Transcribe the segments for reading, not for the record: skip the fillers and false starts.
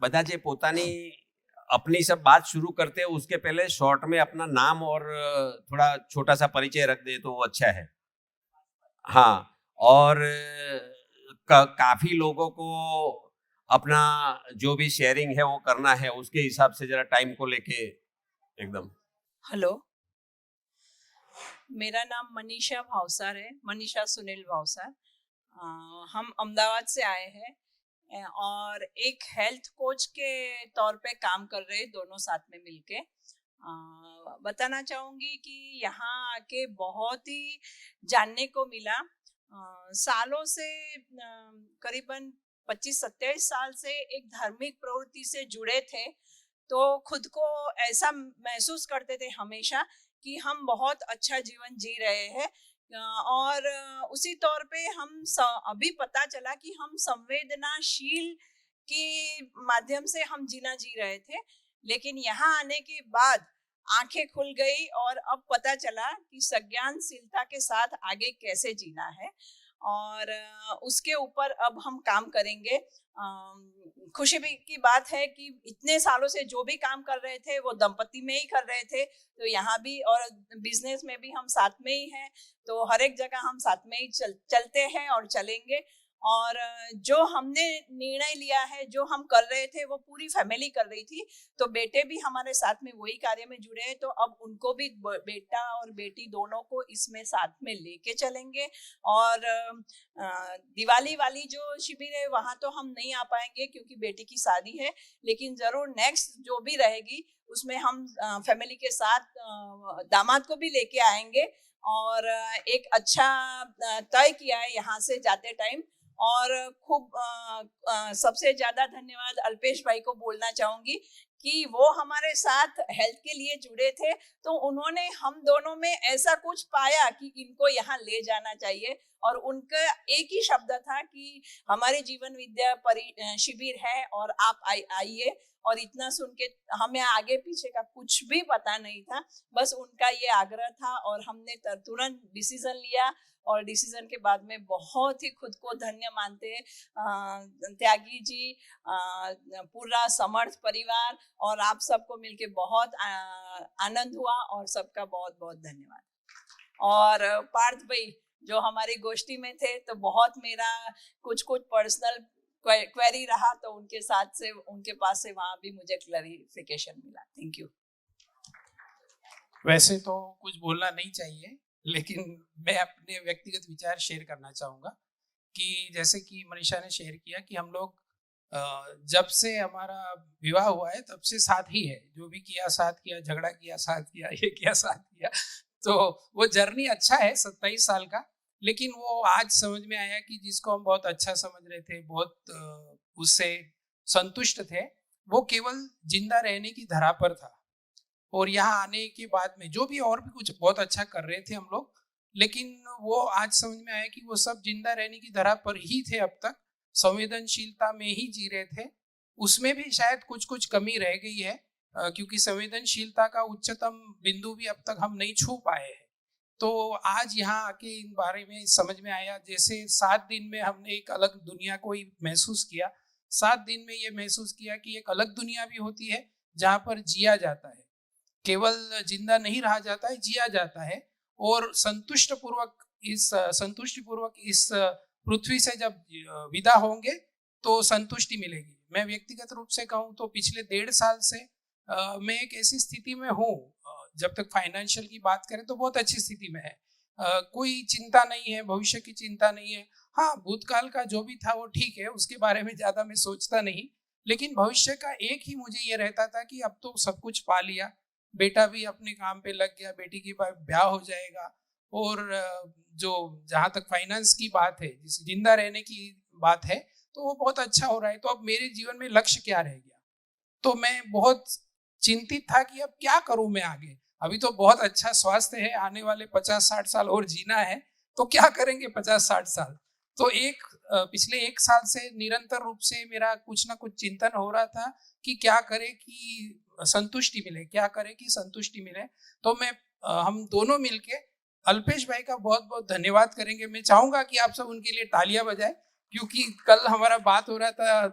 બધા જે પોતાની अपनी सब बात शुरू करते हैं उसके पहले शॉर्ट में अपना नाम और थोड़ा छोटा सा परिचय रख दे तो वो अच्छा है। हाँ, और काफी लोगों को अपना जो भी शेयरिंग है वो करना है, उसके हिसाब से जरा टाइम को लेके एकदम। हेलो, मेरा नाम मनीषा भावसार है, मनीषा सुनील भावसार। हम अहमदाबाद से आए हैं और एक हेल्थ कोच के तौर पे काम कर रहे हैं, दोनों साथ में मिलके। बताना चाहूँगी कि यहाँ आके बहुत ही जानने को मिला। सालों से करीबन 25-27 साल से एक धार्मिक प्रवृत्ति से जुड़े थे, तो खुद को ऐसा महसूस करते थे हमेशा कि हम बहुत अच्छा जीवन जी रहे हैं। और उसी तौर पे अभी पता चला कि हम संवेदनाशील के माध्यम से हम जीना जी रहे थे, लेकिन यहाँ आने के बाद आंखें खुल गई और अब पता चला कि संज्ञानशीलता के साथ आगे कैसे जीना है। और उसके ऊपर अब हम काम करेंगे। खुशी भी की बात है कि इतने सालों से जो भी काम कर रहे थे वो दंपति में ही कर रहे थे, तो यहाँ भी और बिजनेस में भी हम साथ में ही हैं, तो हर एक जगह हम साथ में ही चलते हैं और चलेंगे। और जो हमने निर्णय लिया है, जो हम कर रहे थे वो पूरी फैमिली कर रही थी, तो बेटे भी हमारे साथ में वही कार्य में जुड़े हैं, तो अब उनको भी बेटा और बेटी दोनों को इसमें साथ में लेके चलेंगे। और दिवाली वाली जो शिविर है वहाँ तो हम नहीं आ पाएंगे क्योंकि बेटी की शादी है, लेकिन जरूर नेक्स्ट जो भी रहेगी उसमें हम फैमिली के साथ दामाद को भी लेके आएंगे। और एक अच्छा तय किया है यहाँ से जाते टाइम। और खूब सबसे ज्यादा धन्यवाद अल्पेश भाई को बोलना चाहूंगी कि वो हमारे साथ हेल्थ के लिए जुड़े थे, तो उन्होंने हम दोनों में ऐसा कुछ पाया कि इनको यहाँ ले जाना चाहिए। और उनका एक ही शब्द था कि हमारे जीवन विद्या शिविर है और आप आइए। और इतना सुन के हमें आगे पीछे का कुछ भी पता नहीं था, बस उनका ये आग्रह था और हमने तुरंत डिसीजन लिया। और डिसीजन के बाद में बहुत ही खुद को धन्य मानते हैं, त्यागी जी, पूरा समर्थ परिवार और आप सबको मिलके बहुत आनंद हुआ और सबका बहुत बहुत धन्यवाद। और पार्थ भाई जो हमारी गोष्ठी में थे, तो बहुत मेरा कुछ पर्सनल क्वेरी रहा, तो उनके साथ से उनके पास से वहां भी मुझे क्लैरिफिकेशन मिला। Thank you. वैसे तो कुछ बोलना नहीं चाहिए, लेकिन मैं अपने व्यक्तिगत विचार शेयर करना चाहूँगा कि जैसे कि मनीषा ने शेयर किया कि हम लोग जब से हमारा विवाह हुआ है तब से साथ ही है, जो भी किया साथ किया, झगड़ा किया साथ किया, ये किया साथ किया। तो वो जर्नी अच्छा है 27 साल का, लेकिन वो आज समझ में आया कि जिसको हम बहुत अच्छा समझ रहे थे, बहुत उससे संतुष्ट थे, वो केवल जिंदा रहने की धरा पर था। और यहाँ आने के बाद में जो भी और भी कुछ बहुत अच्छा कर रहे थे हम लोग, लेकिन वो आज समझ में आया कि वो सब जिंदा रहने की धरा पर ही थे, अब तक संवेदनशीलता में ही जी रहे थे। उसमें भी शायद कुछ कमी रह गई है, क्योंकि संवेदनशीलता का उच्चतम बिंदु भी अब तक हम नहीं छू पाए हैं। तो आज यहाँ आके इन बारे में समझ में आया, जैसे 7 दिन में हमने एक अलग दुनिया को ही महसूस किया। 7 दिन में ये महसूस किया कि एक अलग दुनिया भी होती है जहाँ पर जिया जाता है, केवल जिंदा नहीं रहा जाता है, जिया जाता है। और संतुष्टि पूर्वक इस पृथ्वी से जब विदा होंगे तो संतुष्टि मिलेगी। मैं व्यक्तिगत रूप से कहूँ तो पिछले 1.5 साल से मैं एक ऐसी स्थिति में हूँ, जब तक फाइनेंशियल की बात करें तो बहुत अच्छी स्थिति में है। कोई चिंता नहीं है, भविष्य की चिंता नहीं है। हाँ, भूतकाल का जो भी था वो ठीक है, उसके बारे में ज्यादा मैं सोचता नहीं, लेकिन भविष्य का एक ही मुझे ये रहता था कि अब तो सब कुछ पा लिया, बेटा भी अपने काम पे लग गया, बेटी की ब्याह हो जाएगा, और जो जहाँ तक फाइनेंस की बात है, जिस जिंदा रहने की बात है, तो वो बहुत अच्छा हो रहा है। तो अब मेरे जीवन में लक्ष्य क्या रह गया? तो मैं बहुत चिंतित था कि अब क्या करूं मैं आगे। अभी तो बहुत अच्छा स्वास्थ्य है, आने वाले 50-60 साल और जीना है, तो क्या करेंगे 50-60 साल। तो पिछले 1 साल से निरंतर रूप से मेरा कुछ ना कुछ चिंतन हो रहा था कि क्या करें कि संतुष्टि मिले, क्या करें कि संतुष्टि मिले। तो हम दोनों मिलके अल्पेश भाई का बहुत बहुत धन्यवाद करेंगे। मैं चाहूंगा कि आप सब उनके लिए तालियां बजाएं, क्योंकि कल हमारा बात हो रहा था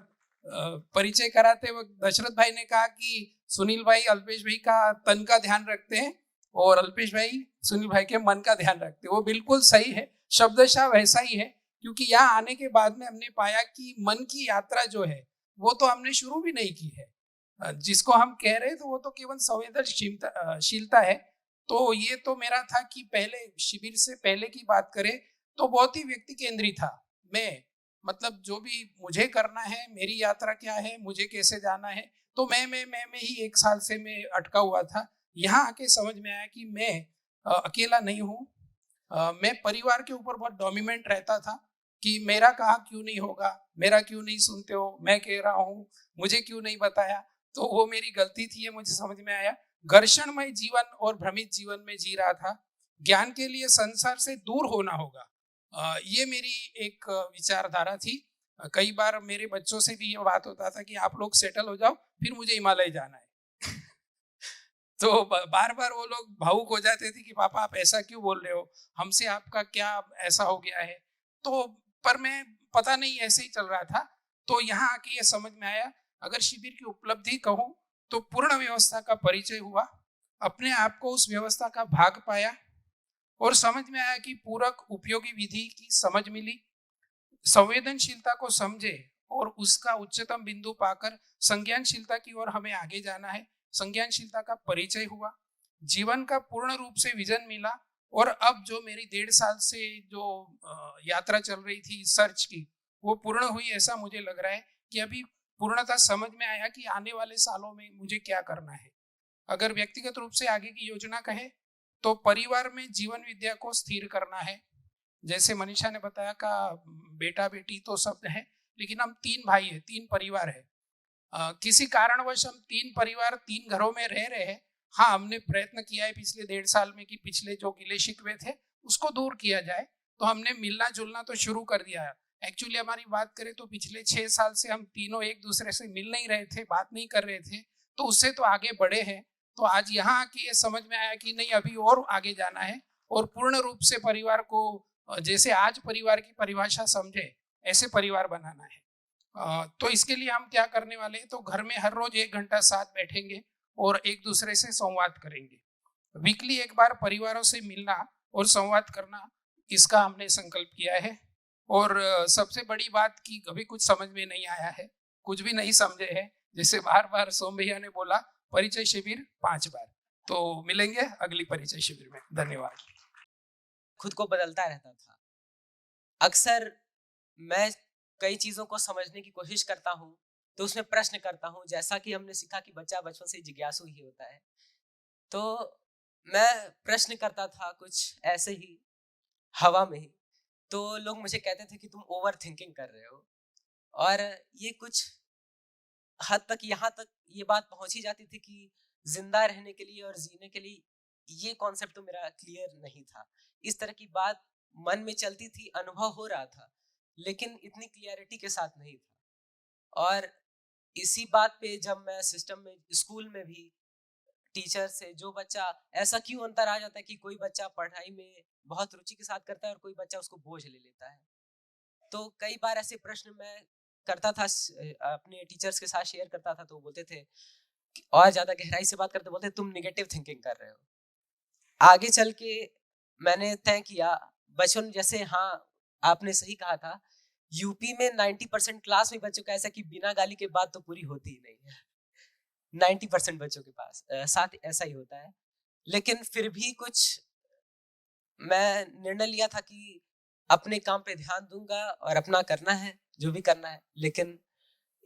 परिचय कराते वक्त दशरथ भाई ने कहा कि सुनील भाई अल्पेश भाई का तन का ध्यान रखते हैं और अल्पेश भाई सुनील भाई के मन का ध्यान रखते हैं। वो बिल्कुल सही है, शब्दशः वैसा ही है, क्योंकि यहाँ आने के बाद में हमने पाया कि मन की यात्रा जो है वो तो हमने शुरू भी नहीं की है। जिसको हम कह रहे थे वो तो केवल संवेदनशीलता है। तो ये तो मेरा था कि पहले शिविर से पहले की बात करें तो बहुत ही व्यक्ति केंद्रित था मैं, मतलब जो भी मुझे करना है, मेरी यात्रा क्या है, मुझे कैसे जाना है, तो मैं ही 1 साल से मैं अटका हुआ था। यहाँ आके समझ में आया कि मैं अकेला नहीं हूँ। मैं परिवार के ऊपर बहुत डोमिनेंट रहता था कि मेरा कहा क्यों नहीं होगा, मेरा क्यों नहीं सुनते हो, मैं कह रहा हूँ, मुझे क्यों नहीं बताया। तो वो मेरी गलती थी, ये मुझे समझ में आया। घर्षणमय जीवन और भ्रमित जीवन में जी रहा था। ज्ञान के लिए संसार से दूर होना होगा, ये मेरी एक विचारधारा थी। कई बार मेरे बच्चों से भी ये बात होता था कि आप लोग सेटल हो जाओ, फिर मुझे हिमालय जाना है। तो बार बार वो लोग भावुक हो जाते थे कि पापा आप ऐसा क्यों बोल रहे हो, हमसे आपका क्या ऐसा हो गया है। तो पर मैं पता नहीं ऐसे ही चल रहा था। तो यहाँ आके ये समझ में आया, अगर शिविर की उपलब्धि कहूँ तो पूर्ण व्यवस्था का परिचय हुआ, अपने आप को उस व्यवस्था का भाग पाया और समझ में आया कि पूरक उपयोगी विधि की समझ मिली, संवेदनशीलता को समझे और उसका उच्चतम बिंदु पाकर संज्ञानशीलता की ओर हमें आगे जाना है। संज्ञानशीलता का परिचय हुआ, जीवन का पूर्ण रूप से विजन मिला और अब जो मेरी 1.5 साल से जो यात्रा चल रही थी सर्च की, वो पूर्ण हुई। ऐसा मुझे लग रहा है कि अभी पूर्णतः समझ में आया कि आने वाले सालों में मुझे क्या करना है। अगर व्यक्तिगत रूप से आगे की योजना कहे तो परिवार में जीवन विद्या को स्थिर करना है। जैसे मनीषा ने बताया का बेटा बेटी तो सब है, लेकिन हम 3 भाई हैं, 3 परिवार है। किसी कारणवश हम 3 परिवार 3 घरों में रह रहे हैं। हाँ, हमने प्रयत्न किया है पिछले 1.5 साल में कि पिछले जो गिले शिकवे थे उसको दूर किया जाए, तो हमने मिलना जुलना तो शुरू कर दिया है। एक्चुअली हमारी बात करें तो पिछले 6 साल से हम तीनों एक दूसरे से मिल नहीं रहे थे, बात नहीं कर रहे थे, तो उससे तो आगे बढ़े हैं। तो आज यहाँ आके ये समझ में आया कि नहीं, अभी और आगे जाना है और पूर्ण रूप से परिवार को जैसे आज परिवार की परिभाषा समझे ऐसे परिवार बनाना है। तो इसके लिए हम क्या करने वाले हैं, तो घर में हर रोज 1 घंटा साथ बैठेंगे और एक दूसरे से संवाद करेंगे। वीकली एक बार परिवारों से मिलना और संवाद करना, इसका हमने संकल्प किया है। और सबसे बड़ी बात कि कभी कुछ समझ में नहीं आया है, कुछ भी नहीं समझे हैं। जैसे बार बार सोम भैया ने बोला, परिचय शिविर 5 बार। तो मिलेंगे अगली परिचय शिविर में। धन्यवाद। खुद को बदलता रहता था। अक्सर मैं कई चीजों को समझने की कोशिश करता हूँ तो उसमें प्रश्न करता हूँ, जैसा कि हमने सीखा कि बच्चा बचपन से जिज्ञासु ही होता है। तो मैं प्रश्न करता था कुछ ऐसे ही हवा में ही, तो लोग मुझे कहते थे कि तुम ओवर थिंकिंग कर रहे हो। और ये कुछ हद तक यहाँ तक ये बात पहुंच ही जाती थी कि जिंदा रहने के लिए और जीने के लिए ये कॉन्सेप्ट तो मेरा क्लियर नहीं था। इस तरह की बात मन में चलती थी, अनुभव हो रहा था, लेकिन इतनी क्लियरिटी के साथ नहीं था। और इसी बात पे जब मैं सिस्टम में स्कूल में भी टीचर से, जो बच्चा ऐसा क्यों अंतर आ जाता है कि कोई बच्चा पढ़ाई में बहुत रुचि के साथ करता है और कोई बच्चा उसको बोझ ले लेता है। तो कई बार ऐसे प्रश्न मैं करता था, अपने टीचर्स के साथ शेयर करता था, तो वो बोलते थे और ज्यादा गहराई से बात करते, बोलते तुम निगेटिव थिंकिंग कर रहे हो। आगे चल के मैंने तय किया बचपन, जैसे हाँ आपने सही कहा था, यूपी में 90% क्लास में बच्चों का ऐसा कि बिना गाली के बात तो पूरी होती ही नहीं है। 90% बच्चों के पास साथ ऐसा ही होता है। लेकिन फिर भी कुछ मैं निर्णय लिया था कि अपने काम पे ध्यान दूंगा और अपना करना है जो भी करना है। लेकिन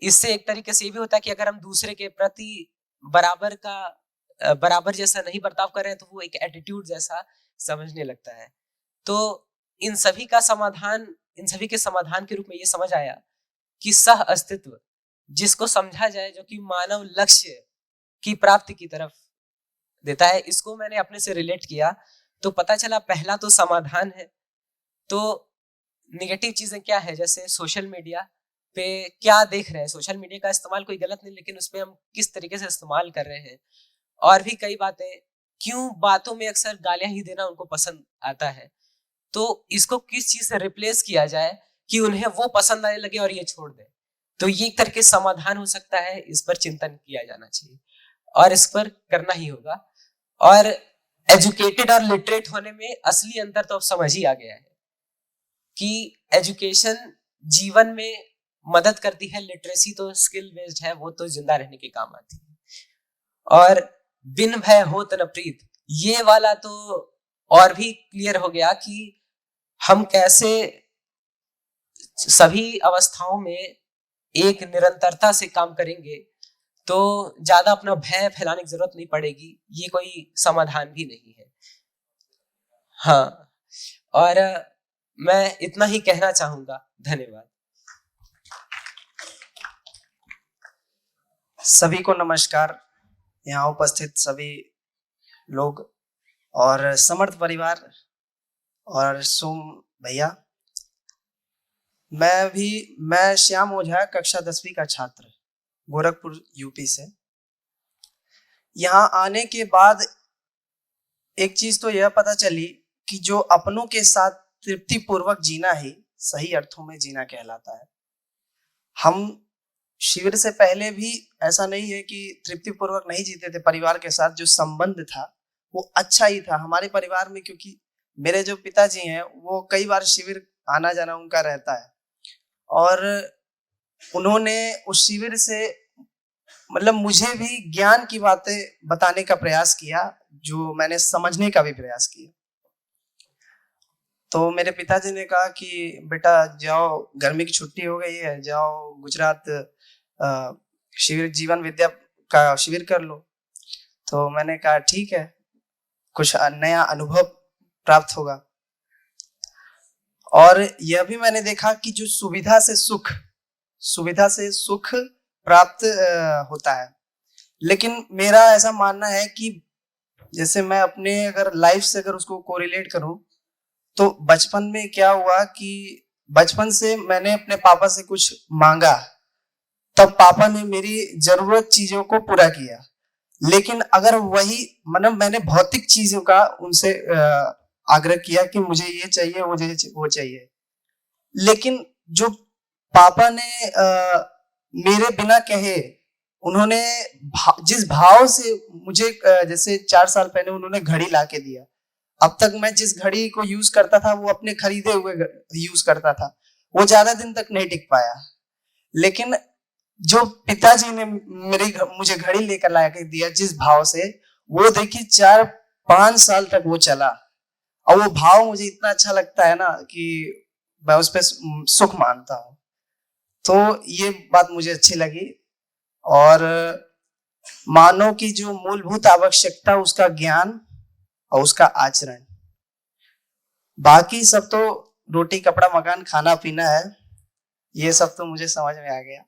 इससे एक तरीके से ये भी होता है कि अगर हम दूसरे के प्रति बराबर जैसा नहीं बर्ताव कर रहे हैं तो वो एक एटीट्यूड जैसा समझने लगता है। तो इन सभी के समाधान के रूप में ये समझ आया कि सह अस्तित्व जिसको समझा जाए, जो कि मानव लक्ष्य की प्राप्ति की तरफ देता है, इसको मैंने अपने से रिलेट किया तो पता चला पहला तो समाधान है। तो निगेटिव चीजें क्या है, जैसे सोशल मीडिया पे क्या देख रहे हैं, सोशल मीडिया का इस्तेमाल कोई गलत नहीं, लेकिन उसमें हम किस तरीके से इस्तेमाल कर रहे हैं। और भी कई बातें, क्यों बातों में अक्सर गालियां ही देना उनको पसंद आता है, तो इसको किस चीज से रिप्लेस किया जाए कि उन्हें वो पसंद आने लगे और ये छोड़ दे। तो ये एक तरह के समाधान हो सकता है, इस पर चिंतन किया जाना चाहिए और इस पर करना ही होगा। और एजुकेटेड और लिटरेट होने में असली अंतर तो अब समझ ही आ गया है कि एजुकेशन जीवन में मदद करती है, लिटरेसी तो स्किल बेस्ड है, वो तो जिंदा रहने के काम आती है। और बिन भय होत न प्रीत, ये वाला तो और भी क्लियर हो गया कि हम कैसे सभी अवस्थाओं में एक निरंतरता से काम करेंगे तो ज्यादा अपना भय फैलाने की जरूरत नहीं पड़ेगी, ये कोई समाधान भी नहीं है। हाँ, और मैं इतना ही कहना चाहूंगा। धन्यवाद। सभी को नमस्कार, यहाँ उपस्थित सभी लोग और समर्थ परिवार और सोम भैया। मैं श्याम ओझा, कक्षा 10वीं का छात्र, गोरखपुर यूपी से। यहाँ आने के बाद एक चीज तो यह पता चली कि जो अपनों के साथ तृप्ति पूर्वक जीना ही सही अर्थों में जीना कहलाता है। हम शिविर से पहले भी ऐसा नहीं है कि तृप्ति पूर्वक नहीं जीते थे, परिवार के साथ जो संबंध था वो अच्छा ही था हमारे परिवार में, क्योंकि मेरे जो पिताजी हैं वो कई बार शिविर आना जाना उनका रहता है और उन्होंने उस शिविर से मतलब मुझे भी ज्ञान की बातें बताने का प्रयास किया, जो मैंने समझने का भी प्रयास किया। तो मेरे पिताजी ने कहा कि बेटा जाओ, गर्मी की छुट्टी हो गई है, जाओ गुजरात शिविर जीवन विद्या का शिविर कर लो। तो मैंने कहा ठीक है, कुछ नया अनुभव प्राप्त होगा। और यह भी मैंने देखा कि जो सुविधा से सुख प्राप्त होता है, लेकिन मेरा ऐसा मानना है कि जैसे मैं अपने अगर लाइफ से अगर उसको कोरिलेट करूं तो बचपन में क्या हुआ कि बचपन से मैंने अपने पापा से कुछ मांगा, तब पापा ने मेरी जरूरत चीजों को पूरा किया। लेकिन अगर वही मतलब मैंने भौतिक चीजों का उनसे आग्रह किया कि मुझे ये चाहिए, मुझे वो चाहिए, लेकिन जो पापा ने मेरे बिना कहे उन्होंने जिस भाव से मुझे जैसे 4 साल पहले उन्होंने घड़ी ला के दिया, अब तक मैं जिस घड़ी को यूज करता था वो अपने खरीदे हुए यूज करता था, वो ज्यादा दिन तक नहीं टिक पाया। लेकिन जो पिताजी ने मुझे घड़ी लेकर ला के दिया जिस भाव से, वो देखिए 4-5 साल तक वो चला, और वो भाव मुझे इतना अच्छा लगता है ना कि मैं उस पर सुख मानता हूँ। तो ये बात मुझे अच्छी लगी। और मानव की जो मूलभूत आवश्यकता, उसका ज्ञान और उसका आचरण, बाकी सब तो रोटी कपड़ा मकान खाना पीना है, ये सब तो मुझे समझ में आ गया।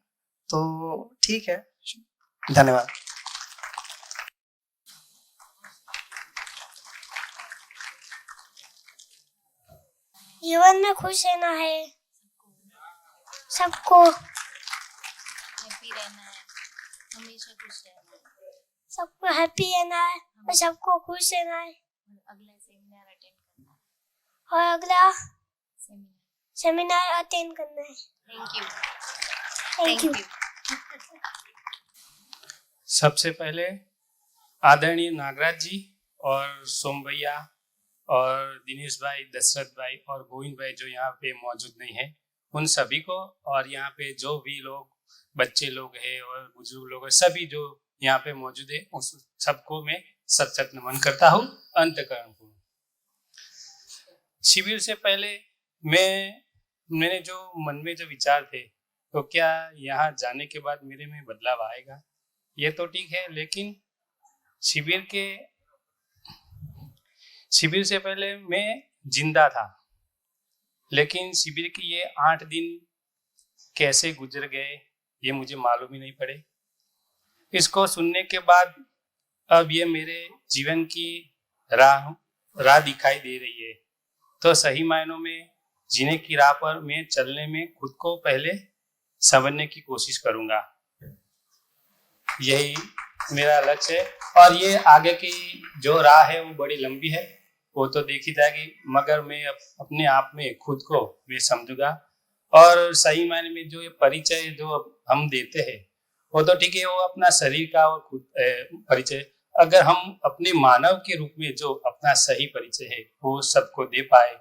तो ठीक है, धन्यवाद। जीवन में खुश रहना है, सबको हैप्पी रहना है, हमेशा खुश रहना है, सबको हैप्पी रहना है और सबको खुश रहना है। अगला सेमिनार अटेंड करना है और अगला सेमिनार। सेमिनार अटेंड करना है। Thank you. सबसे पहले आदरणीय नागराज जी और सोम भैया और दिनेश भाई, दशरथ भाई और गोविंद भाई जो यहाँ पे मौजूद नहीं है, उन सभी को, और यहाँ पे जो भी लोग बच्चे लोग हैं और बुजुर्ग लोग हैं, सभी जो यहाँ पे मौजूद है, उस सबको मैं सत नमन करता हूँ अंतःकरण पूर्ण। शिविर से पहले मैंने जो मन में जो विचार थे, तो क्या यहाँ जाने के बाद मेरे में बदलाव आएगा, ये तो ठीक है, लेकिन शिविर से पहले मैं जिंदा था, लेकिन शिविर के ये 8 दिन कैसे गुजर गए ये मुझे मालूम ही नहीं पड़े। इसको सुनने के बाद अब ये मेरे जीवन की राह दिखाई दे रही है। तो सही मायनों में जीने की राह पर मैं चलने में खुद को पहले समझने की कोशिश करूंगा, यही मेरा लक्ष्य है। और ये आगे की जो राह है वो बड़ी लंबी है, वो तो देखी जाएगी, मगर मैं अपने आप में खुद को मैं समझूंगा और सही मायने में जो ये परिचय जो हम देते हैं वो तो ठीक है, वो अपना शरीर का और खुद परिचय, अगर हम अपने मानव के रूप में जो अपना सही परिचय है वो सबको दे पाए,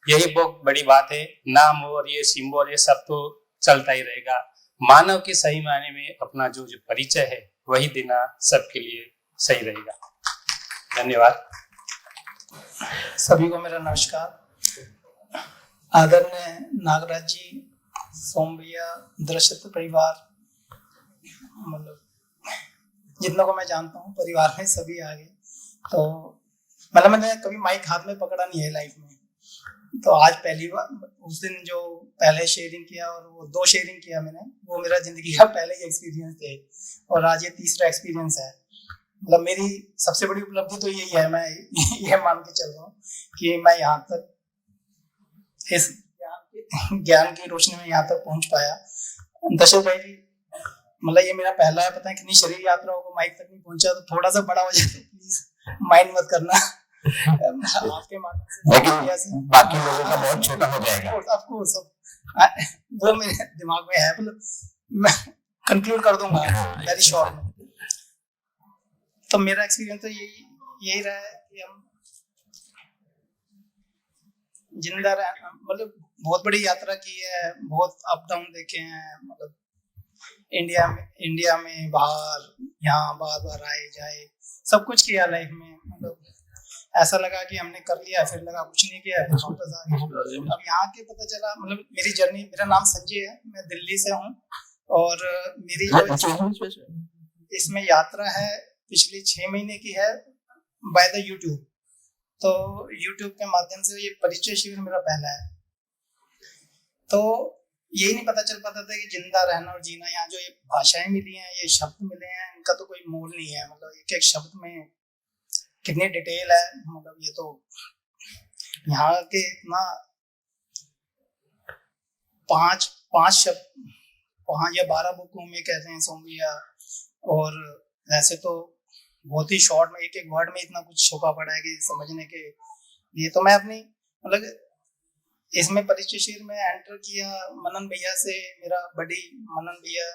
यही बहुत बड़ी बात है। नाम और ये सिंबल ये सब तो चलता ही रहेगा, मानव के सही मायने में अपना जो जो परिचय है वही देना सबके लिए सही रहेगा। धन्यवाद। सभी को मेरा नमस्कार। आदरणीय नागराज जी, सोम भैया, दृश्यत परिवार, मतलब जितनों को मैं जानता हूँ परिवार में सभी आ गए। तो मतलब मैंने कभी माइक हाथ में पकड़ा नहीं है लाइफ में, तो आज पहली बार, उस दिन जो पहले शेयरिंग किया और वो 2 शेयरिंग किया मैंने, वो मेरा जिंदगी का पहले ही एक्सपीरियंस थे और आज ये तीसरा एक्सपीरियंस है। मतलब मेरी सबसे बड़ी उपलब्धि तो यही है, मैं ये मान के चल रहा हूँ कि मैं यहाँ तक इस ज्ञान की रोशनी में यहाँ तक पहुंच पाया। दशरथ भाई जी, मतलब ये मेरा पहला है, पता है कितनी शरीर यात्रा होगा, माइक तक नहीं पहुंचा, तो थोड़ा सा बड़ा हो जाए तो प्लीज माइंड मत करना। आपके माध्यम से बाकी लोगों का बहुत छोटा हो जाएगा। ऑफ कोर्स वो मेरे दिमाग में है, मतलब मैं कंक्लूड कर दूंगा वेरी शॉर्ट में। तो मेरा एक्सपीरियंस तो यही रहा है कि हम जिंदा रह, मतलब बहुत बड़ी यात्रा की है, बहुत अप डाउन देखे हैं, मतलब इंडिया में बाहर, यहाँ बार बार आए जाए, सब कुछ किया लाइफ में। मतलब ऐसा लगा कि हमने कर लिया, फिर लगा कुछ नहीं किया, फिर वापस आ गए। अब यहाँ के पता चला, मतलब मेरी जर्नी, मेरा नाम संजय है, मैं दिल्ली से हूँ और मेरी जो इसमें यात्रा है पिछली 6 महीने की है बाय द यूट्यूब। तो यूट्यूब के माध्यम से ये परिचय शिविर मेरा पहला है। तो यही नहीं पता चल पाता था कि जिंदा रहना और जीना, यहाँ जो ये भाषाएं मिली हैं, ये शब्द मिले हैं, इनका तो कोई मोल नहीं है। मतलब एक एक शब्द में कितनी डिटेल है, मतलब ये तो यहाँ के इतना 5 शब्द 5 या 12 बुकों में कहते हैं सोमबिया, और वैसे तो बहुत ही शॉर्ट में एक एक वर्ड में इतना कुछ छुपा पड़ा है कि समझने के लिए। तो मैं अपनी मतलब इसमें परिचय शिविर में एंटर किया मनन भैया से, मेरा बड़ी मनन भैया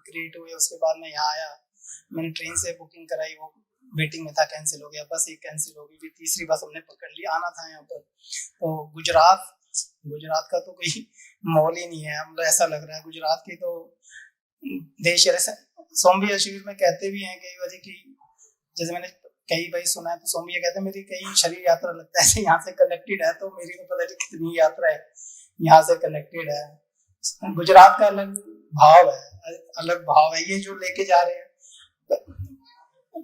क्रिएट हुए। उसके बाद मैं यहाँ आया, मैंने ट्रेन से बुकिंग कराई, वो वेटिंग में था, कैंसिल हो गया, बस एक कैंसिल हो गई, फिर तीसरी बस हमने पकड़ ली, आना था यहाँ पर। तो गुजरात का तो कोई मोल ही नहीं है, मतलब ऐसा लग रहा है गुजरात की तो देश। सोमबिया शिविर में कहते भी हैं कई बार कि जैसे मैंने कई बार सुना है, तो सोमबिया कहते हैं मेरी कई शरीर यात्रा लगता है यहाँ से कनेक्टेड है, तो मेरी तो पता नहीं कितनी यात्रा है यहाँ से कनेक्टेड है। गुजरात का अलग भाव है ये जो लेके जा रहे हैं।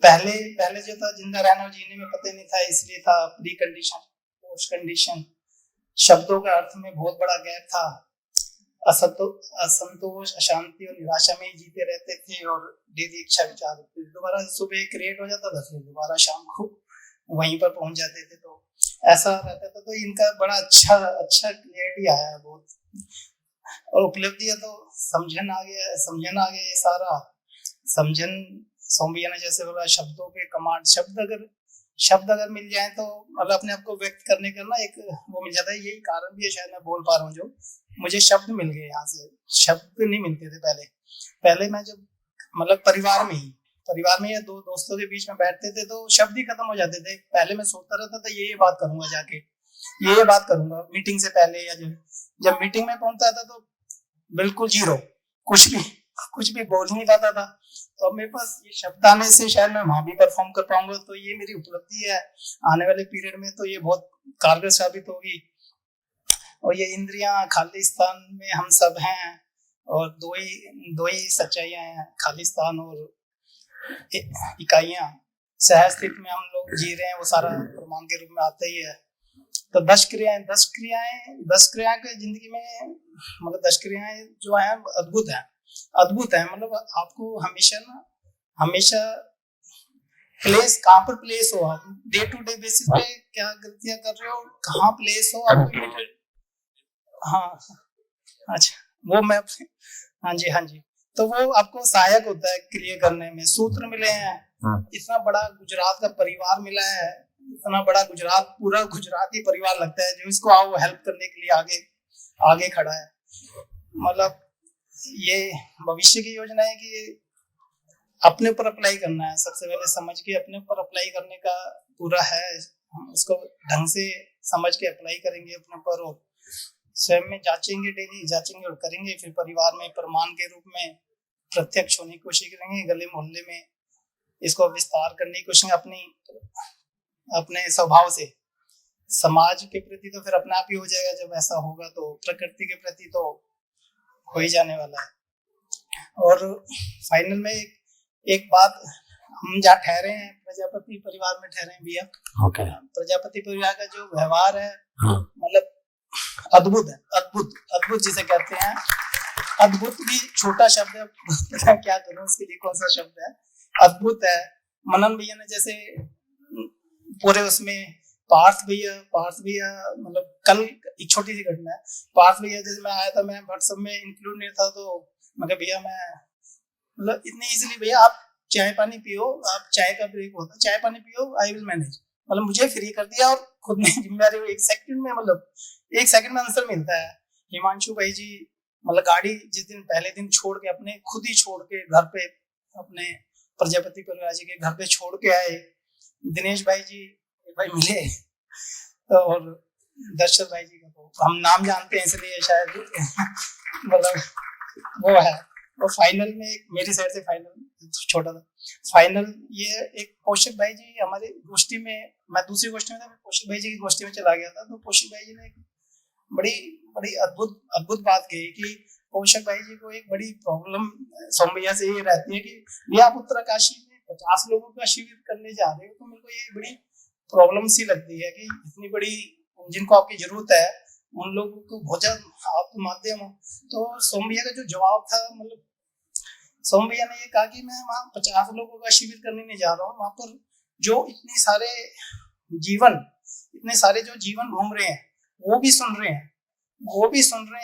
पहले जो था जिंदा रहना और जीने में पता नहीं था, इसलिए था प्री कंडीशन पोस्ट कंडीशन, शब्दों के अर्थ में बहुत बड़ा गैप था। असंतोष, अशांति और निराशा में ही जीते रहते थे और डेली इच्छा विचार होते थे। दोबारा सुबह क्रिएट हो जाता था, फिर दोबारा शाम को वहीं पर पहुंच जाते थे, तो ऐसा रहता था। तो इनका बड़ा अच्छा क्लियरिटी आया है बहुत, और उपलब्धियां तो समझन आ गया ये सारा समझन। सोमबिया ने जैसे बोला शब्दों पे कमांड, शब्द अगर मिल जाए तो मतलब अपने आप को व्यक्त करने का ना एक वो मिल जाता है। यही कारण भी है शायद मैं बोल पा रहा हूँ, जो मुझे शब्द मिल गए यहाँ से। शब्द नहीं मिलते थे पहले मैं जब मतलब परिवार में या 2 दोस्तों के बीच में बैठते थे तो शब्द ही खत्म हो जाते थे। पहले मैं सोचता रहता था ये बात करूंगा, जाके ये बात करूंगा मीटिंग से पहले, या जब मीटिंग में पहुंचता था तो बिल्कुल जीरो, कुछ भी बोल ही नहीं पाता था। तो अब मेरे पास ये शब्द आने से शायद मैं वहां भी परफॉर्म कर पाऊंगा। तो ये मेरी उपलब्धि है, आने वाले पीरियड में तो ये बहुत कारगर साबित होगी। और ये इंद्रियां खालिस्तान में हम सब हैं, और दो ही सच्चाइयां हैं, खालिस्तान और इकाइयां। सहज स्थिति में हम लोग जी रहे हैं, वो सारा प्रमाण के रूप में आता ही है। तो 10 क्रियाएं के जिंदगी में, मतलब 10 क्रियाएं जो है अद्भुत है। मतलब आपको हमेशा प्लेस, कहाँ पर प्लेस हो, आप डे टू डे बेसिस पे क्या गलतियां कर रहे हो, कहाँ प्लेस हो आपको। हाँ अच्छा, वो मैं हाँ जी, तो वो आपको सहायक होता है क्रिया करने में। सूत्र मिले हैं, इतना बड़ा गुजरात का परिवार मिला है, इतना बड़ा पूरा गुजराती परिवार लगता है जो इसको आओ हेल्प करने के लिए आगे खड़ा है। मतलब ये भविष्य की योजना है कि अपने ऊपर अप्लाई करना है, सबसे पहले समझ के अपने ऊपर अप्लाई करने का पूरा है। हम उसको ढंग से समझ के अप्लाई करेंगे अपने ऊपर और स्वयं में जांचेंगे, डेली जांचेंगे और करेंगे। फिर परिवार में प्रमाण के रूप में प्रत्यक्ष होने की कोशिश करेंगे, गले मोहल्ले में इसको विस्तार करने की कोशिश अपने स्वभाव से। समाज के प्रति तो फिर अपने आप ही हो जाएगा जब ऐसा होगा, तो प्रकृति के प्रति तो हो ही जाने वाला है। और फाइनल में एक बात, हम जहाँ ठहरे हैं प्रजापति परिवार में ठहरे हैं भैया। ओके। प्रजापति परिवार का जो व्यवहार है हाँ। मतलब अद्भुत है, अद्भुत जिसे कहते हैं। अद्भुत भी छोटा शब्द है, पता क्या करूं उसके लिए कौन सा शब्द है, अद्भुत है। मनन भैया ने जैसे पूरे उसमें पार्थ भैया मतलब कल एक छोटी सी घटना है। पार्थ भैया जैसे मैं आया था, मैं व्हाट्सएप में इंक्लूड नहीं था, तो मैं कहा भैया मैं मतलब इतनी इजीली भैया आप चाय पानी पियो, आप चाय का ब्रेक होता है, चाय पानी पियो, आई विल मैनेज, मतलब मुझे फ्री कर दिया और खुद ने जिम्मेदारी 1 सेकंड में, मतलब 1 सेकंड में आंसर मिलता है। हिमांशु भाई जी मतलब गाड़ी जिस दिन पहले दिन छोड़ के अपने खुद ही छोड़ के घर पे अपने प्रजापति परिवार जी के घर पे छोड़ के आए। दिनेश भाई जी भाई मिले तो, और दर्शक भाई जी का तो हम नाम जानते हैं इसलिए शायद मतलब वो है। और फाइनल में मेरी साइड से फाइनल छोटा था फाइनल, ये एक कौशिक भाई जी हमारे गोष्ठी में, मैं दूसरी गोष्ठी में था, मैं कौशिक भाई जी की गोष्ठी में चला गया था, तो कौशिक भाई जी ने एक बड़ी अद्भुत बात कही कि कौशिक भाई जी को एक बड़ी प्रॉब्लम सोम भैया से ये रहती है कि भैया आप उत्तरकाशी में 50 लोगों का शिविर करने जा रहे हो, तो मेरे को ये बड़ी प्रॉब्लम सी लगती है कि इतनी बड़ी जिनको आपकी जरूरत है उन लोगों को भोजन आप तो माध्यम हो। तो सोम भैया का जो जवाब था, मतलब सोम भैया ने ये कहा कि मैं वहाँ 50 लोगों का शिविर करने नहीं जा रहा हूँ, वहां पर जो इतने सारे जो जीवन घूम रहे हैं वो भी सुन रहे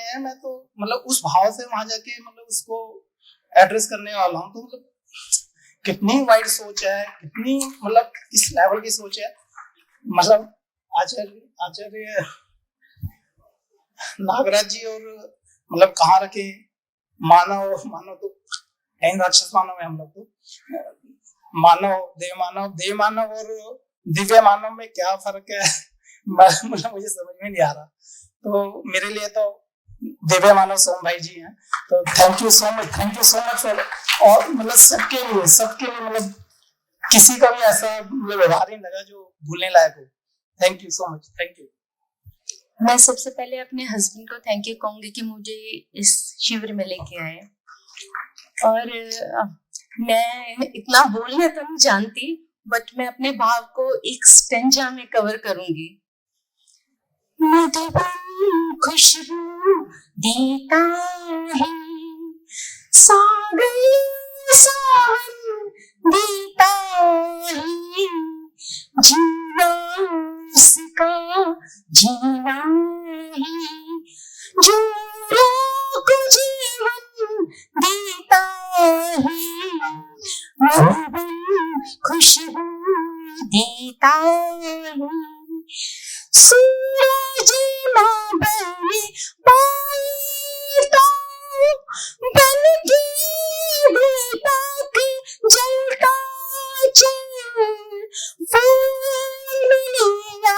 हैं, मैं तो मतलब उस भाव से वहां जाके मतलब उसको एड्रेस करने वाला हूँ। तो मतलब कितनी वाइड सोच है, कितनी मतलब इस लेवल की सोच है। मतलब आचार्य नागराज जी और मतलब कहाँ रखे मानव तो कहीं राक्षस मानव है, हम लोग तो देव मानव और दिव्य मानव में क्या फर्क है मतलब मुझे समझ में नहीं आ रहा। तो मेरे लिए तो दिव्य मानव सोम भाई जी हैं, तो thank you so much for. और मतलब सबके लिए मतलब किसी का भी ऐसा मतलब व्यवहार नहीं लगा जो भूलने लायक हो। Thank you so much, thank you. मैं सबसे पहले अपने हस्बैंड को थैंक यू कहूंगी कि मुझे इस शिविर में लेके आए। और मैं इतना बोलने तो नहीं जानती, बट मैं अपने भाव को एक स्टेंजा में कवर करूंगी। मधुबन खुशबू देता है, सावन देता है, जीना उसका जीना है, जो को जीवन देता है, मधुबन खुशबू देता है। सूरज ना बने पाए तो बन के देता के जलता चल, फूल मिलिया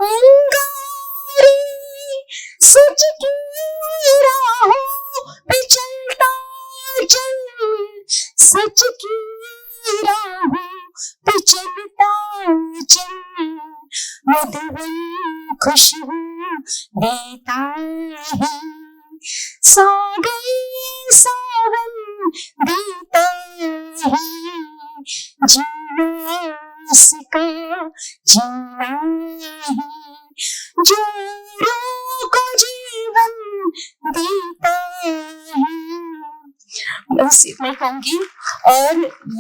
अंगारी, सच की राहों पे चलता चल, सच की राहों पे चलता चल, मधुबन खुशबू देता है, सावन देता है, जीना उसका जीना है, जो को जीवन देता है। बस इतना कहूंगी। और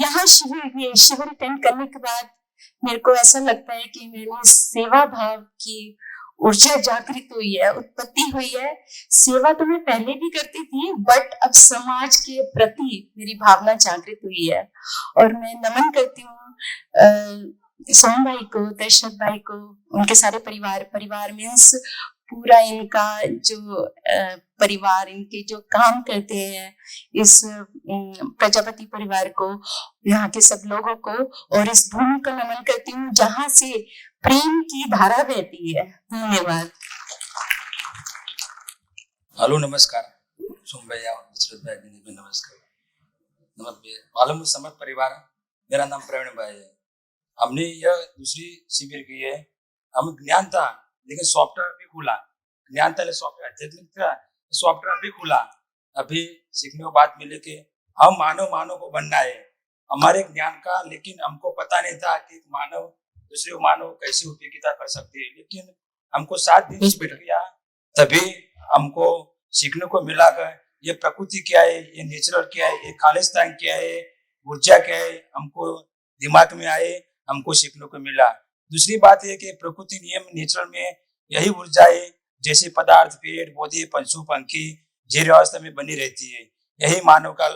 यहाँ शिविर अटेंड करने के बाद मेरे को ऐसा लगता है कि मेरे सेवा भाव की ऊर्जा जागृत हुई है, उत्पत्ति हुई है। सेवा तो मैं पहले भी करती थी, बट अब समाज के प्रति मेरी भावना जागृत हुई है। और मैं नमन करती हूँ सोम भाई को, दर्शक भाई को, उनके सारे परिवार मीन्स पूरा इनका जो परिवार, इनके जो काम करते हैं इस प्रजापति परिवार को, यहाँ के सब लोगों को, और इस भूमि को नमन करती हूँ जहाँ से प्रेम की धारा बहती है। धन्यवाद। हेलो, नमस्कार। सोम भैया और दशरथ भाई भी नमस्कार। नमस्ते। पालम समर्थ परिवार, मेरा नाम प्रवीण भाई है। हमने यह दूसरी शिविर की है। हम ज्ञान था लेकिन सॉफ्टवेयर भी खुला, ज्ञान था सॉफ्टवेयर आध्यात्मिक था, सॉफ्टवेयर भी खुला। अभी सीखने को बात मिले कि हम मानव को बनना है हमारे ज्ञान का, लेकिन हमको पता नहीं था कि मानव दूसरे मानव कैसे उपयोगिता कर सकते हैं। लेकिन हमको 7 दिन शिविर किया, तभी हमको सीखने को मिला कि ये प्रकृति क्या है, ये नेचुरल क्या है, ये खालिस्तान क्या है, ऊर्जा क्या है, हमको दिमाग में आए, हमको सीखने को मिला। दूसरी बात है कि प्रकृति नियम नेचुरल में यही ऊर्जा है, जैसे पदार्थ पेड़ पौधे पशु पंखी जैव अवस्था में बनी रहती है। यही मानव का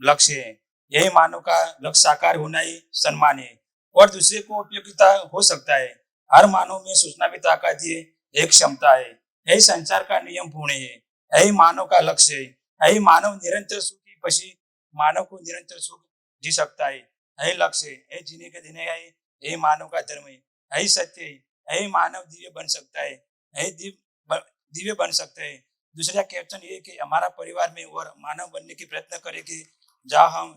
लक्ष्य है, यही मानव का लक्ष्य साकार होना ही सम्मान है और दूसरे को उपयोगिता हो सकता है। हर मानव में सूचना भी ताकत है, एक क्षमता है। यही संसार का नियम पूर्ण है, यही मानव का लक्ष्य है। यही मानव निरंतर सुखी पशी मानव को निरंतर सुख जी सकता है, यही लक्ष्य है। यही जीने के देने है, यही मानव का धर्म है, यही सत्य है। यही मानव दिव्य बन सकता है, यही दिव्य बन सकता है। दूसरा कैप्शन ये कि हमारा परिवार में और मानव बनने की प्रयत्न करें कि जहाँ हम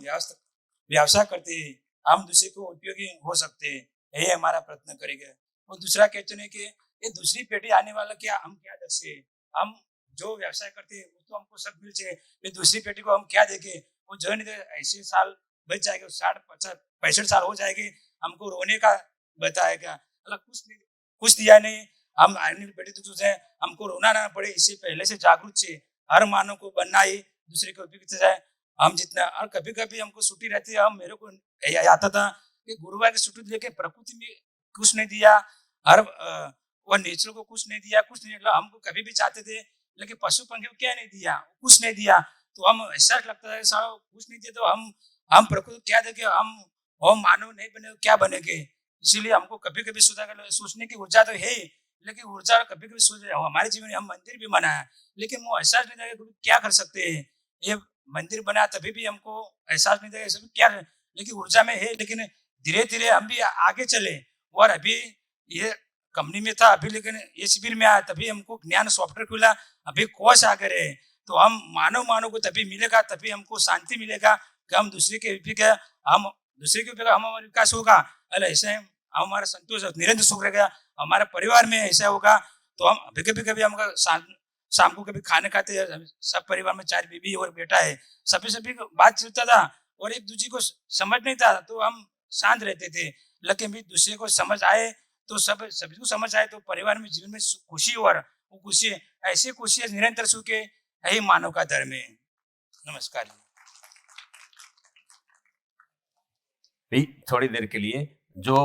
व्यवसाय करते हैं हम दूसरे को उपयोगी हो सकते हैं, यही हमारा प्रयत्न करेंगे। और दूसरा कैप्शन है कि ये दूसरी पीढ़ी आने वाला क्या हम क्या दक्षे, हम जो व्यवसाय करते हैं वो तो हमको सब मिल जाए, ये दूसरी पीढ़ी को हम क्या देंगे। वो जो नहीं ऐसे साल बच जाएगा, 60-65 साल हो जाएंगे, हमको रोने का बताएगा, मतलब कुछ दिया नहीं। हम आने पीढ़ी तो है, हमको रोना ना पड़े, इससे पहले से जागरूक से हर मानव को बनना ही दूसरे को उपयुक्त जाए। हम जितना, और कभी कभी हमको छुट्टी रहती है, हम मेरे को आता था कि गुरुवार की छुट्टी लेके प्रकृति में कुछ नहीं दिया, हर वो नेचर को कुछ नहीं दिया, कुछ नहीं, हमको कभी भी चाहते थे लेकिन पशु पंखी को क्या नहीं दिया, कुछ नहीं दिया। तो हम ऐसा लगता है सारा कुछ नहीं दिया तो हम प्रकृति क्या देंगे, हम मानव नहीं बने तो क्या बनेंगे। इसीलिए हमको कभी कभी सोचने की ऊर्जा तो है, लेकिन ऊर्जा कभी कभी सोच हमारे जीवन में हम मंदिर भी बनाया लेकिन वो एहसास नहीं देगा क्या कर सकते हैं। ये मंदिर बना तभी भी हमको एहसास नहीं देगा क्या, लेकिन ऊर्जा में है। लेकिन धीरे धीरे हम भी आगे चले और अभी ये कंपनी में था अभी, लेकिन ये शिविर में आया तभी हमको ज्ञान सॉफ्टवेयर खुला, अभी कोर्स आ गए। तो हम मानव को तभी मिलेगा, तभी हमको शांति मिलेगा कि हम दूसरे के हमारा विकास होगा। ऐसे हमारा संतोष निरंतर सुख रहेगा, हमारे परिवार में ऐसा होगा। तो हम कभी हम शाम को कभी खाने खाते हैं, सब परिवार में 4 बीबी और बेटा है, सभी बात चलता था और एक दूसरे को समझ नहीं था तो हम शांत रहते थे। लेकिन भी दूसरे को समझ आए तो सभी को समझ आए तो परिवार में जीवन में खुशी और वो खुशी ऐसी खुशी निरंतर सुख है, यही मानव का धर्म है। नमस्कार। थोड़ी देर के लिए जो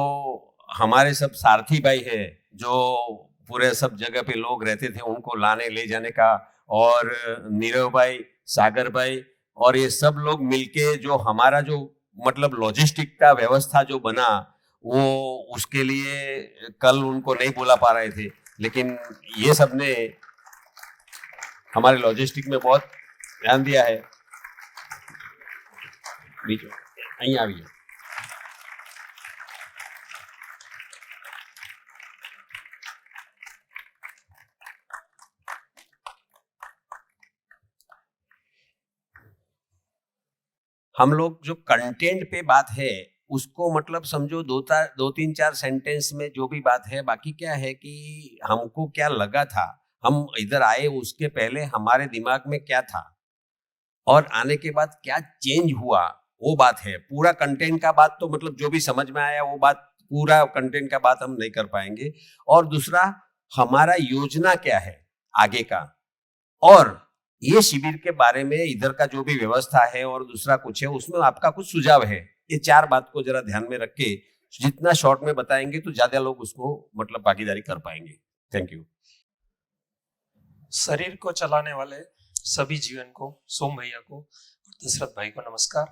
हमारे सब सारथी भाई है, जो पूरे सब जगह पे लोग रहते थे, उनको लाने ले जाने का, और नीरव भाई, सागर भाई और ये सब लोग मिलके जो हमारा जो मतलब लॉजिस्टिक का व्यवस्था जो बना, वो उसके लिए कल उनको नहीं बुला पा रहे थे, लेकिन ये सब ने हमारे लॉजिस्टिक में बहुत ध्यान दिया है। बीच में અહીં આવી जाओ। हम लोग जो कंटेंट पे बात है उसको मतलब समझो 2-3-4 सेंटेंस में जो भी बात है, बाकी क्या है कि हमको क्या लगा था, हम इधर आए उसके पहले हमारे दिमाग में क्या था और आने के बाद क्या चेंज हुआ, वो बात है। पूरा कंटेंट का बात तो मतलब जो भी समझ में आया वो बात, पूरा कंटेंट का बात हम नहीं कर पाएंगे। और दूसरा हमारा योजना क्या है आगे का, और ये शिविर के बारे में इधर का जो भी व्यवस्था है और दूसरा कुछ है उसमें आपका कुछ सुझाव है। ये 4 बात को जरा ध्यान में रख के जितना शॉर्ट में बताएंगे तो ज्यादा लोग उसको मतलब भागीदारी कर पाएंगे। Thank you. शरीर को चलाने वाले सभी जीवन को, सोम भैया को और दशरथ भाई को नमस्कार।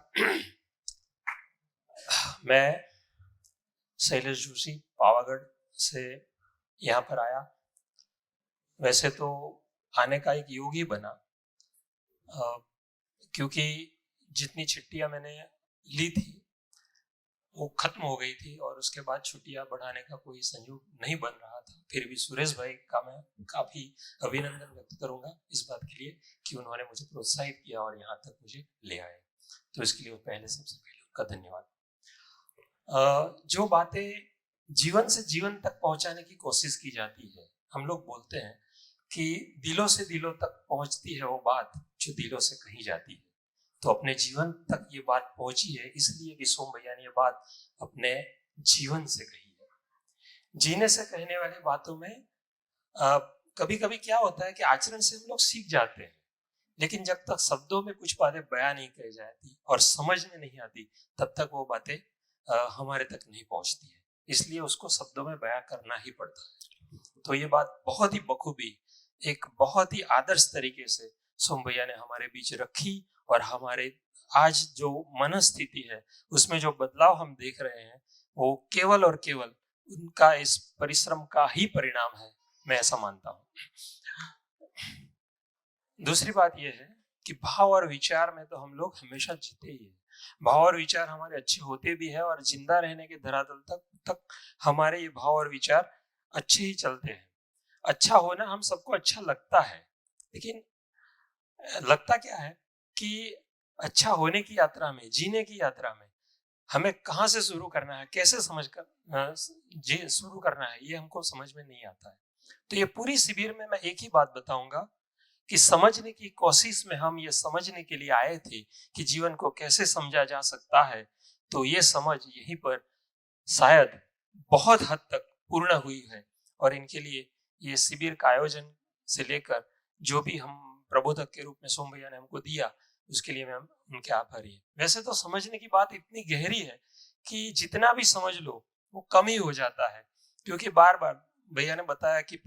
मैं शैलेश जोशी पावागढ़ से यहाँ पर आया। वैसे तो आने का एक योग ही बना, क्योंकि जितनी छुट्टियां मैंने ली थी वो खत्म हो गई थी और उसके बाद छुट्टियां बढ़ाने का कोई संयोग नहीं बन रहा था। फिर भी सुरेश भाई का मैं काफी अभिनंदन व्यक्त करूंगा इस बात के लिए कि उन्होंने मुझे प्रोत्साहित किया और यहाँ तक मुझे ले आए, तो इसके लिए सबसे पहले उनका धन्यवाद। जो बातें जीवन से जीवन तक पहुंचाने की कोशिश की जाती है, हम लोग बोलते हैं कि दिलों से दिलों तक पहुंचती है वो बात जो दिलों से कही जाती है, तो अपने जीवन तक ये बात पहुंची है इसलिए कि सोम भैया ने ये बात अपने जीवन से कही है। जीने से कहने वाली बातों में कभी कभी क्या होता है कि आचरण से हम लोग सीख जाते हैं, लेकिन जब तक शब्दों में कुछ बातें बयान नहीं कही जाती और समझ में नहीं आती तब तक वो बातें हमारे तक नहीं पहुंचती है, इसलिए उसको शब्दों में बयां करना ही पड़ता है। तो ये बात बहुत ही बखूबी, एक बहुत ही आदर्श तरीके से सोम भैया ने हमारे बीच रखी और हमारे आज जो मनस्थिति है उसमें जो बदलाव हम देख रहे हैं वो केवल और केवल उनका इस परिश्रम का ही परिणाम है, मैं ऐसा मानता हूँ। दूसरी बात यह है कि भाव और विचार में तो हम लोग हमेशा जीते ही हैं। भाव और विचार हमारे अच्छे होते भी है और जिंदा रहने के धरातल तक हमारे ये भाव और विचार अच्छे ही चलते हैं। अच्छा होना हम सबको अच्छा लगता है, लेकिन लगता क्या है कि अच्छा होने की यात्रा में, जीने की यात्रा में हमें कहाँ से शुरू करना है, कैसे समझ कर शुरू करना है, ये हमको समझ में नहीं आता है। तो ये पूरी शिविर में मैं एक ही बात बताऊंगा कि समझने की कोशिश में हम ये समझने के लिए आए थे कि जीवन को कैसे समझा जा सकता है, तो ये समझ यहीं पर शायद बहुत हद तक पूर्ण हुई है और इनके लिए ये शिविर का आयोजन से लेकर जो भी हम प्रबोधक के रूप में सोम भैया ने हमको दिया उसके लिए मैं उनके आभारी है। वैसे तो समझने की बात इतनी गहरी है कि जितना भी समझ लो वो कम ही हो जाता है, क्योंकि बार बार भैया ने बताया कि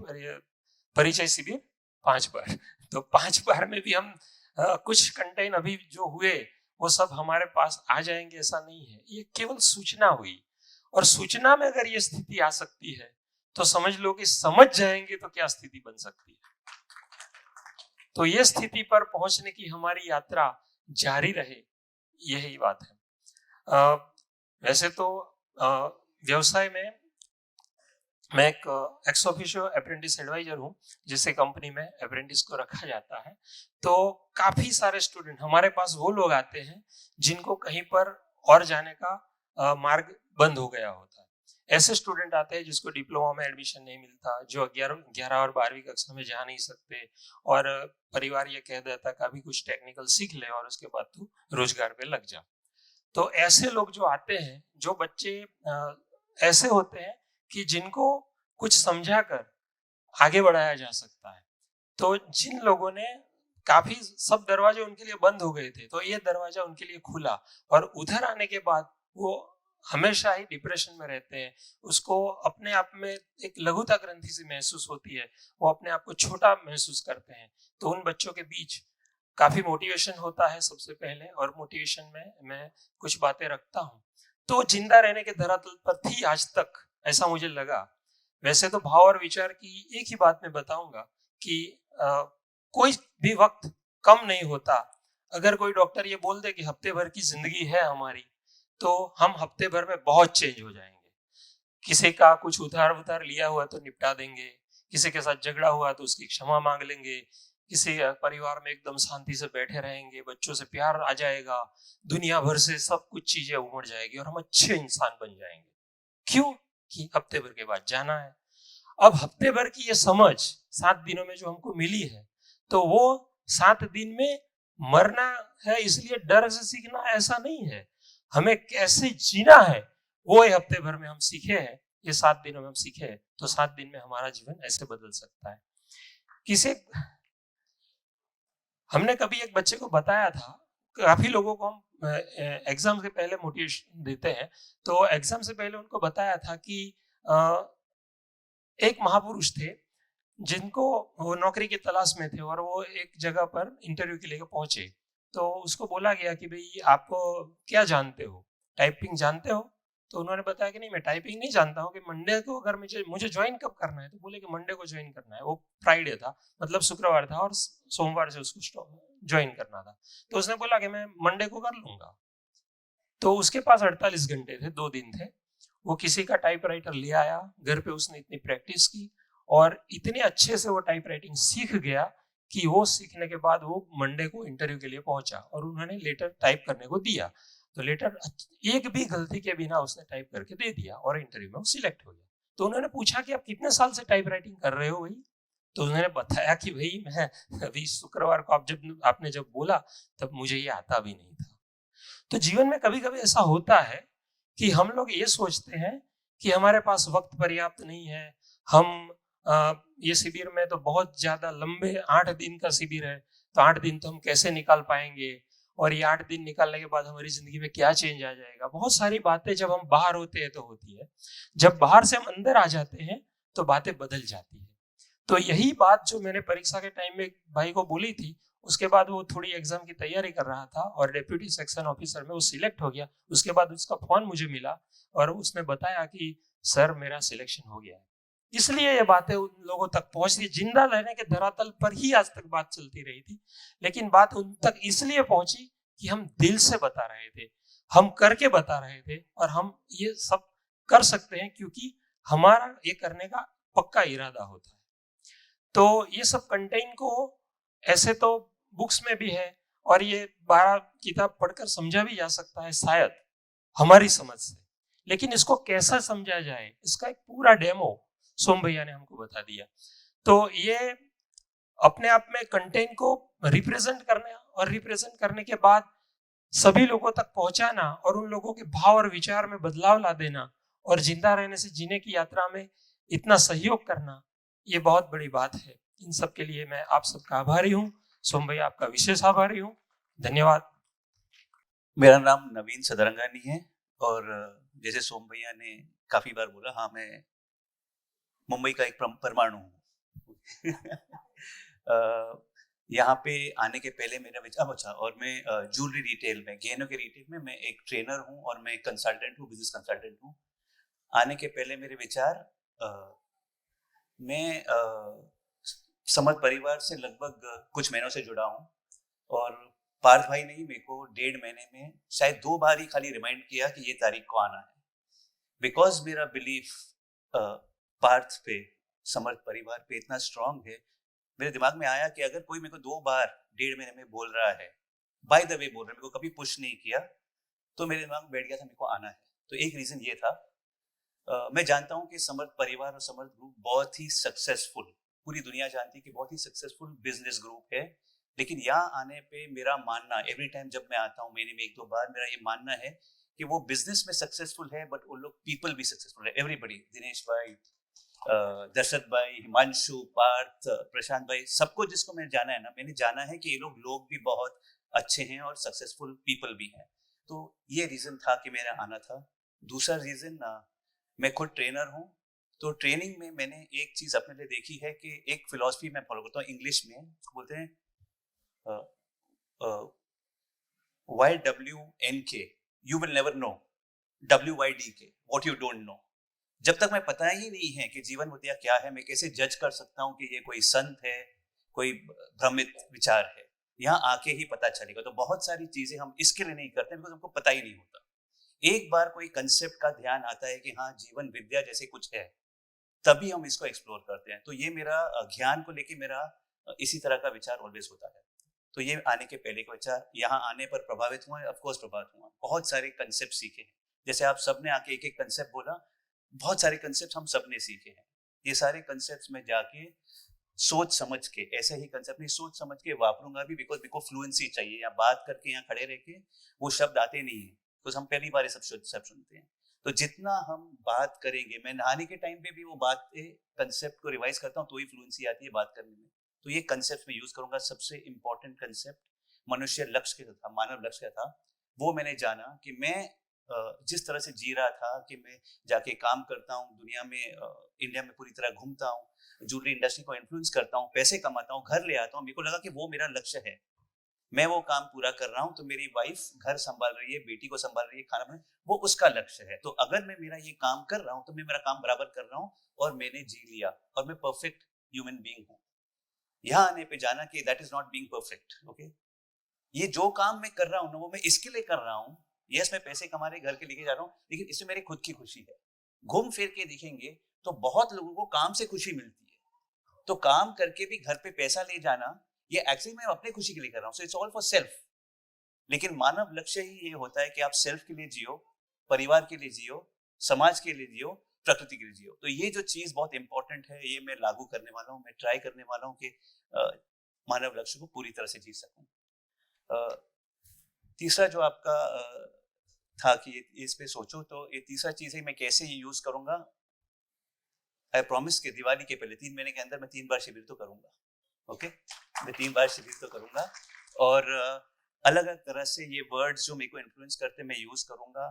परिचय शिविर 5 बार, तो 5 बार में भी हम कुछ कंटेंट अभी जो हुए वो सब हमारे पास आ जाएंगे ऐसा नहीं है। ये केवल सूचना हुई और सूचना में अगर ये स्थिति आ सकती है तो समझ लो कि समझ जाएंगे तो क्या स्थिति बन सकती है। तो ये स्थिति पर पहुंचने की हमारी यात्रा जारी रहे, यही बात है। वैसे तो व्यवसाय में मैं एक एक्स ऑफिशियो अप्रेंटिस एडवाइजर हूँ, जिससे कंपनी में अप्रेंटिस को रखा जाता है। तो काफी सारे स्टूडेंट हमारे पास वो लोग आते हैं जिनको कहीं पर और जाने का मार्ग बंद हो गया होता है। ऐसे स्टूडेंट आते हैं जिसको डिप्लोमा में एडमिशन नहीं मिलता, जो 11 और 12वीं कक्षा में जा नहीं सकते और परिवार ये कह देता है कि अभी कुछ टेक्निकल सीख ले और उसके बाद तू रोजगार पे लग जा। तो ऐसे लोग जो आते हैं, जो बच्चे ऐसे होते हैं कि जिनको कुछ समझाकर आगे बढ़ाया जा सकता है, तो जिन लोगों ने काफी सब दरवाजे उनके लिए बंद हो गए थे तो ये दरवाजा उनके लिए खुला और उधर आने के बाद वो हमेशा ही डिप्रेशन में रहते हैं। उसको अपने आप में एक लघुता ग्रंथि से महसूस होती है, वो अपने आप को छोटा महसूस करते हैं। तो उन बच्चों के बीच काफी मोटिवेशन होता है सबसे पहले, और मोटिवेशन में मैं कुछ बातें रखता हूँ। तो जिंदा रहने के धरातल पर थी आज तक, ऐसा मुझे लगा। वैसे तो भाव और विचार की एक ही बात मैं बताऊंगा कि कोई भी वक्त कम नहीं होता। अगर कोई डॉक्टर ये बोल दे कि हफ्ते भर की जिंदगी है हमारी, तो हम हफ्ते भर में बहुत चेंज हो जाएंगे। किसी का कुछ उधार लिया हुआ तो निपटा देंगे, किसी के साथ झगड़ा हुआ तो उसकी क्षमा मांग लेंगे, किसी परिवार में एकदम शांति से बैठे रहेंगे, बच्चों से प्यार आ जाएगा, दुनिया भर से सब कुछ चीजें उमड़ जाएगी और हम अच्छे इंसान बन जाएंगे। क्यों? कि हफ्ते भर के बाद जाना है। अब हफ्ते भर की ये समझ 7 दिनों में जो हमको मिली है, तो वो 7 दिन में मरना है इसलिए डर से सीखना ऐसा नहीं है। हमें कैसे जीना है वो ये हफ्ते भर में हम सीखे हैं, ये 7 दिनों में हम सीखे हैं। तो 7 दिन में हमारा जीवन ऐसे बदल सकता है। हमने कभी एक बच्चे को बताया था, काफी लोगों को हम एग्जाम से पहले मोटिवेशन देते हैं, तो एग्जाम से पहले उनको बताया था कि एक महापुरुष थे जिनको वो नौकरी की तलाश में थे और वो एक जगह पर इंटरव्यू के लिए पहुंचे। तो उसको बोला गया कि भाई आपको क्या जानते हो, टाइपिंग जानते हो? तो उन्होंने बताया कि नहीं, मैं टाइपिंग नहीं जानता हूँ, कि मंडे को अगर मुझे ज्वाइन कब करना है, तो बोले कि मंडे को ज्वाइन करना है। वो फ्राइडे था, मतलब शुक्रवार था, और सोमवार से उसको ज्वाइन करना था। तो उसने बोला कि मैं मंडे को कर लूंगा। तो उसके पास 48 घंटे थे, 2 दिन थे। वो किसी का टाइपराइटर ले आया घर पे, उसने इतनी प्रैक्टिस की और इतने अच्छे से वो टाइपराइटिंग सीख गया कि वो सीखने के बाद वो मंडे को इंटरव्यू के लिए पहुंचा और उन्होंने लेटर टाइप करने को दिया। तो लेटर एक भी गलती के बिना उसने टाइप करके दे दिया और इंटरव्यू में वो सिलेक्ट हो गया। तो उन्होंने पूछा कि आप कितने साल से टाइप राइटिंग कर रहे हो भाई? तो उन्होंने बताया कि भाई मैं अभी शुक्रवार को आपने जब बोला तब मुझे ये आता भी नहीं था। तो जीवन में कभी कभी ऐसा होता है कि हम लोग ये सोचते हैं कि हमारे पास वक्त पर्याप्त नहीं है, हम ये शिविर में तो बहुत ज्यादा लंबे 8 दिन का शिविर है, तो 8 दिन तो हम कैसे निकाल पाएंगे, और ये 8 दिन निकालने के बाद हमारी जिंदगी में क्या चेंज आ जाएगा। बहुत सारी बातें जब हम बाहर होते हैं तो होती है, जब बाहर से हम अंदर आ जाते हैं तो बातें बदल जाती है। तो यही बात जो मैंने परीक्षा के टाइम में भाई को बोली थी, उसके बाद वो थोड़ी एग्जाम की तैयारी कर रहा था और डेप्यूटी सेक्शन ऑफिसर में वो सिलेक्ट हो गया। उसके बाद उसका फोन मुझे मिला और उसने बताया कि सर मेरा सिलेक्शन हो गया है। इसलिए ये बातें उन लोगों तक पहुंचती, जिंदा रहने के धरातल पर ही आज तक बात चलती रही थी, लेकिन बात उन तक इसलिए पहुंची कि हम दिल से बता रहे थे, हम करके बता रहे थे, और हम ये सब कर सकते हैं क्योंकि हमारा ये करने का पक्का इरादा होता है। तो ये सब कंटेंट को ऐसे तो बुक्स में भी है और ये 12 किताब पढ़कर समझा भी जा सकता है शायद हमारी समझ से, लेकिन इसको कैसा समझा जाए इसका एक पूरा डेमो सोम भैया ने हमको बता दिया। तो ये अपने आप में कंटेंट को रिप्रेजेंट करना और रिप्रेजेंट करने के बाद सभी लोगों तक पहुंचाना और उन लोगों के भाव और विचार में बदलाव ला देना और जिंदा रहने से जीने की यात्रा में इतना सहयोग करना, ये बहुत बड़ी बात है। इन सब के लिए मैं आप सबका आभारी हूँ। सोम भैया आपका विशेष आभारी हूँ। धन्यवाद। मेरा नाम नवीन सदरंगानी है और जैसे सोम भैया ने काफी बार बोला, हाँ मैं मुंबई का एक परमाणु हूँ। यहाँ पे आने के पहले मेरा विचार अच्छा, और मैं ज्वेलरी रिटेल में, गहनों के रिटेल में मैं एक ट्रेनर हूँ और मैं कंसल्टेंट हूँ, बिजनेस कंसल्टेंट हूँ। आने के पहले मेरे विचार, मैं समर्थ परिवार से लगभग कुछ महीनों से जुड़ा हूँ और पार्थ भाई ने ही मेरे को 1.5 महीने में शायद 2 बार ही खाली रिमाइंड किया कि ये तारीख को आना है। बिकॉज मेरा बिलीफ पार्थ पे, समर्थ परिवार पे इतना स्ट्रांग है, मेरे दिमाग में आया कि अगर कोई मेरे को 2 बार 1.5 महीने में बोल रहा है, बाय द वे बोल रहा है, मेरे को कभी पुश नहीं किया, तो मेरे दिमाग में बैठ गया था मेरे को आना है। तो एक रीजन ये था। मैं जानता हूँ कि समर्थ परिवार और समर्थ ग्रुप बहुत ही सक्सेसफुल, पूरी दुनिया जानती है कि बहुत ही सक्सेसफुल बिजनेस ग्रुप है, लेकिन यहाँ आने पे मेरा मानना, एवरी टाइम जब मैं आता हूँ महीने में 1-2 बार, मेरा ये मानना है कि वो बिजनेस में सक्सेसफुल है बट उन लोग पीपल भी सक्सेसफुल है। एवरीबडी, दिनेश भाई, दशरथ भाई, हिमांशु, पार्थ, प्रशांत भाई, सबको जिसको मैंने जाना है ना, मैंने जाना है कि ये लोग भी बहुत अच्छे हैं और सक्सेसफुल पीपल भी हैं। तो ये रीजन था कि मेरा आना था। दूसरा रीजन, मैं खुद ट्रेनर हूँ, तो ट्रेनिंग में मैंने एक चीज अपने लिए देखी है कि एक फिलॉसफी मैं फॉलो करता हूँ, इंग्लिश में बोलते हैं YWNK, you will never know, WYDK, what you don't know. जब तक मैं पता ही नहीं है कि जीवन मुद्दा क्या है, मैं कैसे जज कर सकता हूँ कि ये कोई संत है, कोई भ्रमित विचार है। यहाँ आके ही पता चलेगा। तो बहुत सारी चीजें हम इसके लिए नहीं करते बिकॉज हमको पता ही नहीं होता। एक बार कोई कंसेप्ट का ध्यान आता है कि हाँ जीवन विद्या जैसे कुछ है, तभी हम इसको एक्सप्लोर करते हैं। तो ये मेरा ज्ञान को लेके मेरा इसी तरह का विचार ऑलवेज होता है। तो ये आने के पहले का विचार, यहाँ आने पर प्रभावित हुआ है, ऑफकोर्स प्रभावित हुआ, बहुत सारे कंसेप्ट सीखे हैं। जैसे आप सबने आके एक एक कंसेप्ट बोला, बहुत सारे कंसेप्ट हम सबने सीखे हैं। ये सारे कंसेप्ट में जाके सोच समझ के, ऐसे ही कंसेप्ट नहीं, सोच समझ के वापरूंगा भी, बिकॉज मेरे को फ्लुएंसी चाहिए। यहाँ बात करके, यहाँ खड़े रह के वो शब्द आते नहीं है, तो हम पहली बार ये सब सुनते हैं। तो जितना हम बात करेंगे, मैं नहाने के टाइम पे भी वो बात कंसेप्ट को रिवाइज करता हूँ, तो ही फ्लुएंसी आती है बात करने में। तो ये कंसेप्ट में यूज करूंगा। सबसे इंपॉर्टेंट कंसेप्ट मनुष्य लक्ष्य का था, मानव लक्ष्य का था। वो मैंने जाना कि मैं जिस तरह से जी रहा था कि मैं जाके काम करता हूँ दुनिया में, इंडिया में पूरी तरह घूमता हूँ, ज्वेलरी इंडस्ट्री को इन्फ्लुएंस करता हूँ, पैसे कमाता हूँ, घर ले आता हूँ, मेरे को लगा कि वो मेरा लक्ष्य है। मैं वो काम पूरा कर रहा हूँ, तो मेरी वाइफ घर संभाल रही है, बेटी को संभाल रही है, खाना बना, वो उसका लक्ष्य है। तो अगर मैं मेरा ये काम कर रहा हूँ तो मैं मेरा काम बराबर कर रहा हूँ और मैंने जी लिया और मैं परफेक्ट ह्यूमन बीइंग हूँ। यहाँ आने पे जाना कि that is not being perfect. Okay, ये जो काम मैं कर रहा हूँ ना वो मैं इसके लिए कर रहा हूँ। यस, मैं पैसे कमा रहे घर के लेके जा रहा हूँ, लेकिन इसमें मेरी खुद की खुशी है। घूम फिर के देखेंगे तो बहुत लोगों को काम से खुशी मिलती है, तो काम करके भी घर पे पैसा ले जाना ये एक्चुअली मैं अपने खुशी के लिए कर रहा हूँ। So it's all for self. लेकिन मानव लक्ष्य ही ये होता है कि आप सेल्फ के लिए जियो, परिवार के लिए जियो, समाज के लिए जियो, प्रकृति के लिए जियो। तो ये जो चीज बहुत इंपॉर्टेंट है, ये मैं लागू करने वाला हूँ, मैं ट्राई करने वाला हूँ कि मानव लक्ष्य को पूरी तरह से जी सकूं। तीसरा जो आपका था कि इस पे सोचो, तो ये तीसरा चीज है मैं कैसे ये यूज करूंगा। आई प्रॉमिस कि दिवाली के पहले 3 महीने के अंदर मैं 3 बार शिविर तो करूंगा। ओके, मैं 3 बार शिविर तो करूंगा और अलग अलग तरह से ये वर्ड्स जो मेरे को इन्फ्लुएंस करते मैं यूज करूंगा,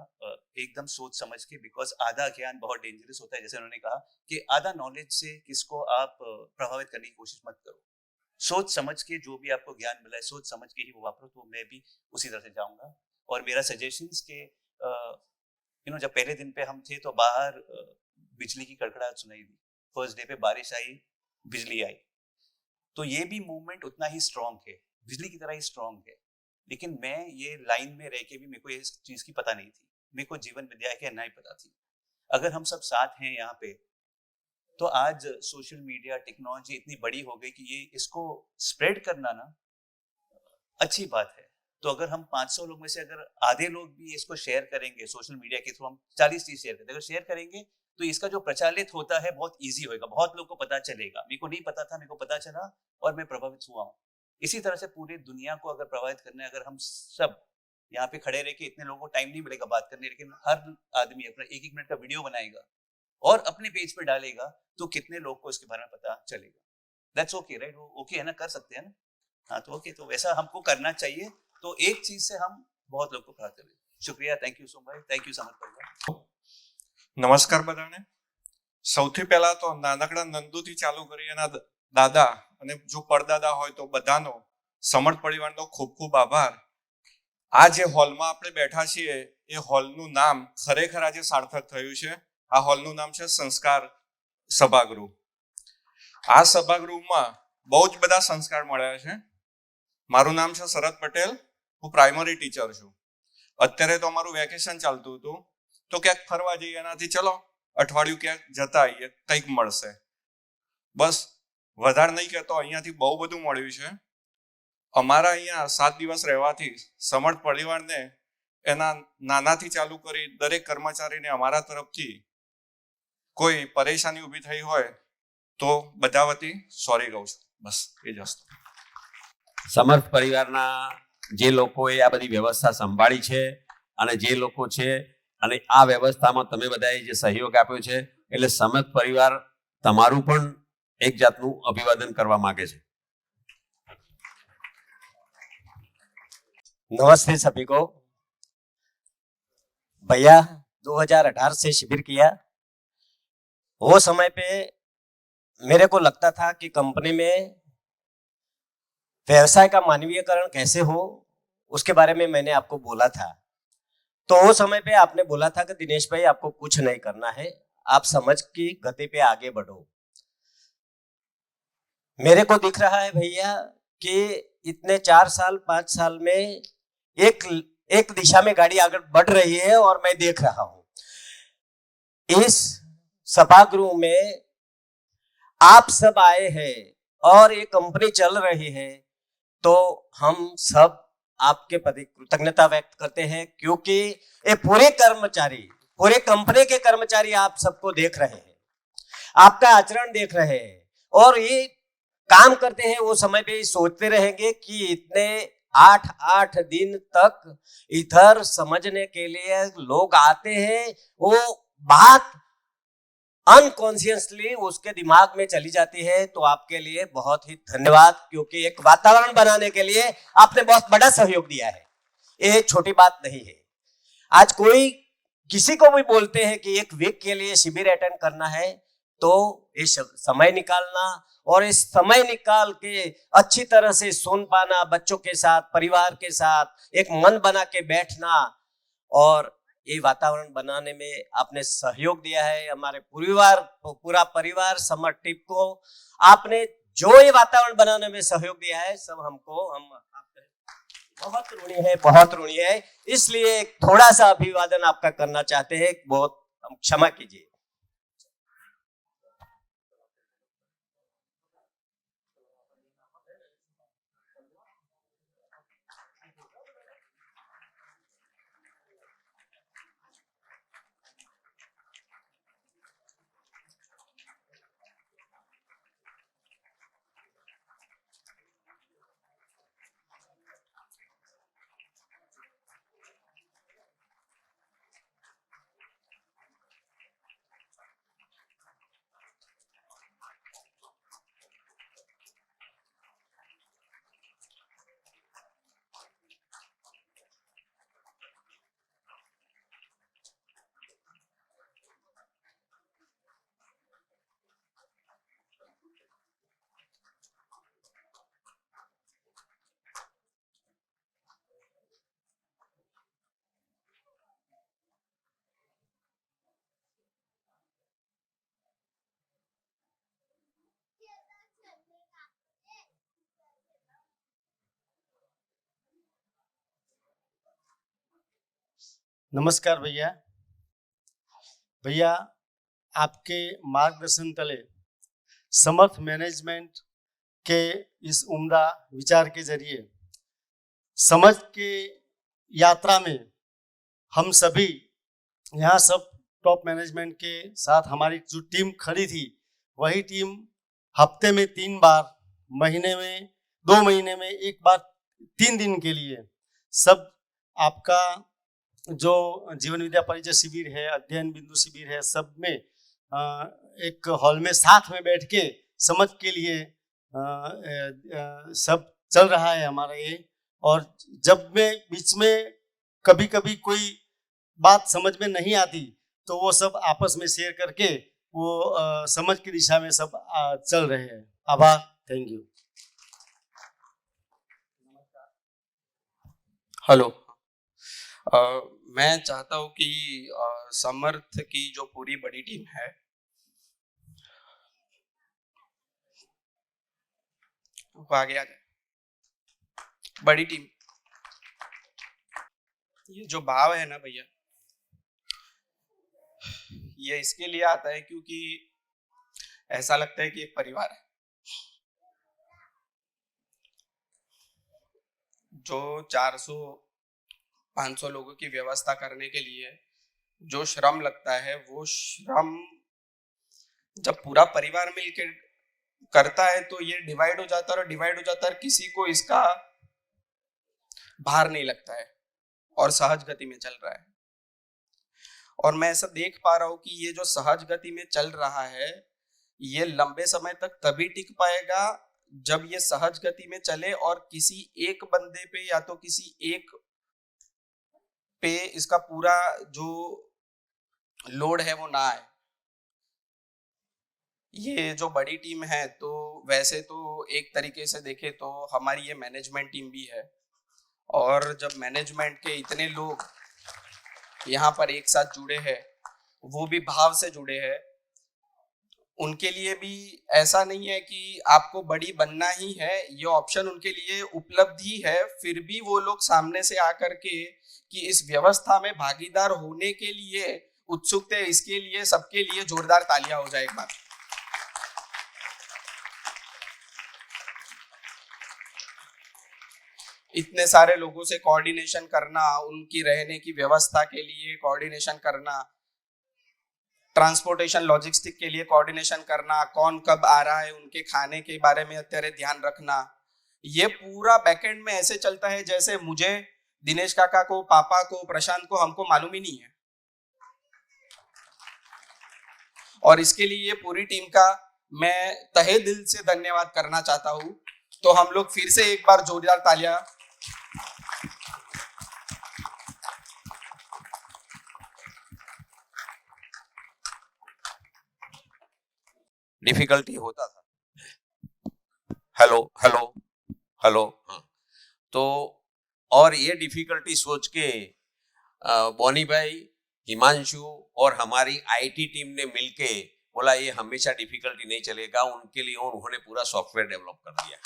एकदम सोच समझ के। बिकॉज आधा ज्ञान बहुत डेंजरस होता है, जैसे उन्होंने कहा कि आधा नॉलेज से किसको आप प्रभावित करने की कोशिश मत करो। सोच समझ के जो भी आपको ज्ञान मिला है, सोच समझ के ही वो वापरो। तो मैं भी उसी तरह से जाऊंगा। और मेरा सजेशंस के जब पहले दिन पे हम थे तो बाहर बिजली की कड़कड़ाहट सुनाई दी। फर्स्ट डे पे बारिश आई, बिजली आई, तो ये भी मूवमेंट उतना ही स्ट्रांग है, बिजली की तरह ही स्ट्रांग है। लेकिन मैं ये लाइन में रह के भी मेरे को इस चीज की पता नहीं थी, मेरे को जीवन विद्या की नहीं पता थी। अगर हम सब साथ हैं यहाँ पे, तो आज सोशल मीडिया टेक्नोलॉजी इतनी बड़ी हो गई कि ये इसको स्प्रेड करना ना अच्छी बात है। तो अगर हम 500 लोग में से अगर आधे लोग भी इसको शेयर करेंगे सोशल मीडिया के थ्रू, हम 40 चीज शेयर करते, अगर शेयर करेंगे तो इसका जो प्रचारित होता है बहुत इजी होएगा, बहुत लोग को पता चलेगा। मेरे को नहीं पता था, मेरे को पता चला और मैं प्रभावित हुआ हूँ। इसी तरह से पूरी दुनिया को अगर प्रभावित करना है, अगर हम सब यहाँ पे खड़े रह के, इतने लोगों को टाइम नहीं मिलेगा बात करने, लेकिन हर आदमी अपना 1-1 मिनट का वीडियो बनाएगा और अपने पेज पे डालेगा, तो कितने लोग को इसके बारे में पता चलेगा। That's okay, right? वो ओके है ना, कर सकते हैं ना? हाँ, तो ओके, तो वैसा हमको करना चाहिए। तो एक चीज से हम बहुत लोग को प्रभावित करें। शुक्रिया, thank you so much, thank you Samarth परिवार। નમસ્કાર બધાને। સૌથી પહેલા તો નાનકડા નંદુથી ચાલુ કરી એના દાદા અને જો પરદાદા હોય તો બધાનો સમર્થ પરિવારનો ખૂબ ખૂબ આભાર। આ જે હોલમાં આપણે બેઠા છીએ એ હોલનું નામ ખરેખર આજે સાર્થક થયું છે। આ હોલનું નામ છે સંસ્કાર સભાગૃહ। આ સભાગૃહમાં બહુ જ બધા સંસ્કાર મળ્યા છે। મારું નામ છે શરદ પટેલ, હું પ્રાઇમરી ટીચર છું। અત્યારે તો અમારું વેકેશન ચાલતું હતું, તો ક્યાંક ફરવા જઈએ, એનાથી ચલો અઠવાડિયું ક્યાંક જતા આવીએ, કંઈક મળશે। બસ વધારે નહીં કહેતો, અહીંયાથી બહુ બધું મળ્યું છે। અમારા અહીંયા 7 દિવસ રહેવાથી સમર્થ પરિવારને એના નાનાથી ચાલુ કરી દરેક કર્મચારીને અમારા તરફથી કોઈ પરેશાની ઊભી થઈ હોય તો બધા વતી સોરી કહું છું। બસ એ જ વસ્તુ। સમર્થ પરિવારના જે લોકોએ આ બધી વ્યવસ્થા સંભાળી છે અને જે લોકો છે અને આ વ્યવસ્થામાં તમે બધાએ જે સહયોગ આપ્યો છે, એટલે સમર્થ પરિવાર તમારું પણ એક જાતનું અભિવાદન કરવા માંગે છે। नमस्ते सभी को। भैया 2018 से शिविर किया। वो समय पे मेरे को लगता था कि कंपनी में व्यवसाय का मानवीयकरण कैसे हो, उसके बारे में मैंने आपको बोला था। तो वो समय पे आपने बोला था कि दिनेश भाई आपको कुछ नहीं करना है, आप समझ की गति पे आगे बढ़ो। मेरे को दिख रहा है भैया कि इतने 4 साल 5 साल में एक दिशा में गाड़ी आगे बढ़ रही है और मैं देख रहा हूं। इस सभागृह में आप सब आए हैं और ये कंपनी चल रही है, तो हम सब आपके प्रति कृतज्ञता व्यक्त करते हैं, क्योंकि ये पूरे कर्मचारी, पूरे कंपनी के कर्मचारी आप सबको देख रहे हैं, आपका आचरण देख रहे हैं और ये काम करते हैं। वो समय पे सोचते रहेंगे कि इतने 8 दिन तक इधर समझने के लिए लोग आते हैं, वो बात अनकॉन्शियसली उसके दिमाग में चली जाती है। तो आपके लिए बहुत ही धन्यवाद, क्योंकि एक वातावरण बनाने के लिए आपने बहुत बड़ा सहयोग दिया है, ये छोटी बात नहीं है। आज कोई किसी को भी बोलते हैं कि एक वीक के लिए शिविर अटेंड करना है, तो ये समय निकालना और इस समय निकाल के अच्छी तरह से सुन पाना, बच्चों के साथ, परिवार के साथ एक मन बना के बैठना और ये वातावरण बनाने में आपने सहयोग दिया है। हमारे पूरा परिवार समर टिप को आपने जो ये वातावरण बनाने में सहयोग दिया है, सब हम आपके बहुत ऋणी है। इसलिए एक थोड़ा सा अभिवादन आपका करना चाहते हैं, बहुत क्षमा कीजिए। नमस्कार भैया, आपके मार्गदर्शन तले समर्थ मैनेजमेंट के इस उम्दा विचार के जरिए समझ के यात्रा में हम सभी यहाँ सब टॉप मैनेजमेंट के साथ हमारी जो टीम खड़ी थी, वही टीम हफ्ते में 3 बार, महीने में 2 महीने में 1 बार, 3 दिन के लिए सब आपका जो जीवन विद्या परिचय शिविर है, अध्ययन बिंदु शिविर है, सब में एक हॉल में साथ में बैठ के समझ के लिए सब चल रहा है हमारा ये। और जब में बीच में कभी कभी कोई बात समझ में नहीं आती तो वो सब आपस में शेयर करके वो समझ की दिशा में सब चल रहे हैं। आभार, थैंक यू। हेलो, मैं चाहता हूँ कि समर्थ की जो पूरी बड़ी टीम है, वो आगे आ जाए। बड़ी टीम, ये जो भाव है ना भैया, ये इसके लिए आता है क्योंकि ऐसा लगता है कि एक परिवार है। जो 400-500 लोगों की व्यवस्था करने के लिए जो श्रम लगता है, वो श्रम जब पूरा परिवार मिलकर करता है तो ये डिवाइड हो जाता है और डिवाइड हो जाता है, किसी को इसका भार नहीं लगता है और सहज गति में चल रहा है। और मैं ऐसा देख पा रहा हूं कि ये जो सहज गति में चल रहा है, ये लंबे समय तक तभी टिक पाएगा जब ये सहज गति में चले और किसी एक बंदे पे या तो किसी एक पे इसका पूरा जो लोड है वो ना आए। ये जो बड़ी टीम है, तो वैसे तो एक तरीके से देखे तो हमारी ये मैनेजमेंट टीम भी है, और जब मैनेजमेंट के इतने लोग यहाँ पर एक साथ जुड़े हैं, वो भी भाव से जुड़े हैं, उनके लिए भी ऐसा नहीं है कि आपको बड़ी बनना ही है, ये ऑप्शन उनके लिए उपलब्ध ही है। फिर भी वो लोग सामने से आकर के कि इस व्यवस्था में भागीदार होने के लिए उत्सुक थे। इसके लिए सबके लिए जोरदार तालियां हो जाए एक बार। इतने सारे लोगों से कोऑर्डिनेशन करना, उनकी रहने की व्यवस्था के लिए कोऑर्डिनेशन करना, ट्रांसपोर्टेशन लॉजिस्टिक के लिए कोऑर्डिनेशन करना, कौन कब आ रहा है, उनके खाने के बारे में અત્યારે ध्यान रखना, ये पूरा बैकएंड में ऐसे चलता है जैसे मुझे, दिनेश काका को, पापा को, प्रशांत को, हमको मालूम ही नहीं है। और इसके लिए ये पूरी टीम का मैं तहे दिल से धन्यवाद करना चाहता हूँ। तो हम लोग फिर से एक बार जोरदार तालियां। डिफिकल्टी होता था। हेलो हेलो हेलो, हाँ। तो और ये डिफिकल्टी सोच के बॉनी भाई, हिमांशु और हमारी आईटी टीम ने मिलके बोला ये हमेशा डिफिकल्टी नहीं चलेगा, उनके लिए उन्होंने पूरा सॉफ्टवेयर डेवलप कर दिया।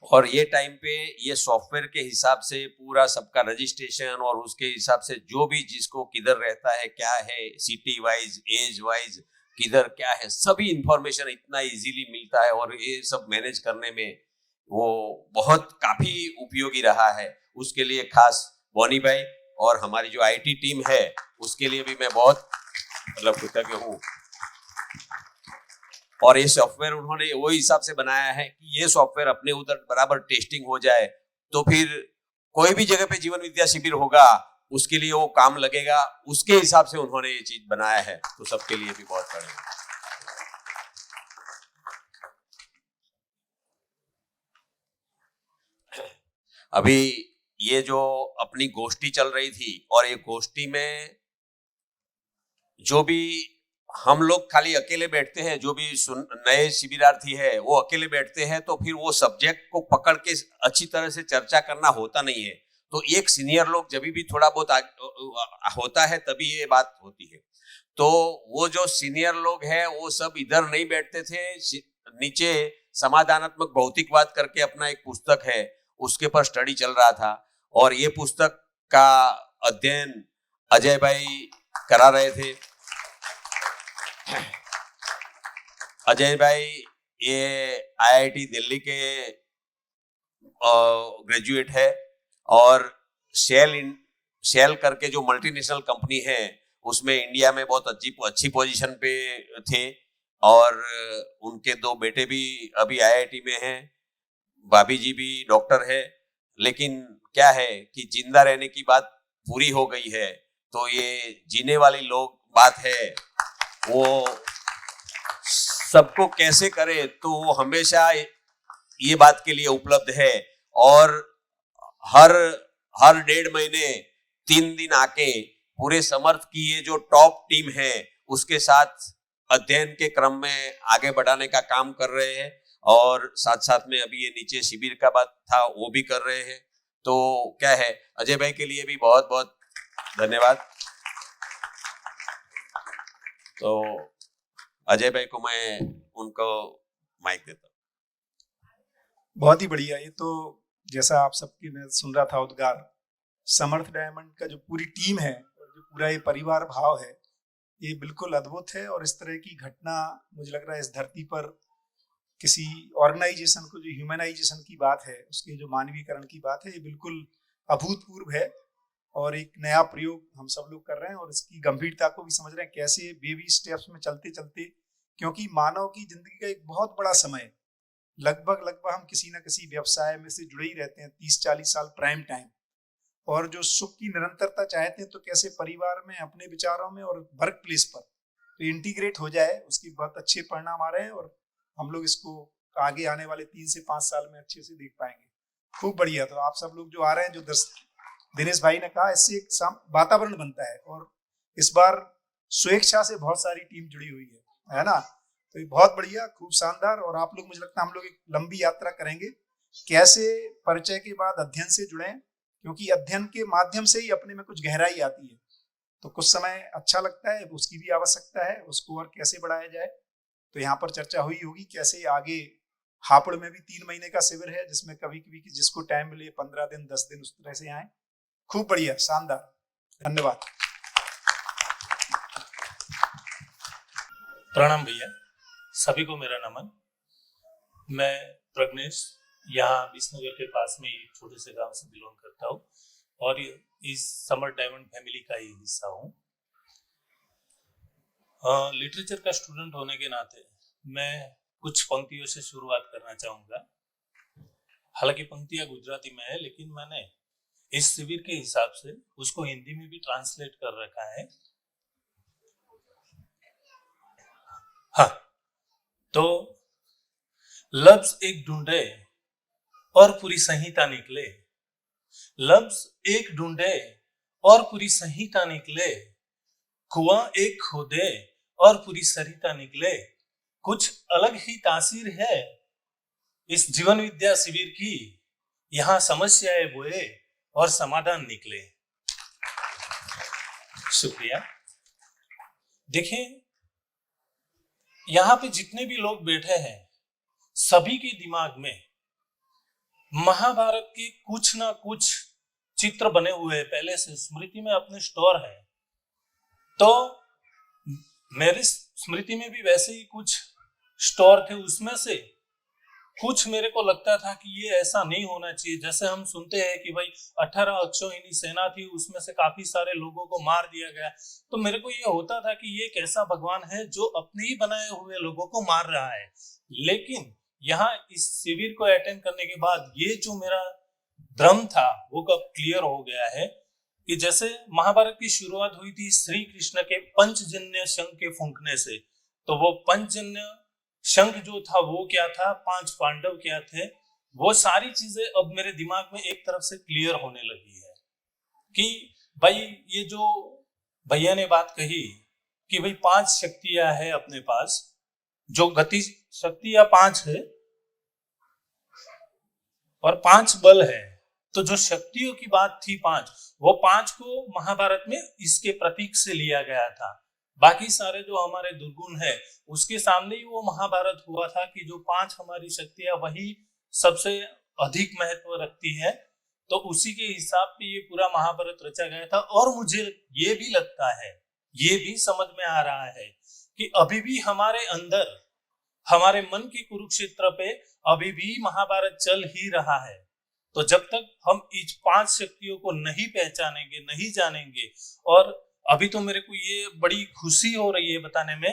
और ये टाइम पे ये सॉफ्टवेयर के हिसाब से पूरा सबका रजिस्ट्रेशन और उसके हिसाब से जो भी जिसको किधर रहता है, क्या है, सिटी वाइज, एज वाइज किधर क्या है, सभी इंफॉर्मेशन इतना इजीली मिलता है और ये सब मैनेज करने में वो बहुत काफी उपयोगी रहा है। उसके लिए खास बॉनी भाई और हमारी जो आईटी टीम है उसके लिए भी मैं बहुत मतलब कृतज्ञ हूँ। और ये सॉफ्टवेयर उन्होंने वो हिसाब से बनाया है कि ये सॉफ्टवेयर अपने उधर बराबर टेस्टिंग हो जाए तो फिर कोई भी जगह पे जीवन विद्या शिविर होगा उसके लिए वो काम लगेगा, उसके हिसाब से उन्होंने ये चीज बनाया है। तो सबके लिए भी बहुत बढ़िया। अभी ये जो अपनी गोष्ठी चल रही थी और ये गोष्ठी में जो भी हम लोग खाली अकेले बैठते हैं, जो भी नए शिविरार्थी है वो अकेले बैठते हैं, तो फिर वो सब्जेक्ट को पकड़ के अच्छी तरह से चर्चा करना होता नहीं है। तो एक सीनियर लोग जब भी थोड़ा बहुत होता है तभी ये बात होती है। तो वो जो सीनियर लोग हैं वो सब इधर नहीं बैठते थे, नीचे समाधानात्मक भौतिकवाद करके अपना एक पुस्तक है उसके पर स्टडी चल रहा था और ये पुस्तक का अध्ययन अजय भाई करा रहे थे। अजय भाई ये आईआईटी दिल्ली के ग्रेजुएट है और शेल करके जो मल्टीनेशनल कंपनी है उसमें इंडिया में बहुत अच्छी पोजीशन पे थे और उनके 2 बेटे भी अभी आईआईटी में हैं, भाभी जी भी डॉक्टर है। लेकिन क्या है कि जिंदा रहने की बात पूरी हो गई है, तो ये जीने वाली लोग बात है वो सबको कैसे करे, तो वो हमेशा ये बात के लिए उपलब्ध है और हर 1.5 महीने 3 दिन आके पूरे समर्थ की ये जो टॉप टीम है उसके साथ अध्ययन के क्रम में आगे बढ़ाने का काम कर रहे हैं और साथ साथ में अभी ये नीचे शिविर का बात था वो भी कर रहे हैं। तो क्या है, अजय भाई के लिए भी बहुत बहुत धन्यवाद। तो अजय भाई को मैं उनको माइक देता हूँ। बहुत ही बढ़िया। ये तो जैसा आप सबकी मैं सुन रहा था उद्गार, समर्थ डायमंड का जो पूरी टीम है और जो पूरा ये परिवार भाव है ये बिल्कुल अद्भुत है। और इस तरह की घटना मुझे लग रहा है इस धरती पर किसी ऑर्गेनाइजेशन को जो ह्यूमनाइजेशन की बात है, उसके जो मानवीकरण की बात है, ये बिल्कुल अभूतपूर्व है और एक नया प्रयोग हम सब लोग कर रहे हैं और इसकी गंभीरता को भी समझ रहे हैं कैसे बेबी स्टेप्स में चलते चलते, क्योंकि मानव की जिंदगी का एक बहुत बड़ा समय लगभग हम किसी न किसी व्यवसाय में से जुड़े ही रहते हैं 30-40 साल प्राइम टाइम, और जो सुख की निरंतरता चाहते हैं तो कैसे परिवार में, अपने विचारों में और वर्क प्लेस पर तो इंटीग्रेट हो जाए, उसकी बहुत अच्छे परिणाम आ रहे हैं और हम लोग इसको आगे आने वाले 3 से 5 साल में अच्छे से देख पाएंगे। खूब बढ़िया। तो आप सब लोग जो आ रहे हैं, जो दिनेश भाई ने कहा, इससे एक वातावरण बनता है और इस बार स्वेच्छा से बहुत सारी टीम जुड़ी हुई है ना। तो ये बहुत बढ़िया, खूब शानदार। और आप लोग, मुझे लगता है हम लोग एक लंबी यात्रा करेंगे, कैसे परिचय के बाद अध्ययन से जुड़े, क्योंकि अध्ययन के माध्यम से ही अपने में कुछ गहराई आती है। तो कुछ समय अच्छा लगता है, उसकी भी आवश्यकता है, उसको और कैसे बढ़ाया जाए, तो यहाँ पर चर्चा हुई होगी। कैसे आगे हापुड़ में भी 3 महीने का शिविर है जिसमें कभी कभी जिसको टाइम मिले 15 दिन 10 दिन उस तरह से आए। खूब बढ़िया, शानदार, धन्यवाद। प्रणाम भैया, सभी को मेरा नमन। मैं प्रज्ञेश, यहाँ विष्णुनगर के पास में एक छोटे से गांव से बिलोंग करता हूँ और इस समर डायमंड फैमिली का ही हिस्सा हूँ। लिटरेचर का स्टूडेंट होने के नाते मैं कुछ पंक्तियों से शुरुआत करना चाहूँगा। हालांकि पंक्तियाँ गुजराती में है, लेकिन मैंने इस शिविर के हिसाब से उसको हिंदी में भी ट्रांसलेट कर रखा है। हाँ, तो लफ्ज एक ढूंढे और पूरी संहिता निकले, लफ्ज एक ढूंढे और पूरी संहिता निकले, कुआं एक खोदे और पूरी सरिता निकले, कुछ अलग ही तासीर है इस जीवन विद्या शिविर की। यहाँ समस्याएं बोए और समाधान निकले। शुक्रिया। देखें, यहाँ पे जितने भी लोग बैठे हैं, सभी के दिमाग में महाभारत के कुछ ना कुछ चित्र बने हुए हैं, पहले से स्मृति में अपने स्टोर है। तो मेरी स्मृति में भी वैसे ही कुछ स्टोर थे, उसमें से कुछ मेरे को लगता था कि ये ऐसा नहीं होना चाहिए। जैसे हम सुनते हैं कि भाई 18 अक्षौहिणी सेना थी, उसमें से काफी सारे लोगों को मार दिया गया। तो मेरे को ये होता था कि ये कैसा भगवान है जो अपने ही बनाए हुए लोगों को मार रहा है। लेकिन यहाँ इस शिविर को अटेंड करने के बाद ये जो मेरा भ्रम था वो कब क्लियर हो गया है कि जैसे महाभारत की शुरुआत हुई थी श्री कृष्ण के पंचजन्य शंख के फूंकने से। तो वो पंचजन्य शंख जो था वो क्या था, 5 पांडव क्या थे, वो सारी चीजें अब मेरे दिमाग में एक तरफ से क्लियर होने लगी है कि भाई ये जो भैया ने बात कही कि भाई 5 शक्तियां है अपने पास, जो गति शक्तियां 5 है और 5 बल है। तो जो शक्तियों की बात थी 5, वो 5 को महाभारत में इसके प्रतीक से लिया गया था। बाकी सारे जो हमारे दुर्गुण है उसके सामने ही वो महाभारत हुआ था कि जो 5 हमारी शक्तियां वही सबसे अधिक महत्व रखती है। तो उसी के हिसाब पे ये पूरा महाभारत रचा गया था। और मुझे ये भी लगता है, ये भी समझ में आ रहा है कि अभी भी हमारे अंदर, हमारे मन के कुरुक्षेत्र पे अभी भी महाभारत चल ही रहा है। तो जब तक हम इस 5 शक्तियों को नहीं पहचानेंगे, नहीं जानेंगे, और अभी तो मेरे को ये बड़ी खुशी हो रही है बताने में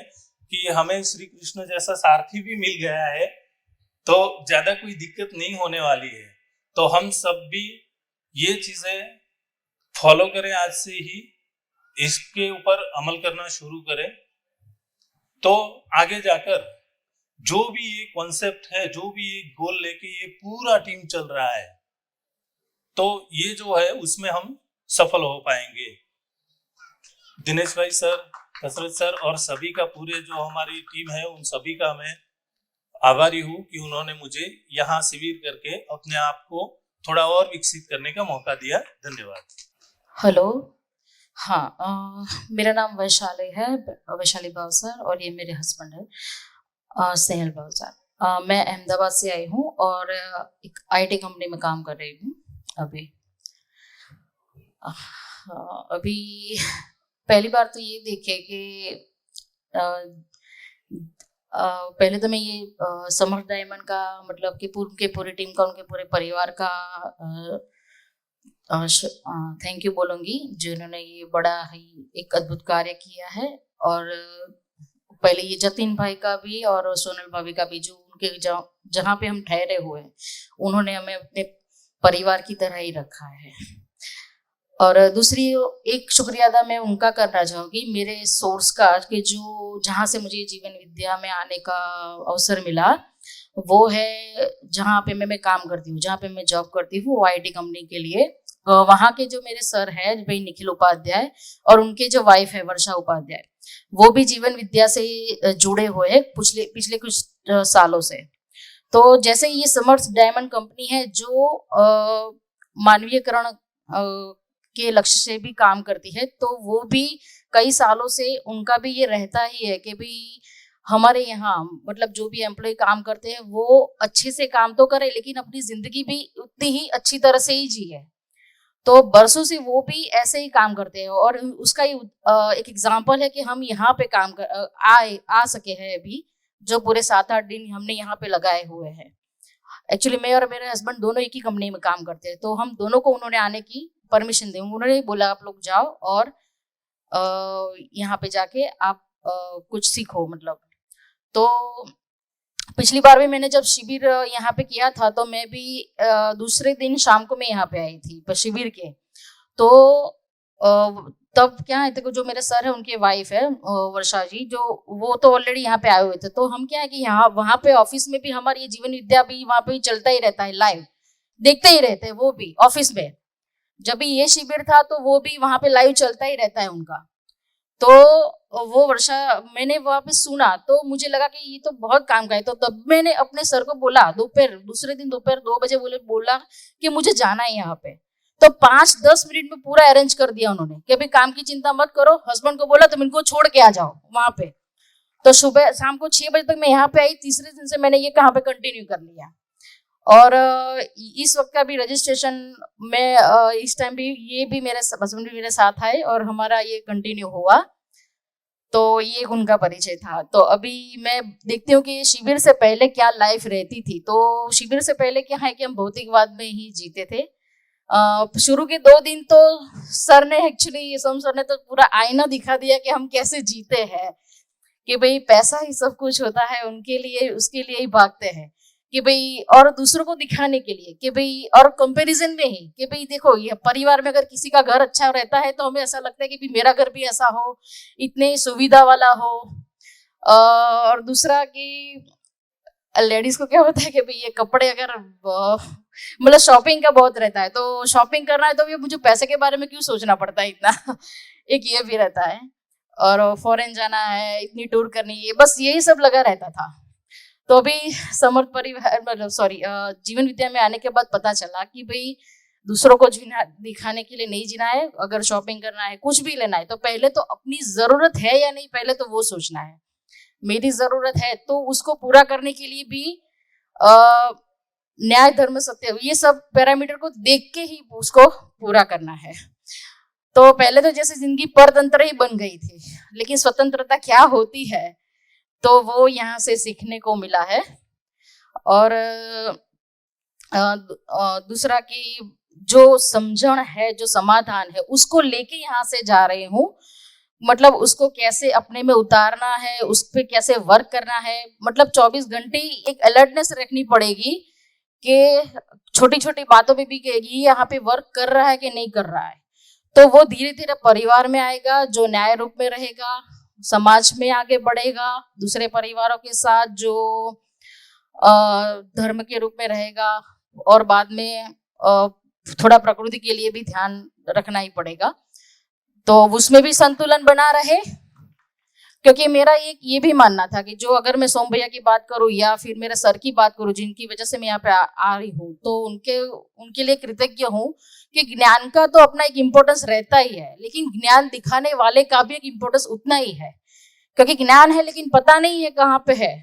कि हमें श्री कृष्ण जैसा सारथी भी मिल गया है, तो ज्यादा कोई दिक्कत नहीं होने वाली है। तो हम सब भी ये चीजें फॉलो करें, आज से ही इसके ऊपर अमल करना शुरू करें। तो आगे जाकर जो भी ये कॉन्सेप्ट है, जो भी ये गोल लेके ये पूरा टीम चल रहा है, तो ये जो है उसमें हम सफल हो पाएंगे। दिनेश भाई सर, कसरत सर और सभी का, पूरे जो हमारी टीम है उन सभी का मैं आभारी हूँ कि उन्होंने मुझे यहाँ शिविर करके अपने आप को थोड़ा और विकसित करने का मौका दिया। धन्यवाद। हेलो, हाँ, मेरा नाम वैशाली है, वैशाली भावसर, और ये मेरे हस्बैंड है स्नेहल भावसर। मैं अहमदाबाद से आई हूँ और एक IT कंपनी में काम कर रही हूँ अभी पहली बार तो ये देखे कि पहले तो मैं ये समर्थ डायमंड का, मतलब कि उनके पूरी टीम का, उनके पूरे परिवार का थैंक यू बोलूँगी, जिन्होंने ये बड़ा ही एक अद्भुत कार्य किया है। और पहले ये जतिन भाई का भी और सोनल भाभी का भी, जो उनके जहाँ पे हम ठहरे हुए हैं, उन्होंने हमें अपने परिवार की तरह ही रखा है। और दूसरी एक शुक्रिया अदा मैं उनका करना चाहूँगी, मेरे सोर्स का, कि जो जहाँ से मुझे जीवन विद्या में आने का अवसर मिला, वो है जहाँ पे मैं काम करती हूँ, जहाँ पे मैं जॉब करती हूँ, वो IT कंपनी के लिए। वहाँ के जो मेरे सर है भाई निखिल उपाध्याय, और उनके जो वाइफ है वर्षा उपाध्याय, वो भी जीवन विद्या से जुड़े हुए हैं पिछले कुछ सालों से। तो जैसे ये समर्थ डायमंड कंपनी है जो मानवीयकरण के लक्ष्य से भी काम करती है, तो वो भी कई सालों से उनका भी ये रहता ही है कि भाई हमारे यहाँ, मतलब जो भी एम्प्लॉय काम करते हैं वो अच्छे से काम तो करे, लेकिन अपनी जिंदगी भी उतनी ही अच्छी तरह से ही जिए। तो बरसों से वो भी ऐसे ही काम करते हैं, और उसका ही एक एग्जाम्पल है कि हम यहाँ पे काम आ सके हैं अभी, जो पूरे 7-8 दिन हमने यहाँ पे लगाए हुए हैं। एक्चुअली मैं और मेरे हस्बैंड दोनों एक ही कंपनी में काम करते हैं, तो हम दोनों को उन्होंने आने की परमिशन दी। उन्होंने बोला आप लोग जाओ और यहाँ पे जाके आप कुछ सीखो, मतलब। तो पिछली बार भी मैंने जब शिविर यहाँ पे किया था, तो मैं भी दूसरे दिन शाम को मैं यहाँ पे आई थी शिविर के। तो तब क्या है, जो मेरे सर है उनके वाइफ है वर्षा जी, जो वो तो ऑलरेडी यहाँ पे आए हुए थे। तो हम क्या है कि यहाँ वहाँ पे ऑफिस में भी हमारी ये जीवन विद्या भी वहाँ पे चलता ही रहता है, लाइव देखते ही रहते हैं। वो भी ऑफिस में जब भी ये शिविर था तो वो भी वहाँ पे लाइव चलता ही रहता है उनका। तो वो वर्षा मैंने वहां पे सुना तो मुझे लगा कि ये तो बहुत काम का है। तो तब मैंने अपने सर को बोला, दूसरे दिन दोपहर 2 बजे बोला कि मुझे जाना है यहाँ पे। तो 5-10 मिनट में पूरा अरेंज कर दिया उन्होंने कि अभी काम की चिंता मत करो। हस्बैंड को बोला तुम इनको छोड़ के आ जाओ वहां पे। तो सुबह शाम को 6 बजे तक मैं यहाँ पे आई। तीसरे दिन से मैंने ये कहाँ पे कंटिन्यू कर लिया। और इस वक्त का भी रजिस्ट्रेशन में इस टाइम भी ये भी मेरे हस्बैंड भी मेरे साथ आए और हमारा ये कंटिन्यू हुआ। तो ये उनका परिचय था। तो अभी मैं देखती हूँ कि शिविर से पहले क्या लाइफ रहती थी। तो शिविर से पहले क्या है कि हम भौतिकवाद में ही जीते थे। शुरू के 2 दिन तो सर ने एक्चुअली सोम सर ने तो पूरा आईना दिखा दिया कि हम कैसे जीते हैं, कि भाई पैसा ही सब कुछ होता है, उनके लिए उसके लिए ही भागते हैं कि भाई, और दूसरों को दिखाने के लिए कि भाई, और कंपैरिजन में ही कि भाई देखो ये परिवार में अगर किसी का घर अच्छा रहता है तो हमें ऐसा लगता है कि भाई मेरा घर भी ऐसा हो, इतने सुविधा वाला हो। और दूसरा कि लेडीज को क्या होता है कि भाई ये कपड़े अगर मतलब शॉपिंग का बहुत रहता है, तो शॉपिंग करना है तो भी मुझे पैसे के बारे में क्यों सोचना पड़ता है इतना एक ये भी रहता है। और फॉरेन जाना है, इतनी टूर करनी है, बस यही सब लगा रहता था। तो अभी समर्थ परिवार मतलब जीवन विद्या में आने के बाद पता चला कि भाई दूसरों को जीना दिखाने के लिए नहीं जीना है। अगर शॉपिंग करना है, कुछ भी लेना है, तो पहले तो अपनी जरूरत है या नहीं, पहले तो वो सोचना है। मेरी जरूरत है तो उसको पूरा करने के लिए भी न्याय धर्म सत्य ये सब पैरामीटर को देख के ही उसको पूरा करना है। तो पहले तो जैसे जिंदगी परतंत्र ही बन गई थी, लेकिन स्वतंत्रता क्या होती है तो वो यहाँ से सीखने को मिला है। और दूसरा कि जो समझण है, जो समाधान है, उसको लेके यहाँ से जा रही हूँ। मतलब उसको कैसे अपने में उतारना है, उस पर कैसे वर्क करना है। मतलब 24 घंटे एक अलर्टनेस रखनी पड़ेगी कि छोटी छोटी बातों पे भी कहेगी यहाँ पे वर्क कर रहा है कि नहीं कर रहा है। तो वो धीरे धीरे परिवार में आएगा, जो न्याय रूप में रहेगा, समाज में आगे बढ़ेगा, दूसरे परिवारों के साथ जो धर्म के रूप में रहेगा, और बाद में थोड़ा प्रकृति के लिए भी ध्यान रखना ही पड़ेगा। तो उसमें भी संतुलन बना रहे, क्योंकि मेरा एक ये भी मानना था कि जो अगर मैं सोम भैया की बात करूं या फिर मेरे सर की बात करूं, जिनकी वजह से मैं यहाँ पे आ रही हूँ, तो उनके लिए कृतज्ञ हूँ कि ज्ञान का तो अपना एक इम्पोर्टेंस रहता ही है, लेकिन ज्ञान दिखाने वाले का भी एक इम्पोर्टेंस उतना ही है। क्योंकि ज्ञान है लेकिन पता नहीं है कहाँ पे है,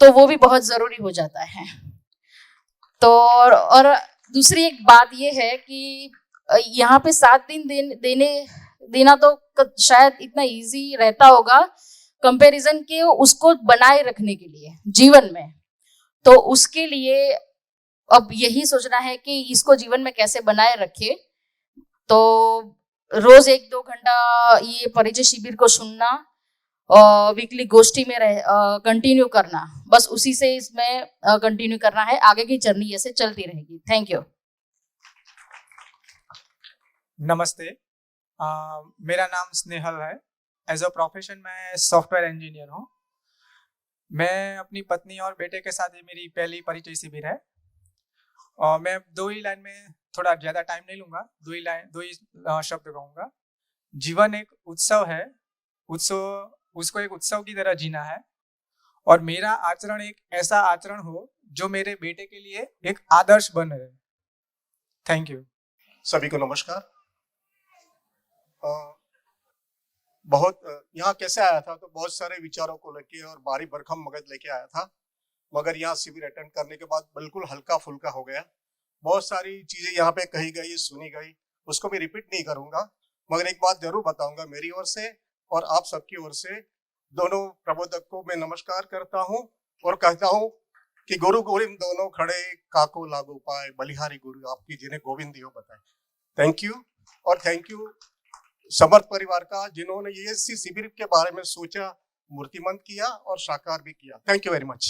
तो वो भी बहुत जरूरी हो जाता है। तो और दूसरी एक बात ये है कि यहाँ पे 7 दिन देना तो शायद इतना इजी रहता होगा कंपैरिजन के उसको बनाए रखने के लिए जीवन में। तो उसके लिए अब यही सोचना है कि इसको जीवन में कैसे बनाए रखे। तो रोज 1-2 घंटा ये परिचय शिविर को सुनना, वीकली गोष्ठी में कंटिन्यू करना, बस उसी से इसमें कंटिन्यू करना है। आगे की जर्नी ऐसे चलती रहेगी। Thank you. नमस्ते, मेरा नाम स्नेहल है। एज अ प्रोफेशन मैं सॉफ्टवेयर इंजीनियर हूँ। मैं अपनी पत्नी और बेटे के साथ, ये मेरी पहली परिचय शिविर है। और मैं 2 ही लाइन में, थोड़ा ज़्यादा टाइम नहीं लूँगा, 2 ही शब्द कहूँगा। जीवन एक उत्सव है, उसको एक उत्सव की तरह जीना है, और मेरा आचरण एक ऐसा आचरण हो जो मेरे बेटे के लिए एक आदर्श बन रहे। Thank you. सभी को नमस्कार। बहुत यहाँ कैसे आया था तो बहुत सारे विचारों को लेके और भारी भरकम मगज लेके आया था, मगर यहाँ शिविर अटेंड करने के बाद बिल्कुल हल्का फुल्का हो गया। बहुत सारी चीजें यहाँ पे कही गई, सुनी गई, उसको मैं रिपीट नहीं करूंगा, मगर एक बात जरूर बताऊंगा। मेरी ओर से और आप सबकी ओर से दोनों प्रबोधक को मैं नमस्कार करता हूँ और कहता हूँ कि गुरु गोविंद दोनों खड़े, काको लागू पाए, बलिहारी गुरु आपकी जिन्हें गोविंद दियो बताए। Thank you. और थैंक यू समर्थ परिवार का, जिन्होंने ये शिविर के बारे में सोचा, मूर्तिमंत किया और साकार भी किया। Thank you very much.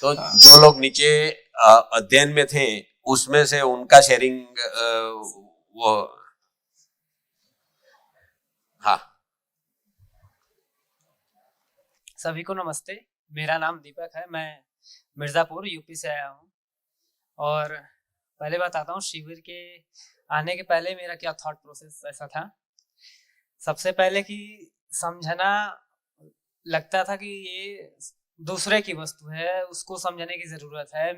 तो जो लोग नीचे अध्ययन में थे उसमें से उनका शेयरिंग वो, हाँ। सभी को नमस्ते, मेरा नाम दीपक है। मैं मिर्जापुर यूपी से आया हूँ। और पहले बताता हूँ शिविर के आने के पहले मेरा क्या थॉट प्रोसेस ऐसा था। सबसे पहले कि समझना लगता था कि ये दूसरे की वस्तु है, उसको समझने की ज़रूरत है,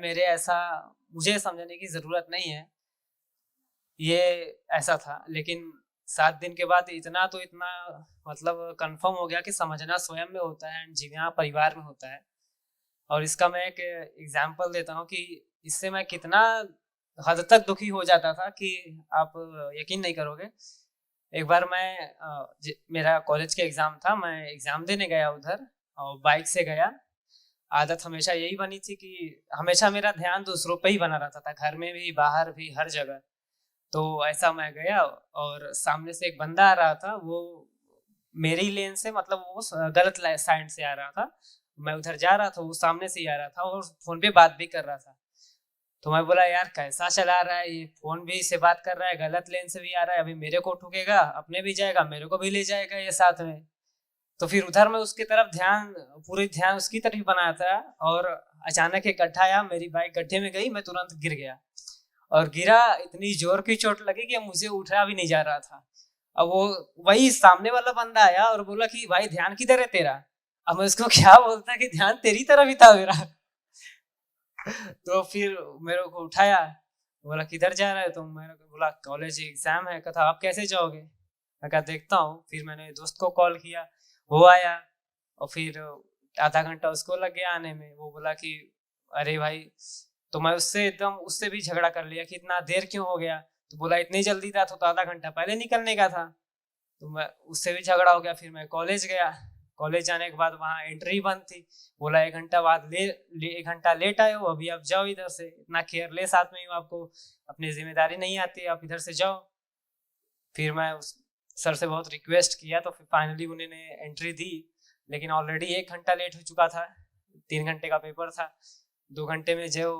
मुझे समझने की ज़रूरत नहीं है, ये ऐसा था। लेकिन 7 दिन के बाद इतना मतलब कंफर्म हो गया कि समझना स्वयं में होता है, जीना परिवार में होता है। और इसका मैं एक एग्जाम्पल देता हूँ कि इससे मैं कितना हद तक दुखी हो जाता था कि आप यकीन नहीं करोगे। एक बार मेरा कॉलेज के एग्ज़ाम था, मैं एग्ज़ाम देने गया उधर और बाइक से गया। आदत हमेशा यही बनी थी कि हमेशा मेरा ध्यान दूसरों पे ही बना रहता था, घर में भी, बाहर भी, हर जगह। तो ऐसा मैं गया और सामने से एक बंदा आ रहा था, वो मेरी लेन से मतलब वो गलत साइड से आ रहा था। मैं उधर जा रहा था, वो सामने से ही आ रहा था और फ़ोन पे बात भी कर रहा था। तो मैं बोला यार कैसा चला रहा है ये, फ़ोन भी से बात कर रहा है, गलत लेन से भी आ रहा है, अभी मेरे को ठुकेगा, अपने भी जाएगा, मेरे को भी ले जाएगा ये साथ में। तो फिर उधर मैं उसकी तरफ पूरी ध्यान उसकी तरफ बनाया था और अचानक एक गड्ढा आया, मेरी बाइक गड्ढे में गई, मैं तुरंत गिर गया और गिरा, इतनी जोर की चोट लगी कि मुझे उठा भी नहीं जा रहा था। अब वही सामने वाला बंदा आया और बोला कि भाई ध्यान किधर है तेरा। अब मैं उसको क्या बोलता कि ध्यान तेरी तरफ ही था मेरा। तो फिर मेरे को उठाया, बोला किधर जा रहा है तुम। मैंने बोला कॉलेज एग्जाम है। कहता आप कैसे जाओगे। मैं कहा देखता हूँ। फिर मैंने दोस्त को कॉल किया, वो आया और फिर आधा घंटा उसको लग गया आने में। वो बोला कि अरे भाई, तो मैं उससे भी झगड़ा कर लिया कि इतना देर क्यों हो गया। तो बोला इतनी जल्दी था तो आधा घंटा पहले निकलने का था। तो मैं उससे भी झगड़ा हो गया। फिर मैं कॉलेज गया, कॉलेज जाने के बाद वहाँ एंट्री बंद थी। बोला 1 घंटा बाद 1 घंटा लेट आए हो, अभी आप जाओ इधर से, इतना केयरलेस आदमी हो, आपको अपनी जिम्मेदारी नहीं आती, आप इधर से जाओ। फिर मैं उस सर से बहुत रिक्वेस्ट किया तो फिर फाइनली उन्होंने एंट्री दी, लेकिन ऑलरेडी 1 घंटा लेट हो चुका था। 3 घंटे का पेपर था। 2 घंटे में जो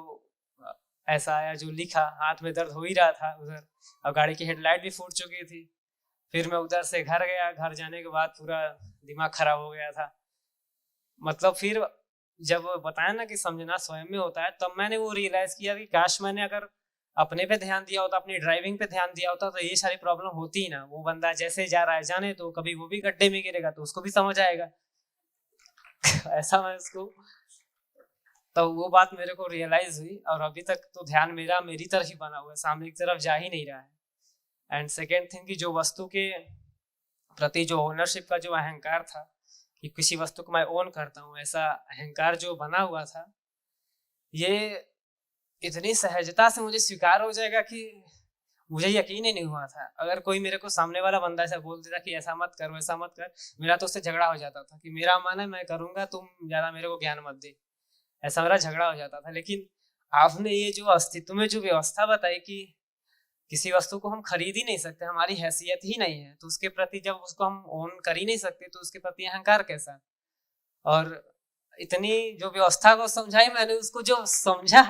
ऐसा आया जो लिखा, हाथ में दर्द हो ही रहा था उधर, और गाड़ी की हेडलाइट भी फूट चुकी थी। फिर मैं उधर से घर गया। घर जाने के बाद पूरा दिमाग खराब हो गया था। मतलब फिर जब बताया ना कि समझना स्वयं में होता है, तब मैंने वो रियलाइज किया कि काश मैंने अगर अपने पे ध्यान दिया होता, अपनी ड्राइविंग पे ध्यान दिया होता, तो ये सारी प्रॉब्लम होती ही ना। वो बंदा जैसे जा रहा है जाने, तो कभी वो भी गड्ढे में गिरेगा तो उसको भी समझ आएगा। ऐसा मैं उसको, तो वो बात मेरे को रियलाइज हुई। और अभी तक तो ध्यान मेरा मेरी तरफ ही बना हुआ है, सामने की तरफ जा ही नहीं रहा है। एंड सेकेंड थिंग कि जो वस्तु के प्रति जो ओनरशिप का जो अहंकार था कि किसी वस्तु को मैं ओन करता हूँ, ऐसा अहंकार जो बना हुआ था, ये इतनी सहजता से मुझे स्वीकार हो जाएगा कि मुझे यकीन ही नहीं हुआ था। अगर कोई मेरे को सामने वाला बंदा ऐसा बोल देता कि ऐसा मत कर, वैसा मत कर, मेरा तो उससे झगड़ा हो जाता था कि मेरा मन है मैं करूँगा, तुम ज़्यादा मेरे को ज्ञान मत दे, ऐसा मेरा झगड़ा हो जाता था। लेकिन आपने ये जो अस्तित्व में जो व्यवस्था बताई कि किसी वस्तु को हम खरीद ही नहीं सकते, हमारी हैसियत ही नहीं है, तो उसके प्रति जब उसको हम ओन कर ही नहीं सकते तो उसके प्रति अहंकार कैसा। और इतनी जो व्यवस्था को समझाई मैंने, उसको जो समझा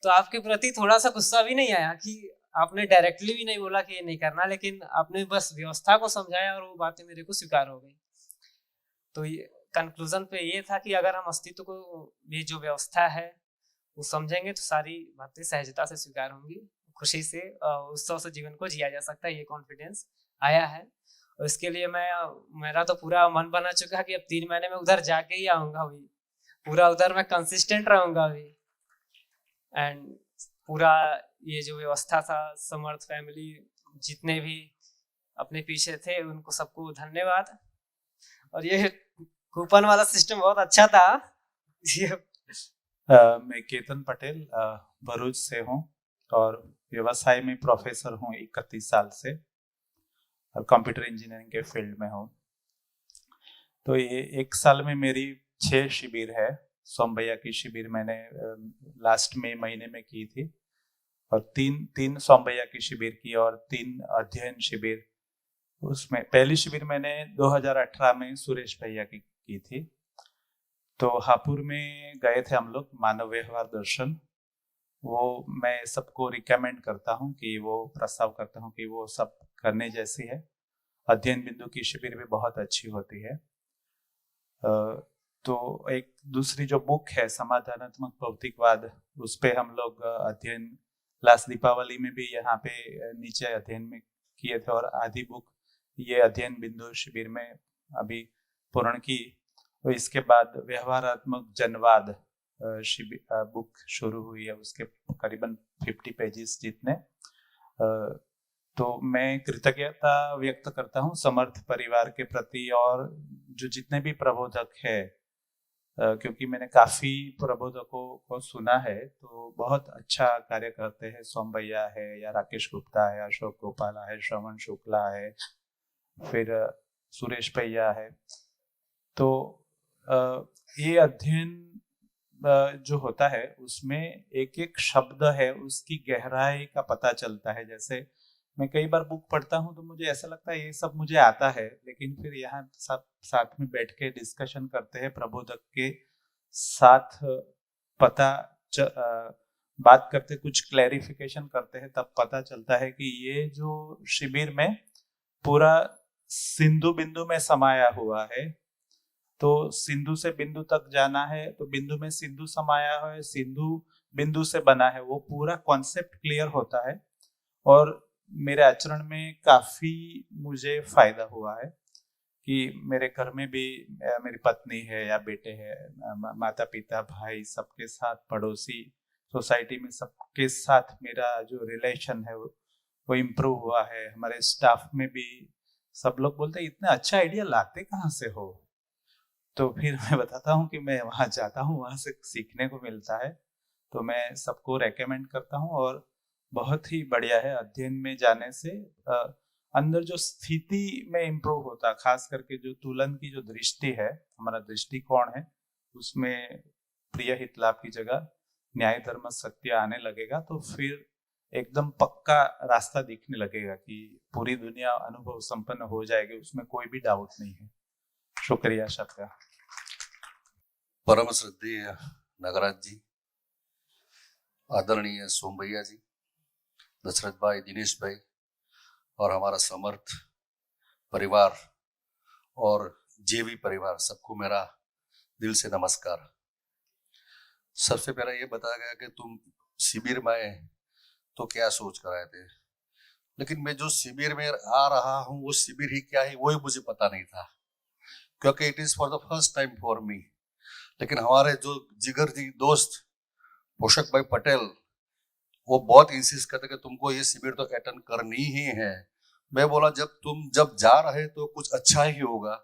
तो आपके प्रति थोड़ा सा गुस्सा भी नहीं आया कि आपने डायरेक्टली भी नहीं बोला कि ये नहीं करना, लेकिन आपने बस व्यवस्था को समझाया और वो बातें मेरे को स्वीकार हो गई। तो ये कंक्लूजन पे ये था कि अगर हम अस्तित्व को, ये जो व्यवस्था है वो समझेंगे तो सारी बातें सहजता से स्वीकार होंगी, खुशी से उत्सव से जीवन को जिया जा सकता है। ये कॉन्फिडेंस आया है और इसके लिए मेरा तो पूरा मन बना चुका है कि अब 3 महीने में उधर जाके ही आऊँगा, अभी पूरा उधर मैं कंसिस्टेंट रहूँगा अभी। एंड पूरा ये जो व्यवस्था था, समर्थ फैमिली जितने भी अपने पीछे थे उनको सबको धन्यवाद। और ये कूपन वाला सिस्टम बहुत अच्छा था। मैं केतन पटेल भरूच से हूँ और व्यवसाय में प्रोफेसर हूँ 31 साल से और कंप्यूटर इंजीनियरिंग के फील्ड में हूँ। तो ये 1 साल में मेरी 6 शिविर है। सोम भैया की शिविर मैंने लास्ट महीने में की थी और 3 सोम भैया की शिविर की और 3 अध्ययन शिविर। उसमें पहली शिविर मैंने 2018 में सुरेश भैया की थी। तो हापुड़ में गए थे हम लोग, मानव व्यवहार दर्शन। वो मैं सबको रिकमेंड करता हूँ कि वो प्रस्ताव करता हूँ कि वो सब करने जैसी है। अध्ययन बिंदु की शिविर भी बहुत अच्छी होती है। तो एक दूसरी जो बुक है समाधानात्मक भौतिकवाद, उस पे हम लोग अध्ययन लास्ट दीपावली में भी यहाँ पे नीचे अध्ययन में किए थे, और आधी बुक ये अध्ययन बिंदु शिविर में अभी पूर्ण की। तो इसके बाद व्यवहारात्मक जनवाद शिविर बुक शुरू हुई है, उसके करीबन 50 पेजेस जितने। तो मैं कृतज्ञता व्यक्त करता हूँ समर्थ परिवार के प्रति, और जो जितने भी प्रबोधक है, क्योंकि मैंने काफी प्रबोधकों को सुना है तो बहुत अच्छा कार्य करते हैं। सोम भैया है, या राकेश गुप्ता है, अशोक गोपाला है, श्रवण शुक्ला है, फिर सुरेश भैया है। तो ये अध्ययन जो होता है उसमें एक एक शब्द है उसकी गहराई का पता चलता है। जैसे मैं कई बार बुक पढ़ता हूँ तो मुझे ऐसा लगता है ये सब मुझे आता है, लेकिन फिर यहाँ सब साथ में बैठ के डिस्कशन करते हैं, प्रबोधक के साथ बात करते, कुछ क्लैरिफिकेशन करते हैं, तब पता चलता है कि ये जो शिविर में पूरा सिंधु बिंदु में समाया हुआ है। तो सिंधु से बिंदु तक जाना है तो बिंदु में सिंधु समाया है, सिंधु बिंदु से बना है, वो पूरा कॉन्सेप्ट क्लियर होता है। और मेरे आचरण में काफी मुझे फायदा हुआ है कि मेरे घर में भी मेरी पत्नी है या बेटे हैं, माता पिता भाई सबके साथ, पड़ोसी सोसाइटी में सबके साथ मेरा जो रिलेशन है वो इम्प्रूव हुआ है। हमारे स्टाफ में भी सब लोग बोलते हैं इतना अच्छा आइडिया लाते कहाँ से हो। तो फिर मैं बताता हूँ कि मैं वहाँ जाता हूँ, वहाँ से सीखने को मिलता है। तो मैं सबको रेकमेंड करता हूँ और बहुत ही बढ़िया है। अध्ययन में जाने से अंदर जो स्थिति में इम्प्रूव होता, खास करके जो तुलन की जो दृष्टि है, हमारा दृष्टिकोण है, उसमें प्रिय हित लाभ की जगह न्याय धर्म सत्य आने लगेगा। तो फिर एकदम पक्का रास्ता दिखने लगेगा कि पूरी दुनिया अनुभव संपन्न हो जाएगी, उसमें कोई भी डाउट नहीं है। शुक्रिया सबका। परम श्रद्धेय नागराज जी, आदरणीय सोम भैया जी, दशरथ भाई, दिनेश भाई और हमारा समर्थ परिवार और जेवी परिवार, सबको मेरा दिल से नमस्कार। सबसे पहले ये बताया गया कि तुम शिविर में तो क्या सोच कर आए थे, लेकिन मैं जो शिविर में आ रहा हूँ वो शिविर ही क्या है वो ही मुझे पता नहीं था, क्योंकि it is for the first time for me. लेकिन हमारे जो जिगर जी दोस्त पोषक भाई पटेल, वो बहुत इंसिस्ट करते कि तुमको ये शिविर तो अटेंड करनी ही है। मैं बोला जब जा रहे तो कुछ अच्छा ही होगा,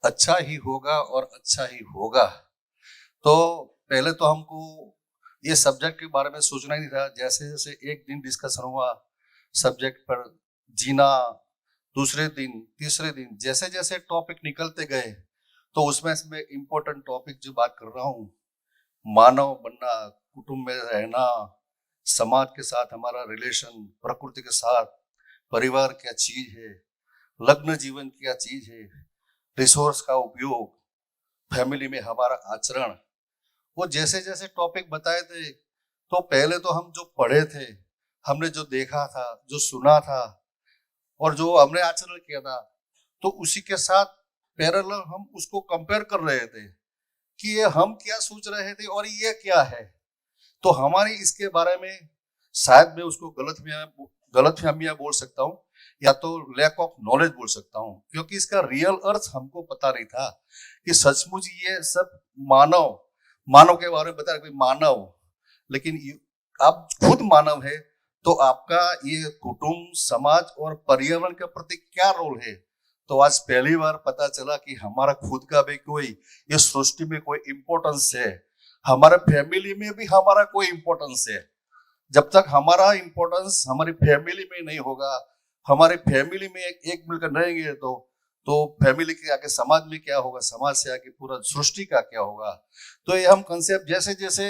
अच्छा ही होगा और अच्छा ही होगा। तो पहले तो हमको ये सब्जेक्ट के बारे में सोचना ही नहीं था। जैसे जैसे एक दिन डिस्कशन हुआ सब्जेक्ट पर, जीना, दूसरे दिन, तीसरे दिन, जैसे जैसे टॉपिक निकलते गए तो उसमें से मैं इम्पोर्टेंट टॉपिक जो बात कर रहा हूँ, मानव बनना, कुटुंब में रहना, समाज के साथ हमारा रिलेशन, प्रकृति के साथ परिवार क्या चीज है, लग्न जीवन क्या चीज है, रिसोर्स का उपयोग, फैमिली में हमारा आचरण, वो जैसे जैसे टॉपिक बताए थे तो पहले तो हम जो पढ़े थे, हमने जो देखा था, जो सुना था और जो हमने आचरण किया था, तो उसी के साथ पैरेलल हम उसको कंपेयर कर रहे थे कि ये हम क्या सोच रहे थे और ये क्या है। तो हमारी इसके बारे में शायद मैं उसको गलतफहमियां बोल सकता हूँ या तो लैक ऑफ नॉलेज बोल सकता हूँ, क्योंकि इसका रियल अर्थ हमको पता नहीं था कि सचमुच ये सब मानव के बारे में बता रहे मानव, लेकिन आप खुद मानव है तो आपका ये कुटुंब, समाज और पर्यावरण के प्रति क्या रोल है। तो आज पहली बार पता चला कि हमारा खुद का भी कोई इस सृष्टि में कोई इम्पोर्टेंस है, हमारे फैमिली में भी हमारा कोई इम्पोर्टेंस है। जब तक हमारा इम्पोर्टेंस हमारी फैमिली में नहीं होगा, हमारे फैमिली में एक मिलकर रहेंगे तो फैमिली के आगे समाज में क्या होगा, समाज से आगे पूरा सृष्टि का क्या होगा। तो ये हम कंसेप्ट जैसे जैसे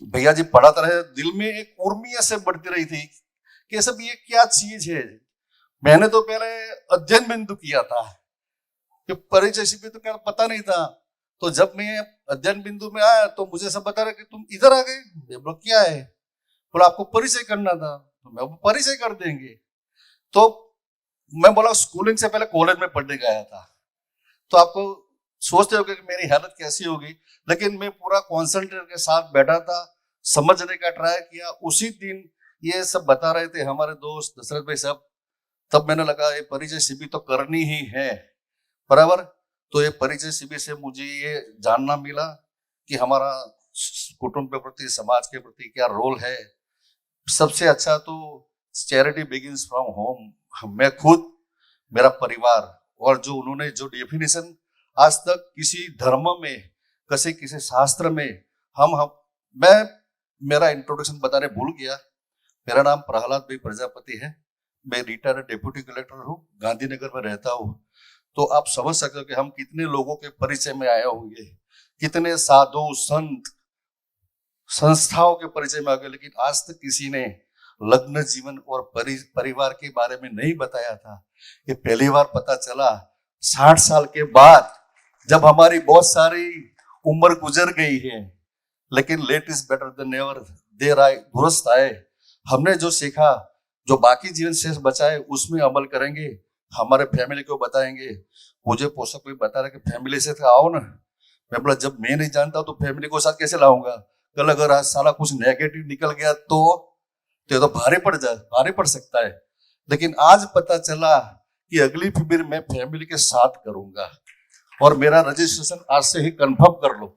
भैया जी पढ़ाते रहे, दिल में एक उर्मी ऐसे बढ़ती रही थी कि सब ये क्या चीज है। मैंने तो पहले अध्ययन बिंदु किया था कि परिचय शिविर तो क्या पता नहीं था। तो जब मैं अध्ययन बिंदु में आया तो मुझे सब बता रहे कि तुम इधर आ गए, मैं बोला क्या है, बोला आपको परिचय करना था, तो मैं परिचय कर देंगे। तो मैं बोला स्कूलिंग से पहले कॉलेज में पढ़ने गया था, तो आपको सोचते होगे कि मेरी हालत कैसी होगी, लेकिन मैं पूरा कॉन्सेंट्रेट के साथ बैठा था, समझने का ट्राई किया। उसी दिन ये सब बता रहे थे हमारे दोस्त दशरथ भाई साहब, तब मैंने लगा ये परिचय शिविर तो करनी ही है, बराबर। तो ये परिचय शिविर से मुझे ये जानना मिला कि हमारा कुटुंब के प्रति, समाज के प्रति क्या रोल है। सबसे अच्छा तो चैरिटी बिगिंस फ्रॉम होम। मैं खुद, मेरा परिवार, और जो उन्होंने जो डेफिनेशन आज तक किसी धर्म में, किसी शास्त्र में मैं मेरा इंट्रोडक्शन बताने भूल गया। मेरा नाम प्रहलाद भाई प्रजापति है, मैं रिटायर्ड डेप्यूटी कलेक्टर हूँ, गांधीनगर में रहता हूँ। तो आप समझ सकते हो कि हम कितने लोगों के परिचय में आए होंगे, कितने साधु संत संस्थाओं के परिचय में आ गए, लेकिन आज तक किसी ने लग्न जीवन और परिवार के बारे में नहीं बताया था। ये पहली बार पता चला 60 साल के बाद, जब हमारी बहुत सारी उम्र गुजर गई है। लेकिन late is better than never, देर आए दुरुस्त आए। हमने जो सीखा, जो बाकी जीवन शेष बचा है, उसमें अमल करेंगे, हमारे फैमिली को बताएंगे। मुझे पोषक कोई बता रहा कि फैमिली से तो आओ ना। मैं बोला जब मैं नहीं जानता तो फैमिली को साथ कैसे लाऊंगा? कल अगर आज साला कुछ नेगेटिव निकल गया तो ये तो भारी पड़ सकता है। लेकिन आज पता चला कि अगली शिविर मैं फैमिली के साथ करूंगा, और मेरा रजिस्ट्रेशन आज से ही कंफर्म कर लो।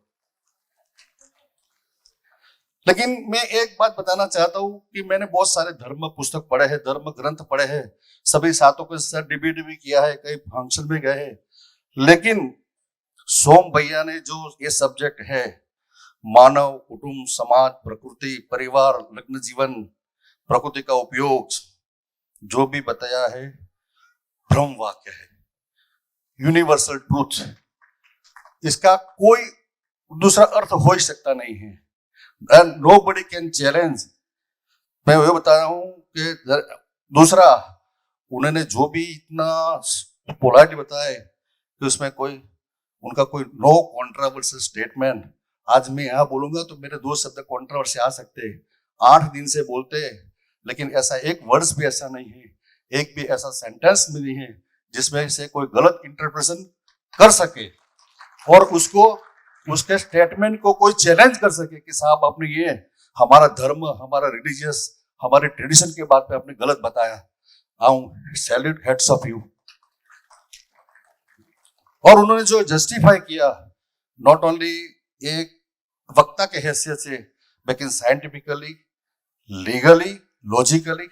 लेकिन मैं एक बात बताना चाहता हूं कि मैंने बहुत सारे धर्म पुस्तक पढ़े हैं, धर्म ग्रंथ पढ़े हैं, सभी साथों के साथ डिबेट भी किया है, कई फंक्शन में गए हैं। लेकिन सोम भैया ने जो ये सब्जेक्ट है, मानव, कुटुंब, समाज, प्रकृति, परिवार, लग्न जीवन, प्रकृति का उपयोग, जो भी बताया है ब्रह्म वाक्य है, यूनिवर्सल ट्रूथ। इसका कोई दूसरा अर्थ हो ही सकता नहीं है, एंड नोबडी कैन चैलेंज। मैं वो बता रहा हूं कि दूसरा, उन्होंने जो भी इतना पोलाइट बताया कि उसमें उनका कोई नो कॉन्ट्रोवर्शियल स्टेटमेंट। आज मैं यहाँ बोलूंगा तो मेरे 2 शब्द कॉन्ट्रोवर्सी आ सकते हैं, 8 दिन से बोलते हैं, लेकिन ऐसा एक वर्ड्स भी ऐसा नहीं है, एक भी ऐसा सेंटेंस भी नहीं है जिसमें से कोई गलत इंटरप्रिटेशन कर सके और उसके स्टेटमेंट को कोई चैलेंज कर सके कि साहब आपने ये हमारा धर्म, हमारा रिलीजियस, हमारे ट्रेडिशन के बात पे आपने गलत बताया। Salute, heads of you. और उन्होंने जो जस्टिफाई किया, नॉट ओनली एक वक्ता के हैसियत से, लेकिन scientifically, legally, logically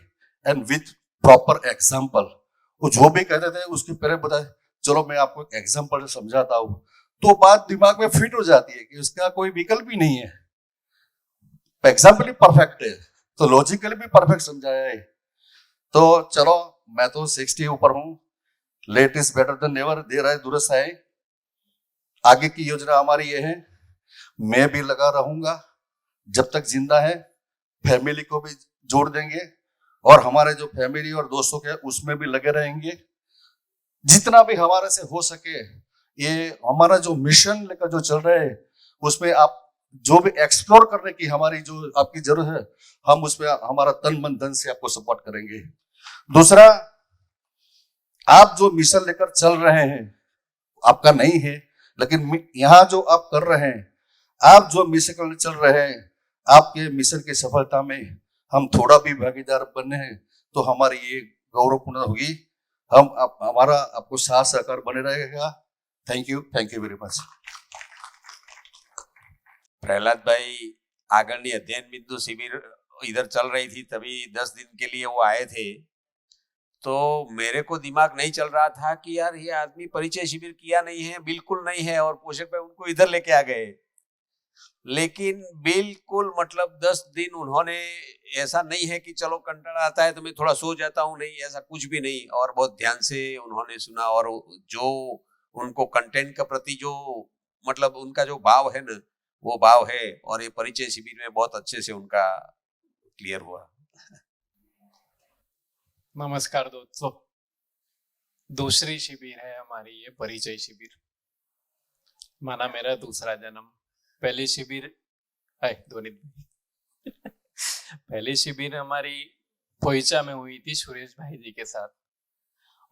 and with proper example. वो जो भी कहते थे उसके पहले बताए, चलो मैं आपको एक एग्जाम्पल से समझाता हूं, तो बात दिमाग में फिट हो जाती है कि उसका कोई विकल्प ही नहीं है। एग्जाम्पल ही परफेक्ट है तो लॉजिकली भी परफेक्ट समझाया है। तो चलो, मैं तो 60 ऊपर हूं, late is better than never, देर आए दुरुस्त आए। आगे की योजना हमारी ये है, मैं भी लगा रहूंगा जब तक जिंदा है, फैमिली को भी जोड़ देंगे और हमारे जो फैमिली और दोस्तों के उसमें भी लगे रहेंगे, जितना भी हमारे से हो सके। ये हमारा जो मिशन लेकर जो चल रहे हैं, उसमें आप जो भी एक्सप्लोर करने की हमारी जो आपकी जरूरत है, हम उसमें हमारा तन मन धन से आपको सपोर्ट करेंगे। दूसरा, आप जो मिशन लेकर चल रहे हैं, आपका नहीं है, लेकिन यहाँ जो आप कर रहे हैं, आप जो मिशन चल रहे हैं, आपके मिशन की सफलता में हम थोड़ा भी भागीदार बने हैं तो हमारी ये गौरवपूर्ण होगी। हमारा आपको साथ सहकार बने रहेगा। Thank you very much. Prahlad भाई આગળની અધ્યયન બિંદુ શિબિર इधर चल रही थी, तभी 10 दिन के लिए वो आए थे। तो मेरे को दिमाग नहीं चल रहा था कि यार ये आदमी परिचय शिविर किया नहीं है, बिल्कुल नहीं है, और पोषक भाई उनको इधर लेके आ गए। लेकिन बिल्कुल मतलब 10 दिन उन्होंने, ऐसा नहीं है कि चलो कंटाळा आता है तो मैं थोड़ा सो जाता हूँ, नहीं, ऐसा कुछ भी नहीं। और बहुत ध्यान से उन्होंने सुना, और जो उनको कंटेंट के प्रति जो मतलब उनका जो भाव है ना, वो भाव है, और ये परिचय शिविर में बहुत अच्छे से उनका क्लियर हुआ। नमस्कार दोस्तों, दूसरी शिविर है हमारी ये परिचय शिविर, माना मेरा दूसरा जन्म। पहली शिविर पहली शिविर हमारी पोईचा में हुई थी सुरेश भाई जी के साथ,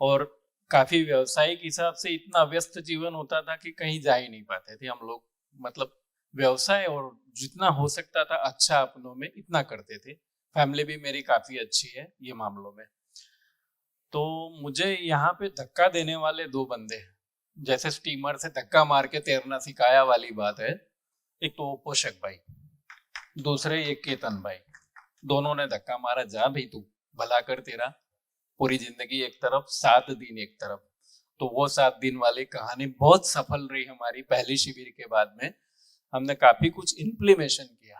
और काफी व्यवसायिक हिसाब से इतना व्यस्त जीवन होता था कि कहीं जा ही नहीं पाते थे हम लोग। मतलब व्यवसाय और जितना हो सकता था अच्छा अपनों में इतना करते थे। फैमिली भी मेरी काफी अच्छी है ये मामलों में। तो मुझे यहाँ पे धक्का देने वाले दो बंदे हैं, जैसे स्टीमर से धक्का मार के तैरना सिखाया वाली बात है। एक तो पोषक भाई, दूसरे ये केतन भाई, दोनों ने धक्का मारा, जा भाई तू भला कर, तेरा पूरी जिंदगी एक तरफ 7 दिन एक तरफ। तो वो 7 दिन वाली कहानी बहुत सफल रही हमारी। पहली शिविर के बाद में हमने काफी कुछ इम्प्लीमेशन किया।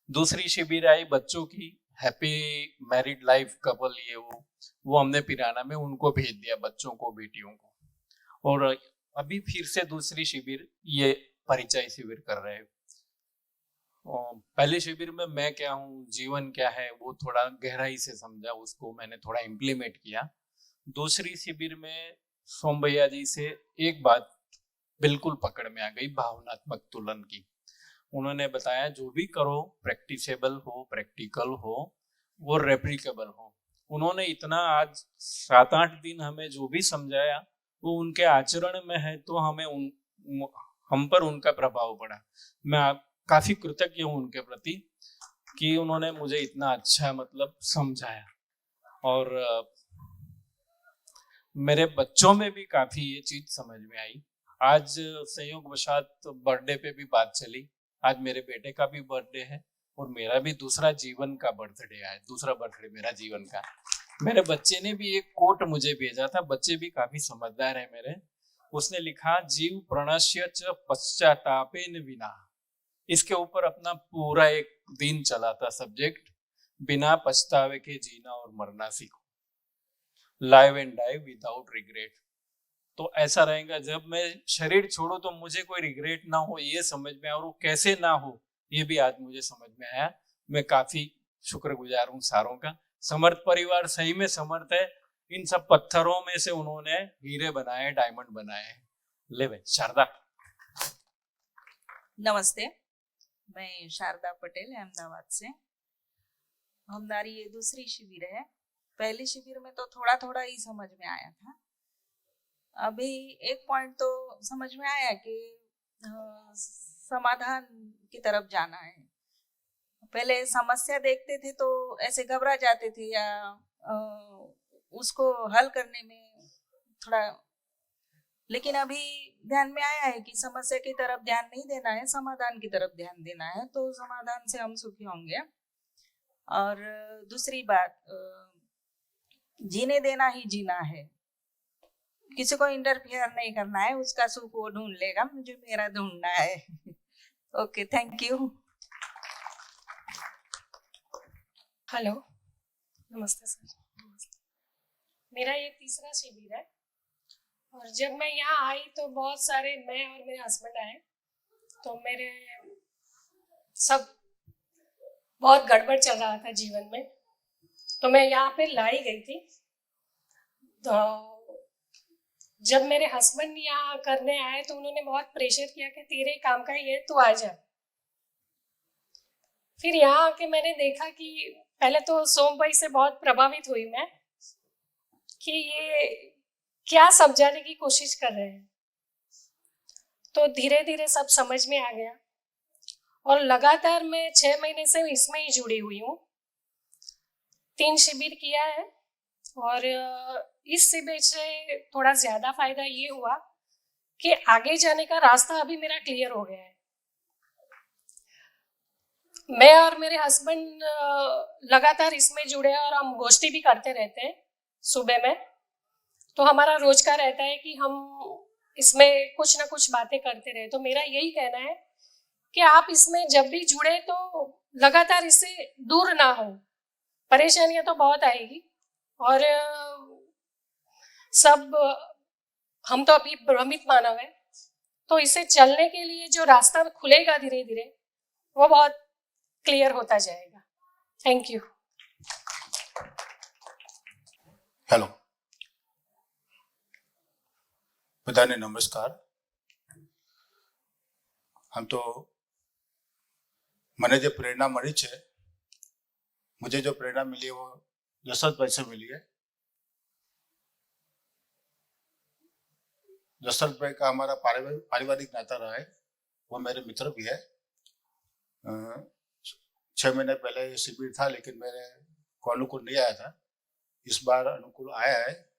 दूसरी शिविर आई बच्चों की, हैप्पी मैरिड लाइफ कपल, ये वो हमने पिराना में उनको भेज दिया, बच्चों को, बेटियों को। और अभी फिर से दूसरी शिविर ये परिचय शिविर कर रहे हैं। पहले शिविर में मैं क्या हूँ, जीवन क्या है, वो थोड़ा गहराई से समझा, उसको मैंने थोड़ा इम्प्लीमेंट किया। दूसरी शिविर में सोम भैया जी से एक बात बिल्कुल पकड़ में आ गई, भावनात्मक तुलन की। उन्होंने बताया जो भी करो प्रैक्टिसेबल हो, प्रैक्टिकल हो, वो रेप्लिकेबल हो। उन्होंने इतना आज 7-8 दिन हमें जो भी समझाया वो उनके आचरण में है, तो हमें हम पर उनका प्रभाव पड़ा। मैं काफी कृतज्ञ हूँ उनके प्रति कि उन्होंने मुझे इतना अच्छा मतलब समझाया। और मेरे बच्चों में भी काफी ये चीज समझ में आई। आज संयोगवशात बर्थडे पे भी बात चली। आज मेरे बेटे का भी बर्थडे है और मेरा भी दूसरा जीवन का बर्थडे है, दूसरा बर्थडे मेरा जीवन का। मेरे बच्चे ने भी एक कोट मुझे भेजा था, बच्चे भी काफी समझदार है मेरे। उसने लिखा, जीव प्रणश्य च पश्चातापेन विना। इसके ऊपर अपना पूरा एक दिन चला था सब्जेक्ट, बिना पछतावे के जीना और मरना सीखो, live and die without regret. तो ऐसा रहेगा, जब मैं शरीर छोड़ू तो मुझे कोई रिग्रेट ना हो, ये समझ में आया। और वो कैसे ना हो ये भी आज मुझे समझ में आया। मैं काफी शुक्रगुजार हूँ सारों का। समर्थ परिवार सही में समर्थ है। इन सब पत्थरों में से उन्होंने हीरे बनाए, डायमंड बनाए। ले भाई शारदा। नमस्ते, मैं शारदा पटेल अहमदाबाद से। हमारी ये दूसरी शिविर है। पहली शिविर में तो थोड़ा थोड़ा ही समझ में आया था। अभी एक पॉइंट तो समझ में आया कि समाधान की तरफ जाना है। पहले समस्या देखते थे तो ऐसे घबरा जाते थे या उसको हल करने में थोड़ा, लेकिन अभी ध्यान में आया है कि समस्या की तरफ ध्यान नहीं देना है, समाधान की तरफ ध्यान देना है, तो समाधान से हम सुखी होंगे। और दूसरी बात, जीने देना ही जीना है, किसी को इंटरफेयर नहीं करना है। उसका सुख वो ढूंढ लेगा, मुझे मेरा ढूंढना है। Okay, thank you. हेलो, नमस्ते सर। मेरा ये तीसरा शिविर है और जब मैं यहाँ आई तो बहुत सारे, मैं और मेरे हस्बैंड आए तो मेरे सब बहुत गड़बड़ चल रहा था जीवन में। तो मैं यहाँ पे लाई गई थी। तो जब मेरे हस्बैंड यहाँ करने आए तो उन्होंने बहुत प्रेशर किया कि तेरे काम का ही है, तू आ जा। फिर यहाँ आके मैंने देखा कि पहले तो सोम भाई से बहुत प्रभावित हुई मैं कि ये क्या समझाने की कोशिश कर रहे हैं। तो धीरे धीरे सब समझ में आ गया और लगातार मैं 6 महीने से इसमें ही जुड़ी हुई हूँ। 3 शिविर किया है और इस शिविर से थोड़ा ज्यादा फायदा ये हुआ कि आगे जाने का रास्ता अभी मेरा क्लियर हो गया है। मैं और मेरे हस्बैंड लगातार इसमें जुड़े और हम गोष्ठी भी करते रहते हैं सुबह में। तो हमारा रोज का रहता है कि हम इसमें कुछ ना कुछ बातें करते रहे। तो मेरा यही कहना है कि आप इसमें जब भी जुड़े तो लगातार इससे दूर ना हो। परेशानियां तो बहुत आएगी और सब हम तो अभी भ्रमित मानव है, तो इसे चलने के लिए जो रास्ता खुलेगा धीरे धीरे वो बहुत क्लियर होता जाएगा। Thank you. हेलो, बधाने नमस्कार। हम तो મને જે પ્રેરણા મળી છે, मुझे जो प्रेरणा मिली है वो जसवंत भाई से मिली है। जसवंत भाई का हमारा पारिवारिक नाता रहा है वो मेरे मित्र भी है। 6 महीने पहले ये शिविर था, लेकिन मेरे को अनुकूल नहीं आया था। इस बार अनुकूल आया है।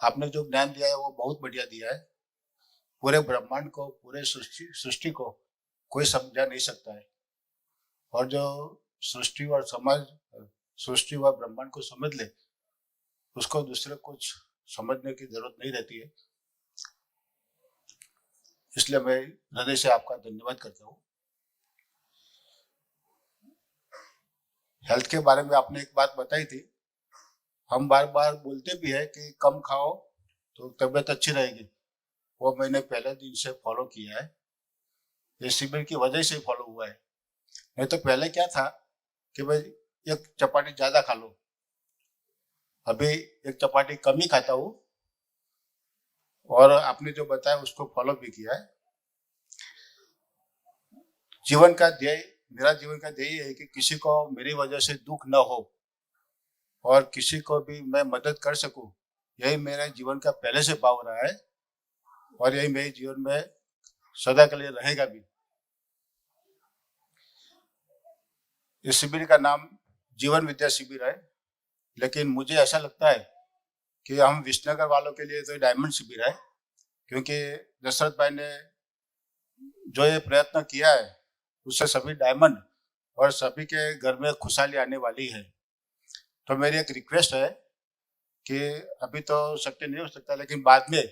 आपने जो ज्ञान दिया है वो बहुत बढ़िया दिया है। पूरे ब्रह्मांड को, पूरे सृष्टि को कोई समझा नहीं सकता है, और जो सृष्टि व ब्रह्मांड को समझ ले, उसको दूसरे कुछ समझने की जरूरत नहीं रहती है। इसलिए मैं हृदय से आपका धन्यवाद करता हूँ। हेल्थ के बारे में आपने एक बात बताई थी। हम बार बार बोलते भी है कि कम खाओ तो तबीयत अच्छी रहेगी। वो मैंने पहले दिन से फॉलो किया है। ये शिविर की वजह से फॉलो हुआ है। नहीं तो पहले क्या था कि भाई एक चपाती ज्यादा खा लो, अभी एक चपाती कम ही खाता हूँ, और आपने जो बताया उसको फॉलो भी किया है। मेरा जीवन का ध्येय है कि किसी को मेरी वजह से दुख न हो और किसी को भी मैं मदद कर सकूं। यही मेरे जीवन का पहले से भाव रहा है, और यही मेरे जीवन में सदा के लिए रहेगा भी। इस शिविर का नाम जीवन विद्या शिविर है, लेकिन मुझे ऐसा लगता है कि हम विश्वनगर वालों के लिए तो डायमंड शिविर है, क्योंकि दशरथ भाई ने जो ये प्रयत्न किया है उससे सभी डायमंड और सभी के घर में खुशहाली आने वाली है। तो मेरी एक रिक्वेस्ट है कि अभी तो शक्य नहीं हो सकता, लेकिन बाद में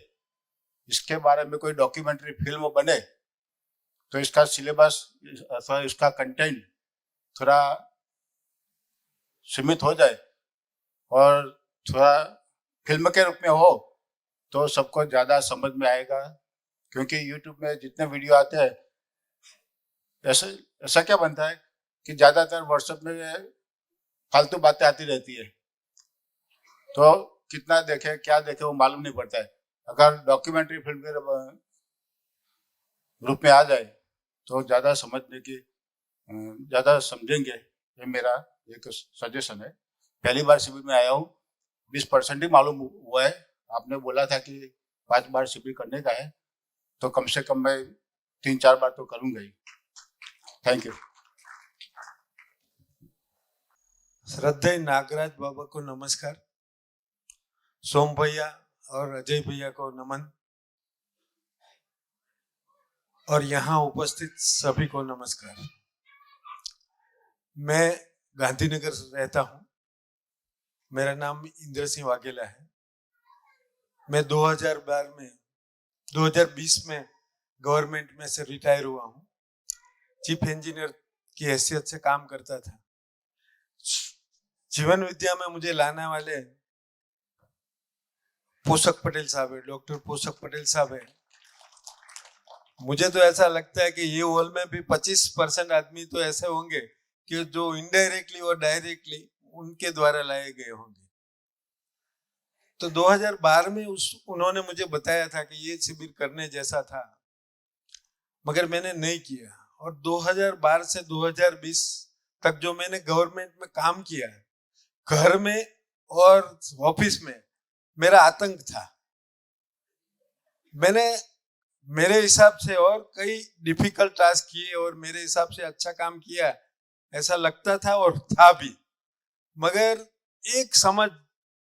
इसके बारे में कोई डॉक्यूमेंट्री फिल्म बने तो इसका सिलेबस अथवा इसका कंटेंट थोड़ा सीमित हो जाए और थोड़ा फिल्म के रूप में हो तो सबको ज़्यादा समझ में आएगा। क्योंकि YouTube में जितने वीडियो आते हैं, ऐसा क्या बनता है कि ज़्यादातर व्हाट्सएप में फालतू बातें आती रहती है, तो कितना देखे क्या देखे वो मालूम नहीं पड़ता है। अगर डॉक्यूमेंट्री फिल्म के रूप में आ जाए तो ज़्यादा समझने की, ज़्यादा समझेंगे। ये मेरा एक सजेशन है। पहली बार शिविर में आया हूँ, 20% ही मालूम हुआ है। आपने बोला था कि 5 बार शिविर करने का है, तो कम से कम मैं 3-4 बार तो करूँगा ही। Thank you. श्रद्धेय नागराज बाबा को नमस्कार, सोम भैया और अजय भैया को नमन, और यहाँ उपस्थित सभी को नमस्कार। मैं गांधीनगर रहता हूँ। मेरा नाम इंद्र सिंह वाघेला है। मैं 2020 में गवर्नमेंट में से रिटायर हुआ हूँ। चीफ इंजीनियर की हैसियत से काम करता था। जीवन विद्या में मुझे लाने वाले पोषक पटेल साहब है, डॉक्टर पोषक पटेल साहब है। मुझे तो ऐसा लगता है कि ये हॉल में भी 25% आदमी तो ऐसे होंगे कि जो इनडायरेक्टली और डायरेक्टली उनके द्वारा लाए गए होंगे। तो 2012 में उन्होंने मुझे बताया था कि ये शिविर करने जैसा था, मगर मैंने नहीं किया। और 2012 से 2020 तक जो मैंने गवर्नमेंट में काम किया है, घर में और ऑफिस में, मेरा आतंक था। मैंने मेरे हिसाब से और कई डिफिकल्ट टास्क किए और मेरे हिसाब से अच्छा काम किया ऐसा लगता था और था भी, मगर एक समझ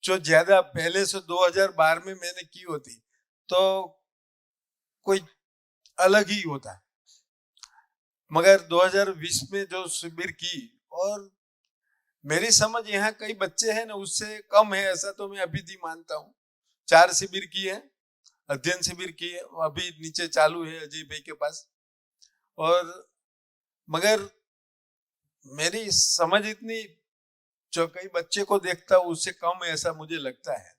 जो ज्यादा पहले से 2012 में मैंने की होती तो कोई अलग ही होता। मगर 2020 में जो शिविर की, और मेरी समझ यहाँ कई बच्चे हैं ना उससे कम है, ऐसा तो मैं अभी भी मानता हूँ। 4 शिविर की है, अध्ययन शिविर की है, अभी नीचे चालू है अजय भाई के पास। और मगर मेरी समझ इतनी जो कई बच्चे को देखता हूँ उससे कम है ऐसा मुझे लगता है,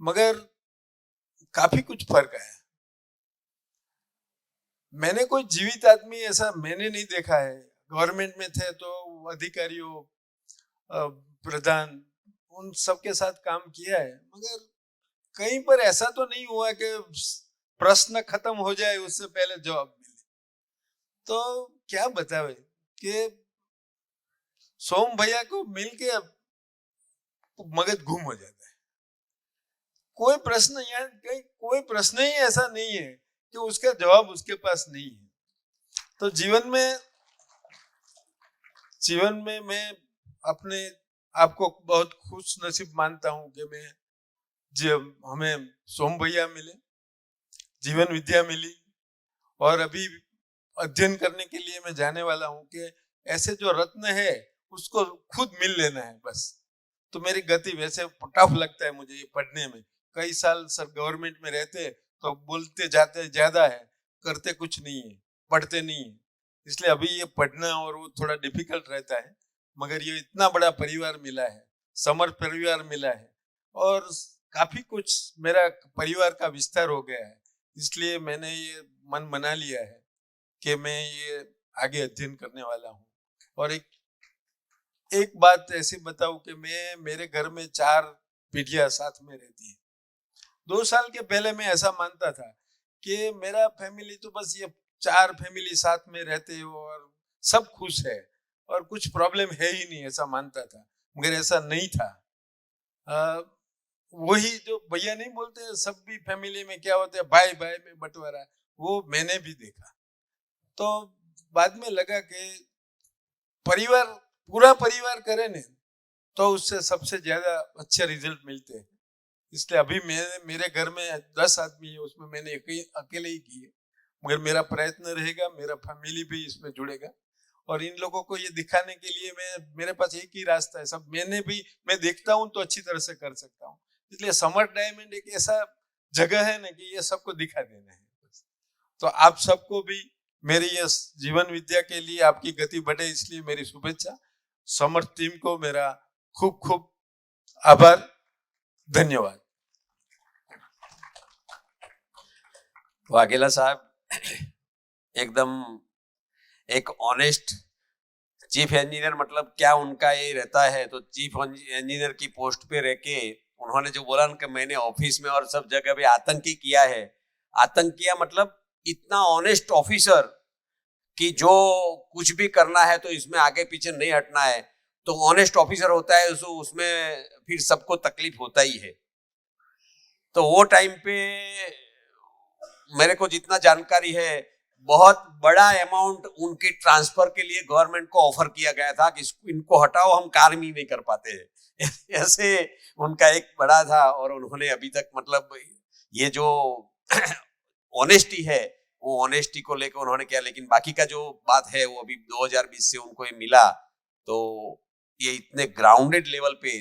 मगर काफी कुछ फर्क है। मैंने कोई जीवित आदमी ऐसा मैंने नहीं देखा है। गवर्नमेंट में थे तो अधिकारियों, प्रधान, उन सबके साथ काम किया है, मगर कहीं पर ऐसा तो नहीं हुआ कि प्रश्न खत्म हो जाए उससे पहले जवाब मिले। तो क्या बतावे कि सोम भैया को मिलके मगज घूम हो जाता है। कोई प्रश्न यहाँ कोई प्रश्न ही ऐसा नहीं है कि उसका जवाब उसके पास नहीं है। तो जीवन में मैं अपने आप को बहुत खुश नसीब मानता हूं कि मैं जब हमें सोम भैया मिले, जीवन विद्या मिली, और अभी अध्ययन करने के लिए मैं जाने वाला हूं कि ऐसे जो रत्न है उसको खुद मिल लेना है बस। तो मेरी गति वैसे टफ लगता है मुझे ये पढ़ने में। कई साल सर गवर्नमेंट में रहते तो बोलते जाते ज्यादा है, करते कुछ नहीं है, पढ़ते नहीं है, इसलिए अभी ये पढ़ना और वो थोड़ा डिफिकल्ट रहता है। मगर ये इतना बड़ा परिवार मिला है, समर्थ परिवार मिला है, और काफी कुछ मेरा परिवार का विस्तार हो गया है, इसलिए मैंने ये मन बना लिया है कि मैं ये आगे अध्ययन करने वाला हूँ। और एक बात ऐसी बताऊं कि मेरे घर में 4 पीढ़ियां साथ में रहती है। 2 साल के पहले मैं ऐसा मानता था कि मेरा फैमिली तो बस ये 4 फैमिली साथ में रहते हो और सब खुश है और कुछ प्रॉब्लम है ही नहीं, ऐसा मानता था। मगर ऐसा नहीं था। वही जो भैया नहीं बोलते सब भी फैमिली में क्या होते हैं, भाई भाई में बंटवारा, वो मैंने भी देखा। तो बाद में लगा कि पूरा परिवार करे ने तो उससे सबसे ज्यादा अच्छे रिजल्ट मिलते हैं। इसलिए अभी मेरे घर में 10 आदमी है, उसमें मैंने अकेले ही किए, मगर मेरा प्रयत्न रहेगा, मेरा फैमिली भी इसमें जुड़ेगा। और इन लोगों को ये दिखाने के लिए मेरे पास एक ही रास्ता है, सब मैं देखता हूँ तो अच्छी तरह से कर सकता हूँ। इसलिए समर्थ डायमंड एक ऐसा जगह है ना कि ये सबको दिखा देना है। तो आप सबको भी मेरी ये जीवन विद्या के लिए आपकी गति बढ़े, इसलिए मेरी शुभेच्छा। समर्थ टीम को मेरा खूब खूब आभार, धन्यवाद। वाघेला साहब एकदम एक ऑनेस्ट चीफ इंजीनियर, मतलब क्या उनका ये रहता है। तो चीफ इंजीनियर की पोस्ट पे रह के उन्होंने जो बोला कि मैंने ऑफिस में और सब जगह भी आतंकी किया है, आतंक किया मतलब इतना ऑनेस्ट ऑफिसर कि जो कुछ भी करना है तो इसमें आगे पीछे नहीं हटना है। तो ऑनेस्ट ऑफिसर होता है तो उसमें फिर सबको तकलीफ होता ही है। तो वो टाइम पे मेरे को जितना जानकारी है, बहुत बड़ा अमाउंट उनके ट्रांसफर के लिए गवर्नमेंट को ऑफर किया गया था कि इनको हटाओ, हम कार्य नहीं कर पाते हैं। ऐसे उनका एक बड़ा था। और उन्होंने अभी तक मतलब ये जो ऑनेस्टी है वो ऑनेस्टी को लेकर उन्होंने किया। लेकिन बाकी का जो बात है वो अभी 2020 से उनको ये मिला, तो ये इतने ग्राउंडेड लेवल पे,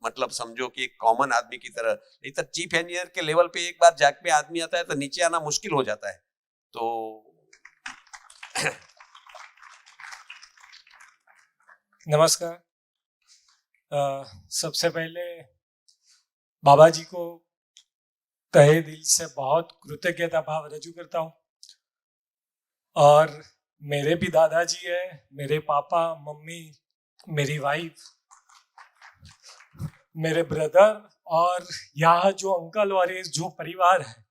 मतलब समझो कि एक कॉमन आदमी की तरह, नहीं तो चीफ इंजीनियर के लेवल पे एक बार जाग पे आदमी आता है तो नीचे आना मुश्किल हो जाता है। तो नमस्कार। सबसे पहले बाबा जी को तहे दिल से बहुत कृतज्ञता भाव रजू करता हूँ। और मेरे भी दादाजी है, मेरे पापा मम्मी, मेरी वाइफ, मेरे ब्रदर और यहाँ जो अंकल और ये जो परिवार है,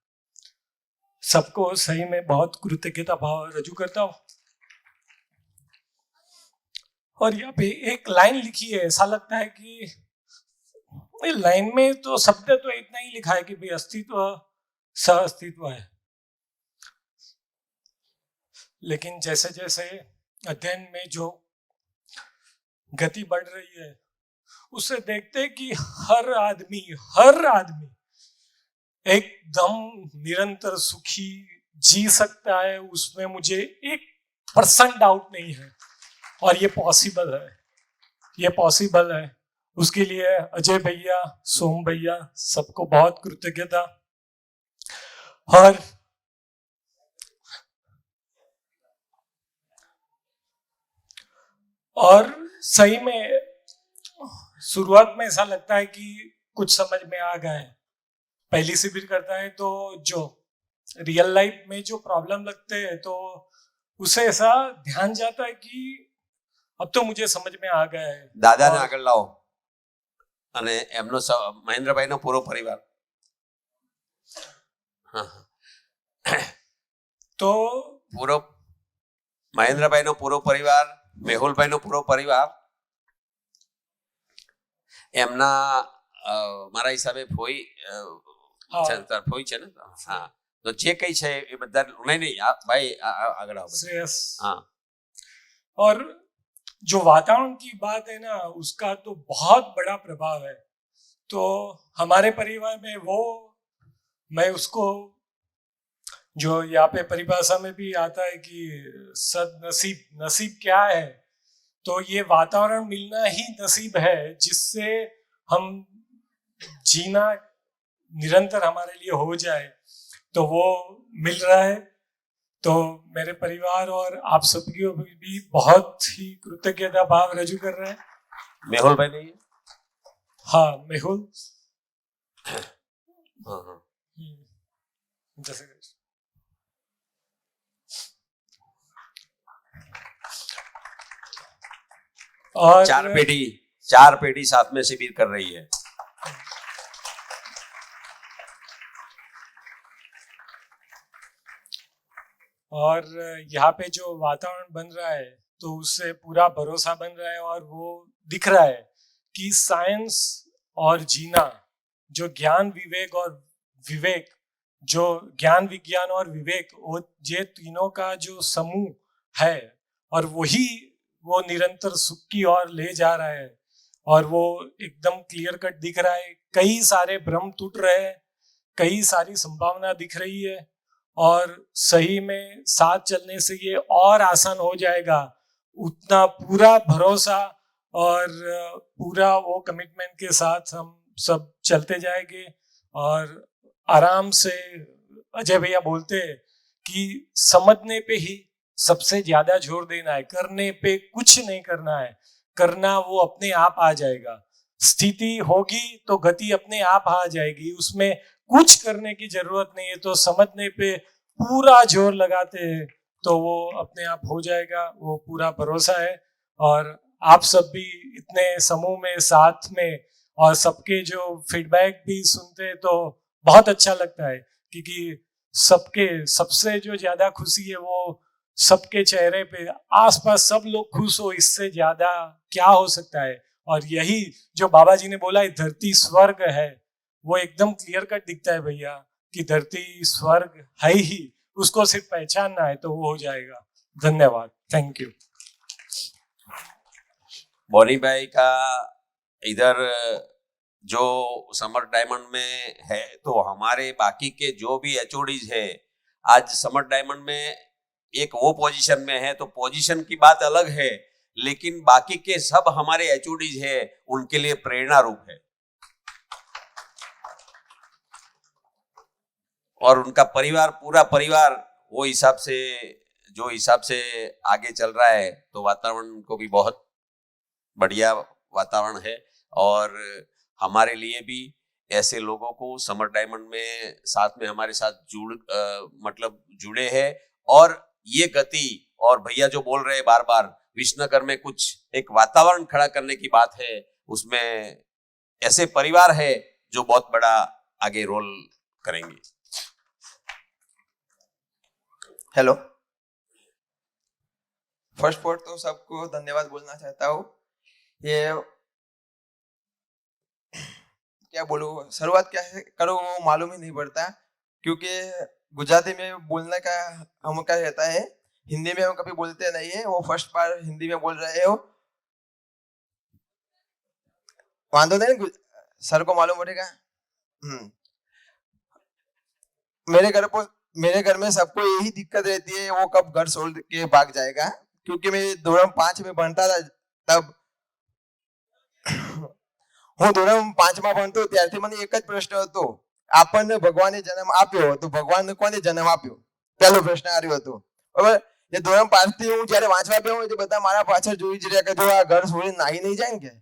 सबको सही में बहुत कृतज्ञता भाव रजू करता हूँ। और यहाँ पे एक लाइन लिखी है, ऐसा लगता है कि लाइन में तो शब्द तो इतना ही लिखा है कि भाई अस्तित्व सह अस्तित्व है, लेकिन जैसे जैसे अध्ययन में जो गति बढ़ रही है उससे देखते हैं कि हर आदमी एकदम निरंतर सुखी जी सकता है, उसमें मुझे 1% डाउट नहीं है। और ये पॉसिबल है, उसके लिए अजय भैया, सोम भैया, सबको बहुत कृतज्ञता। और सही में शुरुआत में ऐसा लगता है कि कुछ समझ में आ गया है। पहली शिविर करता है तो जो रियल लाइफ में जो प्रॉब्लम लगते हैं तो उसे ऐसा ध्यान जाता है कि अब तो मुझे समझ में आ गया है। दादा ने આગળ લાવો અને એમનો મહેન્દ્રભાઈનો પૂરો પરિવાર। તો પૂરો મહેન્દ્રભાઈનો પૂરો પરિવાર, મેહુલભાઈનો પૂરો પરિવાર, એમના મારા હિસાબે ફોઈ છે ને, હા, તો જે કઈ છે એ બધા નહીં ભાઈ આગળ આવો श्रेयस हाँ और जो वातावरण की बात है ना उसका तो बहुत बड़ा प्रभाव है। तो हमारे परिवार में वो मैं उसको जो यहाँ पे परिभाषा में भी आता है कि सदनसीब नसीब क्या है, तो ये वातावरण मिलना ही नसीब है जिससे हम जीना निरंतर हमारे लिए हो जाए, तो वो मिल रहा है। तो मेरे परिवार और आप सबकी भी बहुत ही कृतज्ञता भाव रजू कर रहे हैं। मेहुल भाई नहीं? हाँ मेहुल हाँ जैसे और चार पेटी साथ में शिविर कर रही है। और यहाँ पे जो वातावरण बन रहा है तो उससे पूरा भरोसा बन रहा है और वो दिख रहा है कि साइंस और जीना, जो ज्ञान विवेक और विवेक, जो ज्ञान विज्ञान और विवेक, वो ये तीनों का जो समूह है और वही वो निरंतर सुख की ओर ले जा रहा है। और वो एकदम क्लियर कट दिख रहा है, कई सारे भ्रम टूट रहे हैं, कई सारी संभावना दिख रही है और सही में साथ चलने से ये और आसान हो जाएगा। उतना पूरा भरोसा और पूरा वो कमिटमेंट के साथ हम सब चलते जाएंगे। और आराम से अजय भैया बोलते हैं कि समझने पे ही सबसे ज्यादा जोर देना है, करने पे कुछ नहीं करना है, करना वो अपने आप आ जाएगा। स्थिति होगी तो गति अपने आप आ जाएगी, उसमें कुछ करने की जरूरत नहीं है। तो समझने पे पूरा जोर लगाते हैं तो वो अपने आप हो जाएगा, वो पूरा भरोसा है। और आप सब भी इतने समूह में साथ में और सबके जो फीडबैक भी सुनते हैं तो बहुत अच्छा लगता है, क्योंकि सबके सबसे जो ज्यादा खुशी है वो सबके चेहरे पे, आसपास सब लोग खुश हो, इससे ज्यादा क्या हो सकता है। और यही जो बाबा जी ने बोला है धरती स्वर्ग है, वो एकदम क्लियर कट दिखता है भैया कि धरती स्वर्ग है ही, उसको सिर्फ पहचानना है तो वो हो जाएगा। धन्यवाद, थैंक यू। बॉनी भाई का इधर जो समर डायमंड में है, तो हमारे बाकी के जो भी एचओडीज है आज समर डायमंड में एक वो पोजीशन में है, तो पोजीशन की बात अलग है, लेकिन बाकी के सब हमारे एचओडीज है उनके लिए प्रेरणा रूप है। और उनका परिवार, पूरा परिवार वो हिसाब से, जो हिसाब से आगे चल रहा है, तो वातावरण को भी बहुत बढ़िया वातावरण है। और हमारे लिए भी ऐसे लोगों को समर डायमंड में साथ में हमारे साथ जुड़े हैं। और ये गति, और भैया जो बोल रहे हैं बार बार, विश्वनगर में कुछ एक वातावरण खड़ा करने की बात है, उसमें ऐसे परिवार है जो बहुत बड़ा आगे रोल करेंगे। हेलो, फर्स्ट पोर्ट तो सबको धन्यवाद बोलना चाहता हूँ। ये क्या बोलूँ, शुरुआत क्या है करो वो मालूम ही नहीं पड़ता, क्योंकि गुजराती में बोलने का हम क्या रहता है, हिंदी में हम कभी बोलते नहीं है। वो फर्स्ट बार हिंदी में बोल रहे हो, वांदो नहीं, सर को मालूम पड़ेगा। मेरे घर में सबको यही दिक्कत रहती है, वो कब घर छोड़ के भाग जाएगा। क्योंकि मैं धोरण 5 में भणता था, तब હું ધોરણ 5 માં ભણતો ત્યારથી મને એક જ પ્રશ્ન હતો, આપણને ભગવાને જન્મ આપ્યો તો ભગવાનને કોને જન્મ આપ્યો, પહેલો પ્રશ્ન આવ્યો હતો। બરાબર, એ ધોરણ 5 થી હું જ્યારે વાંચવા બેહું એટલે બધા મારા પાછળ જોઈ જ રહ્યા કે જો આ ઘર છોડીને નાહી નહીં જાય ને કે।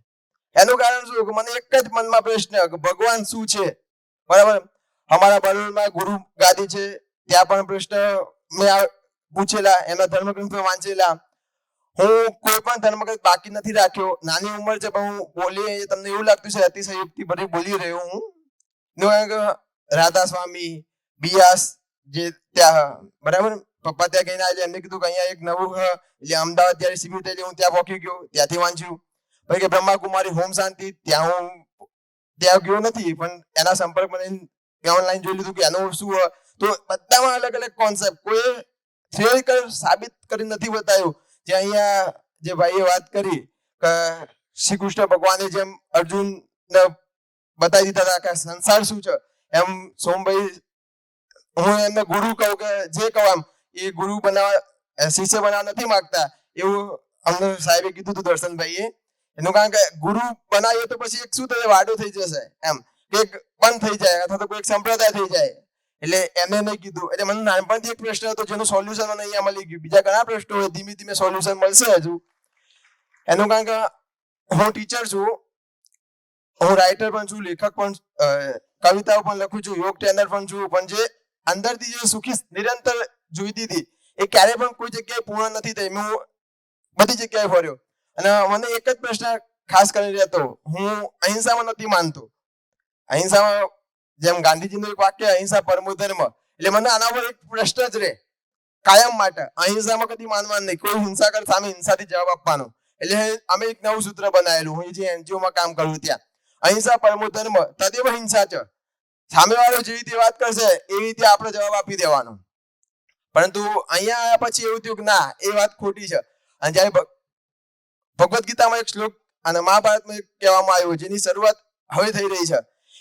એનું કારણ શું કે મને એક જ મનમાં પ્રશ્ન કે ભગવાન શું છે। બરાબર, અમારા બરોલમાં ગુરુ ગાદી છે, ત્યાં પણ પ્રશ્ન મેં પૂછેલા, એના ધર્મગ્રંથો વાંચેલા। હું કોઈ પણ ધર્મગ્રંથ બાકી નથી રાખ્યો। નાની ઉંમર છે પણ હું બોલી, તમને એવું લાગતું છે અતિશયોક્તિ ભરી બોલી રહ્યો હું। રાધા સ્વામી બિયાસ જે ત્યાં, બરાબર, પપ્પા ત્યાં ગઈને આજે એમને કીધું કે અહીંયા એક નવું, એટલે અમદાવાદ જ્યારે શિબિર થયેલી હું ત્યાં પહોંચી ગયો, ત્યાંથી વાંચ્યું। પછી કે બ્રહ્માકુમારી હોમ શાંતિ, ત્યાં હું ત્યાં ગયો નથી પણ એના સંપર્કમાં ઓનલાઈન જોઈ લીધું કે એનું શું તો બધામાં અલગ અલગ કોન્સેપ્ટ, કોઈ થિયોરિકલ સાબિત કરી નથી બતાવ્યું. જે અહીંયા જે ભાઈએ વાત કરી કે શ્રી કૃષ્ણ ભગવાને જેમ અર્જુનને બતાવી દીધા હતા કે સંસાર શું છે, એમ સોમભાઈ હું એમને ગુરુ કહું કે જે કહું આમ એ ગુરુ બનાવવા શિષ્ય બનાવવા નથી માંગતા એવું અમને સાહેબે કીધું હતું દર્શનભાઈએ. એનું કારણ કે ગુરુ બનાવીએ તો પછી એક શું થશે, વાડો થઈ જશે એમ, એક પંથ થઈ જાય અથવા તો કોઈ સંપ્રદાય થઈ જાય. એટલે એને નહીં કીધું. એટલે મને નાનપણથી એક પ્રશ્ન હતો જેનું સોલ્યુશન મને અહીંયા મળી ગયું. બીજા ઘણા પ્રશ્નો હોય, ધીમે ધીમે સોલ્યુશન મળશે હજુ. એનું કારણ કે હું ટીચર છું, હું રાઇટર પણ છું, લેખક પણ, કવિતાઓ પણ લખું છું, યોગ ટ્રેનર પણ છું. પણ જે અંદરથી જે સુખી નિરંતર જોઈતી હતી એ ક્યારેય પણ કોઈ જગ્યાએ પૂર્ણ નથી થઈ. હું બધી જગ્યાએ ફર્યો અને મને એક જ પ્રશ્ન ખાસ કરી રહેતો, હું અહિંસામાં નથી માનતો. અહિંસામાં જેમ ગાંધીજીનું એક વાક્ય અહિંસા પરમો ધર્મ, એટલે મને આના પર એક પ્રશ્ન જ રહે કાયમ માટે, અહિંસામાં કદી માનવાનું નહીં, કોઈ હિંસા કરે સામે હિંસાથી જવાબ આપવાનો. એટલે અમે એક નવું સૂત્ર બનાવેલું, હું જે એનજીઓમાં કામ કરું ત્યાં, અહિંસા પરમો ધર્મ તદેવ હિંસા છે. સામેવાળો જેવી રીતે વાત કરશે એવી રીતે આપણે જવાબ આપી દેવાનો. પરંતુ અહીંયા આવ્યા પછી એવું થયું કે ના, એ વાત ખોટી છે. અને જયારે ભગવદ્ ગીતામાં એક શ્લોક અને મહાભારતમાં એક કહેવામાં આવ્યું, જેની શરૂઆત હવે થઈ રહી છે,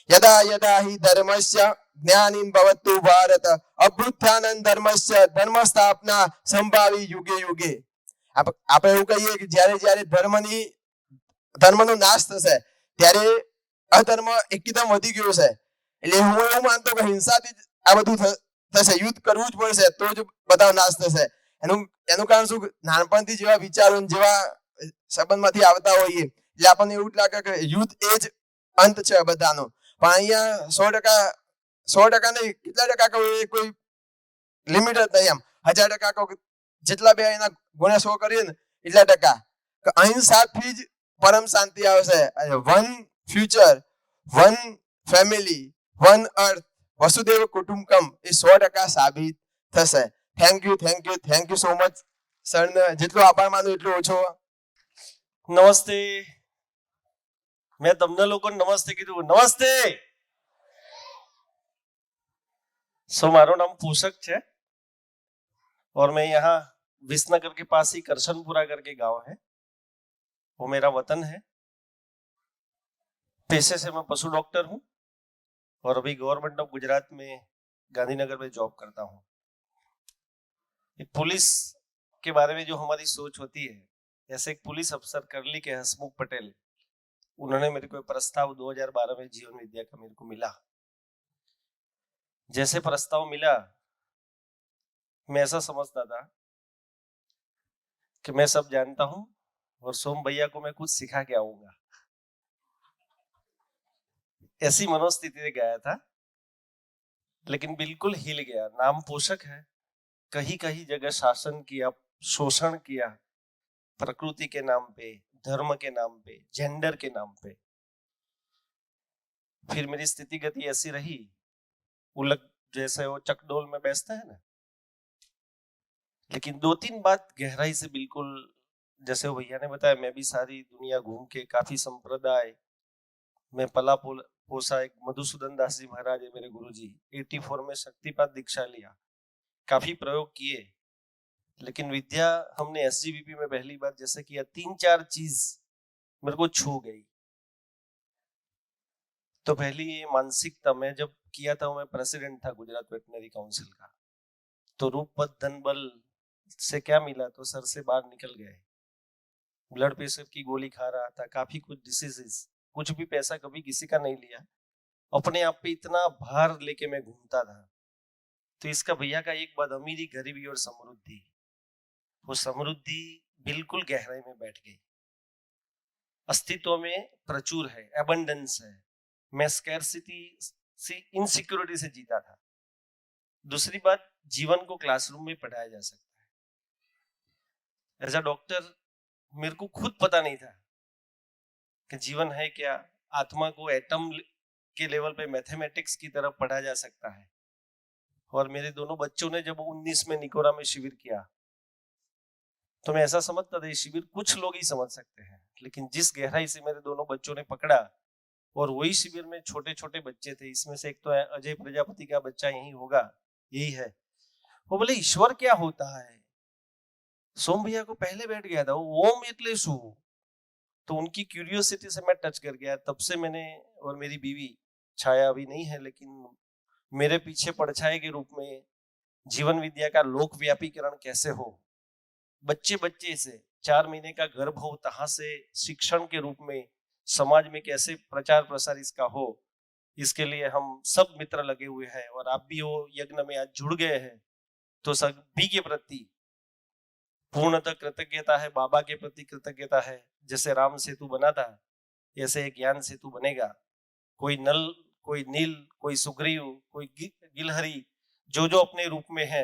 યદા યદા હિ ધર્મસ્ય જ્ઞાનીન ભવતુ ભારત અભ્યુત્થાનં ધર્મસ્ય ધર્મ સ્થાપના સંભાવી યુગે યુગે. આપણે એવું કહીએ કે જ્યારે જ્યારે ધર્મનો નાશ થશે ત્યારે અધર્મ એકદમ વધી ગયો છે. એટલે હું એવું માનતો કે હિંસાથી જ આ બધું થશે, યુદ્ધ કરવું જ પડશે તો જ બધા નાશ થશે. એનું કારણ શું, નાનપણથી જેવા વિચારો જેવા સંબંધમાંથી આવતા હોઈએ એટલે આપણને એવું જ લાગે કે યુદ્ધ એ જ અંત છે બધાનો. પણ અહીંયા 100% નહીં, કેટલા ટકા કહું એ કોઈ લિમિટ જ નહીં, એમ 1000% કહું, જેટલા બે એના ગુણ્યા 100 કરીએ ને એટલા ટકા અહિંસાથી જ પરમ શાંતિ આવશે. One future, one family, one earth, વસુદેવ કુટુંબકમ એ 100% સાબિત થશે. Thank you so much sir. જેટલો આભાર માનું એટલો ઓછો. નમસ્તે. મેં તમને લોકો નમસ્તે કીધું. નમસ્તે. सो मारो नाम पोषक है और मैं यहाँ विसनगर के पास ही करशनपुरा करके गांव है, वो मेरा वतन है. पेशे से मैं पशु डॉक्टर हूँ और अभी गवर्नमेंट ऑफ गुजरात में गांधीनगर में जॉब करता हूँ. एक पुलिस के बारे में जो हमारी सोच होती है, ऐसे एक पुलिस अफसर करली के हसमुख पटेल, उन्होंने मेरे को प्रस्ताव 2012 में जीवन विद्या का मेरे को मिला. जैसे प्रस्ताव मिला मैं ऐसा समझता था कि मैं सब जानता हूं और सोम भैया को मैं कुछ सिखा के आऊंगा. ऐसी मनोस्थिति से गया था, लेकिन बिल्कुल हिल गया. नाम पोषक है, कहीं कहीं जगह शासन किया, शोषण किया, प्रकृति के नाम पे, धर्म के नाम पे, जेंडर के नाम पे. फिर मेरी स्थिति गति ऐसी रही, उलग जैसे वो चकडोल में बैठता है ना. लेकिन 2-3 बात गहराई से बिल्कुल, जैसे वो भैया ने बताया, मैं भी सारी दुनिया घूम के काफी संप्रदाय में पला पोसा. एक मधुसूदन दास जी महाराज है मेरे गुरुजी, 84 में शक्तिपात दीक्षा लिया, काफी प्रयोग किए, लेकिन विद्या हमने SGBP में पहली बार जैसे किया, 3-4 चीज मेरे को छू गई. तो पहली ये मानसिकता, मैं जब किया था मैं प्रेसिडेंट था गुजरात वेटनरी काउंसिल का, तो रूप पद धन बल से क्या मिला, तो सर से बाहर निकल गए. ब्लड प्रेशर की गोली खा रहा था, काफी कुछ डिसीजेस, कुछ भी पैसा कभी किसी का नहीं लिया, अपने आप पे इतना भार लेके मैं घूमता था. तो इसका भैया का एक बात, अमीरी गरीबी और समृद्धि, वो समृद्धि बिल्कुल गहराई में बैठ गई. अस्तित्व में प्रचुर है, एबंडेंस है. मैं स्कैर्सिटी से, इनसिक्योरिटी से जीता था. दूसरी बात, जीवन को क्लासरूम में पढ़ाया जा सकता है. एज अ डॉक्टर मेरे को खुद पता नहीं था कि जीवन है क्या, आत्मा को एटम के लेवल पे मैथमेटिक्स की तरफ पढ़ा जा सकता है. और मेरे दोनों बच्चों ने जब 19 में निकोरा में शिविर किया, तो मैं ऐसा समझता था ये शिविर कुछ लोग ही समझ सकते हैं, लेकिन जिस गहराई से मेरे दोनों बच्चों ने पकड़ा, और वही शिविर में छोटे छोटे बच्चे थे, इसमें से एक तो अजय प्रजापति का बच्चा यही होगा, यही है। वो बोले ईश्वर क्या होता है? सोम भैया को पहले बैठ गया था वो ओम એટલે શું, तो उनकी क्यूरियोसिटी से मैं टच कर गया। तब से मैंने, और मेरी बीवी छाया अभी नहीं है लेकिन मेरे पीछे परछाई के रूप में जीवन विद्या का लोकव्यापीकरण कैसे हो, बच्चे से 4 महीने का गर्भ हो तहां से शिक्षण के रूप में समाज में कैसे प्रचार प्रसार इसका हो, इसके लिए हम सब मित्र लगे हुए हैं। और आप भी वो यज्ञ में आज जुड़ गए हैं, तो सभी के प्रति पूर्णतः कृतज्ञता है, बाबा के प्रति कृतज्ञता है। जैसे राम सेतु बना था ऐसे एक ज्ञान सेतु बनेगा। कोई नल, कोई नील, कोई सुग्रीव, कोई गिलहरी, जो अपने रूप में है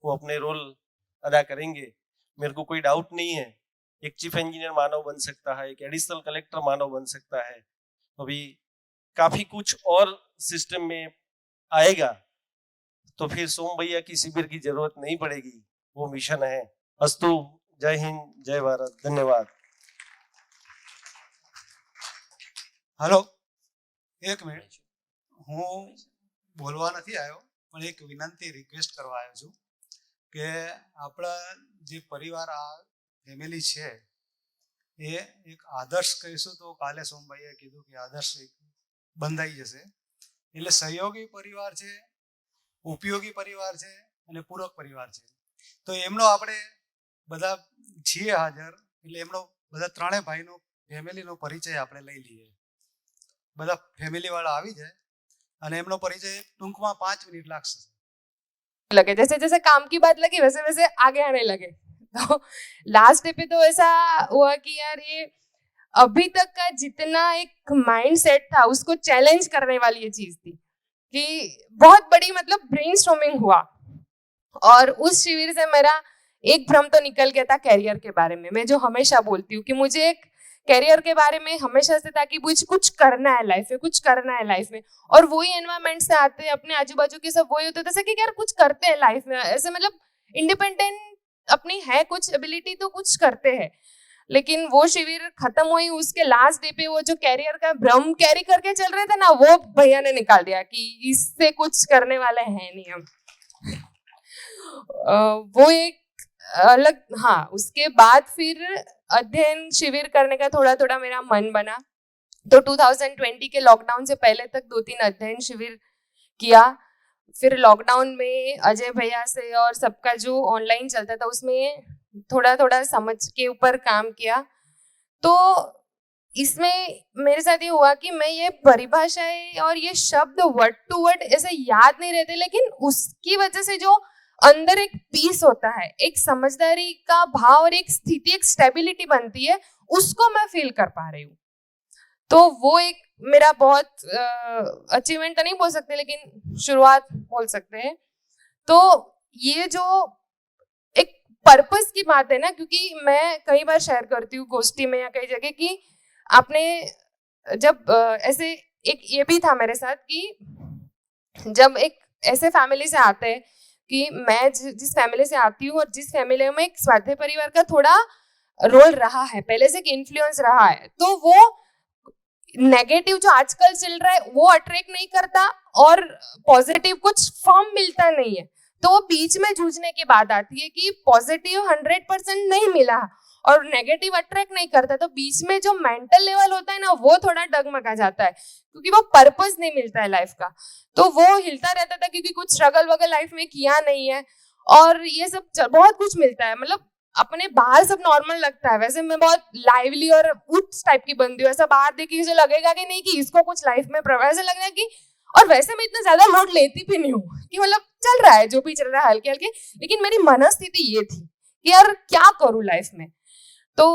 वो अपने रोल अदा करेंगे। मेरे को कोई डाउट नहीं है, एक चीफ इंजीनियर मानव बन सकता है, एक एडिशनल कलेक्टर मानव बन सकता है। अभी काफी कुछ और सिस्टम में आएगा तो फिर सोम भैया की शिविर की जरूरत नहीं पड़ेगी। वो मिशन है। अस्तु। जय हिंद, जय भारत, धन्यवाद। हेलो, एक मिनिट, હું બોલવા નથી આવ્યો પણ એક વિનંતી રિક્વેસ્ટ કરવા આવ્યો છું કે આપણા જે પરિવાર આ ફેમિલી છે એ એક આદર્શ કહીશું તો કાલે સોમભાઈએ કીધું કે આદર્શ એક બંધાઈ જશે, એટલે સહયોગી પરિવાર છે, ઉપયોગી પરિવાર છે અને પૂરક પરિવાર છે। તો એમનો આપણે બધા છીએ હાજર, એટલે એમનો બધા ત્રણેય ભાઈનો ફેમિલીનો પરિચય આપણે લઈ લઈએ। બધા ફેમિલી વાળા આવી જાય અને એમનો પરિચય ટૂંકમાં 5 મિનિટ લાગશે। लगे जैसे जैसे काम की बात लगी वैसे वैसे आगे आने लगे। तो लास्ट डे पे तो ऐसा हुआ कि यार ये अभी तक का जितना एक माइंड सेट था उसको चैलेंज करने वाली ये चीज थी कि बहुत बड़ी मतलब ब्रेनस्टॉर्मिंग हुआ। और उस शिविर से मेरा एक भ्रम तो निकल गया था कैरियर के बारे में। मैं जो हमेशा बोलती हूँ कि मुझे एक कैरियर के बारे में हमेशा से था कि मुझे कुछ करना है लाइफ में, कुछ करना है लाइफ में। और वही एनवायरमेंट से आते हैं, अपने आजू बाजू के सब वही होते थे कि यार कुछ करते हैं लाइफ में, ऐसे मतलब इंडिपेंडेंट अपनी है कुछ एबिलिटी तो कुछ करते हैं। लेकिन वो शिविर खत्म हुई, उसके लास्ट डे पे वो जो कैरियर का भ्रम कैरी करके चल रहे थे ना, वो भैया ने निकाल दिया कि इससे कुछ करने वाले हैं नहीं हम। वो एक अलग, हाँ, उसके बाद फिर अध्ययन शिविर करने का थोड़ा थोड़ा मेरा मन बना। तो 2020 के लॉकडाउन से पहले तक 2-3 अध्ययन शिविर किया। फिर लॉकडाउन में अजय भैया से और सबका जो ऑनलाइन चलता था उसमें थोड़ा थोड़ा समझ के ऊपर काम किया। तो इसमें मेरे साथ ये हुआ कि मैं ये परिभाषाएं और ये शब्द वर्ड टू वर्ड ऐसे याद नहीं रहते, लेकिन उसकी वजह से जो अंदर एक पीस होता है, एक समझदारी का भाव और एक स्थिति, एक स्टेबिलिटी बनती है, उसको मैं फील कर पा रही हूँ। तो वो एक मेरा बहुत अचीवमेंट तो नहीं बोल सकते लेकिन शुरुआत बोल सकते हैं। तो ये जो एक पर्पस की बात है ना, क्योंकि मैं कई बार शेयर करती हूँ गोष्ठी में या कई जगह कि आपने जब ऐसे एक ये भी था मेरे साथ कि जब एक ऐसे फैमिली से आते हैं कि मैं जिस फैमिली से आती हूँ और जिस फैमिली में एक स्वाध्याय परिवार का थोड़ा रोल रहा है, पहले से एक इन्फ्लुएंस रहा है, तो वो नेगेटिव जो आजकल चल रहा है वो अट्रैक्ट नहीं करता और पॉजिटिव कुछ फॉर्म मिलता नहीं है। तो वो बीच में जूझने की बात आती है कि पॉजिटिव 100% नहीं मिला और नेगेटिव अट्रैक्ट नहीं करता, तो बीच में जो मेंटल लेवल होता है ना वो थोड़ा डगमगा जाता है क्योंकि वो पर्पस नहीं मिलता है लाइफ का। तो वो हिलता रहता था क्योंकि कुछ स्ट्रगल वगैरह लाइफ में किया नहीं है और ये सब बहुत कुछ मिलता है, मतलब अपने बाहर सब नॉर्मल लगता है। वैसे मैं बहुत लाइवली और उस टाइप की बंदी हूँ, ऐसा बाहर देख के लगेगा कि नहीं कि इसको कुछ लाइफ में ऐसा लग रहा है कि, और वैसे मैं इतना ज्यादा लोड लेती भी नहीं हूँ कि मतलब चल रहा है जो भी चल रहा है हल्के हल्के, लेकिन मेरी मनस्थिति ये थी कि यार क्या करूँ लाइफ में। तो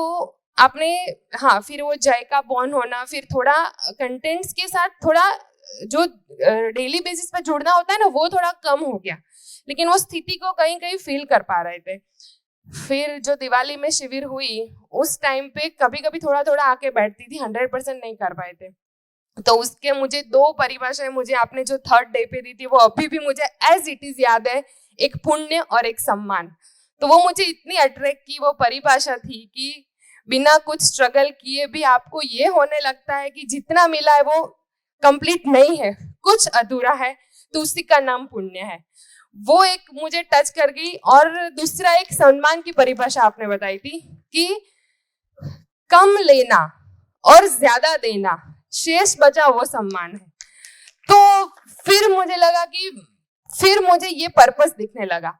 आपने, हाँ, फिर वो जय का बॉर्न होना, फिर थोड़ा कंटेंट्स के साथ थोड़ा जो डेली बेसिस पे जुड़ना होता है ना वो थोड़ा कम हो गया, लेकिन वो स्थिति को कहीं कहीं फील कर पा रहे थे। फिर जो दिवाली में शिविर हुई उस टाइम पे कभी कभी थोड़ा थोड़ा आके बैठती थी, 100% नहीं कर पाए थे। तो उसके मुझे 2 परिभाषाएं मुझे आपने जो 3rd डे पे दी थी वो अभी भी मुझे एज इट इज याद है, एक पुण्य और एक सम्मान। तो वो मुझे इतनी अट्रैक्ट की वो परिभाषा थी कि बिना कुछ स्ट्रगल किए भी आपको ये होने लगता है कि जितना मिला है वो कंप्लीट नहीं है, कुछ अधूरा है, तो उसी का नाम पुण्य है। वो एक मुझे टच कर गई। और दूसरा एक सम्मान की परिभाषा आपने बताई थी कि कम लेना और ज्यादा देना, शेष बचा वो सम्मान है। तो फिर मुझे लगा कि फिर मुझे ये पर्पस दिखने लगा।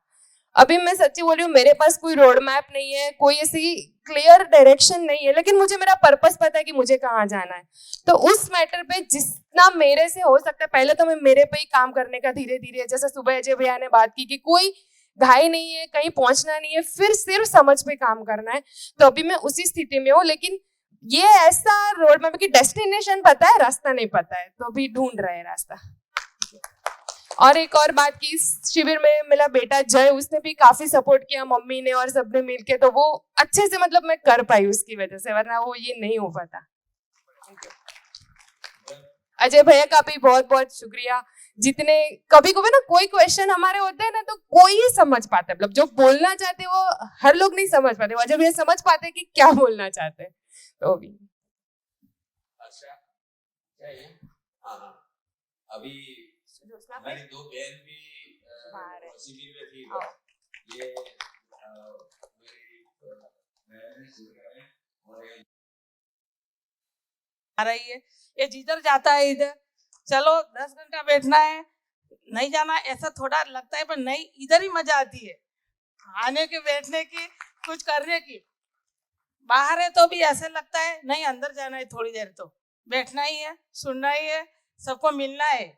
अभी मैं सच्ची बोल रही हूँ, मेरे पास कोई रोड मैप नहीं है, कोई ऐसी क्लियर डायरेक्शन नहीं है, लेकिन मुझे मेरा पर्पस पता है कि मुझे कहाँ जाना है। तो उस मैटर पे जितना मेरे से हो सकता है, पहले तो मैं मेरे पे ही काम करने का धीरे धीरे, जैसे सुबह अजय भैया ने बात की कि कोई घाई नहीं है, कहीं पहुंचना नहीं है, फिर सिर्फ समझ पे काम करना है। तो अभी मैं उसी स्थिति में हूँ, लेकिन ये ऐसा रोड मैप की डेस्टिनेशन पता है, रास्ता नहीं पता है, तो अभी ढूंढ रहे हैं रास्ता। और एक और बात की, शिविर में मेरा बेटा जय, उसने भी काफी सपोर्ट किया, मम्मी ने और सबने मिलके, तो वो अच्छे से मतलब मैं कर पाई उसकी वजह से, वरना वो ये नहीं हो पाता। अजय भैया का भी बहुत बहुत शुक्रिया। जितने कभी कभी ना कोई क्वेश्चन हमारे होते हैं ना, तो कोई ही समझ पाता है, मतलब जो बोलना चाहते वो हर लोग नहीं समझ पाते, अजय भैया समझ पाते कि क्या बोलना चाहते हैं। तो भी अच्छा, क्या ये? हाँ, अभी मेरी दो बहन भी शिविर में थी। ये मेरी बहन है आ रही है, ये जिधर जाता है इधर, चलो 10 घंटा बैठना है, नहीं जाना, ऐसा थोड़ा लगता है, पर नहीं, इधर ही मजा आती है आने के, बैठने की, कुछ करने की। बाहर है तो भी ऐसे लगता है नहीं, अंदर जाना है, थोड़ी देर तो बैठना ही है, सुनना ही है, सबको मिलना है,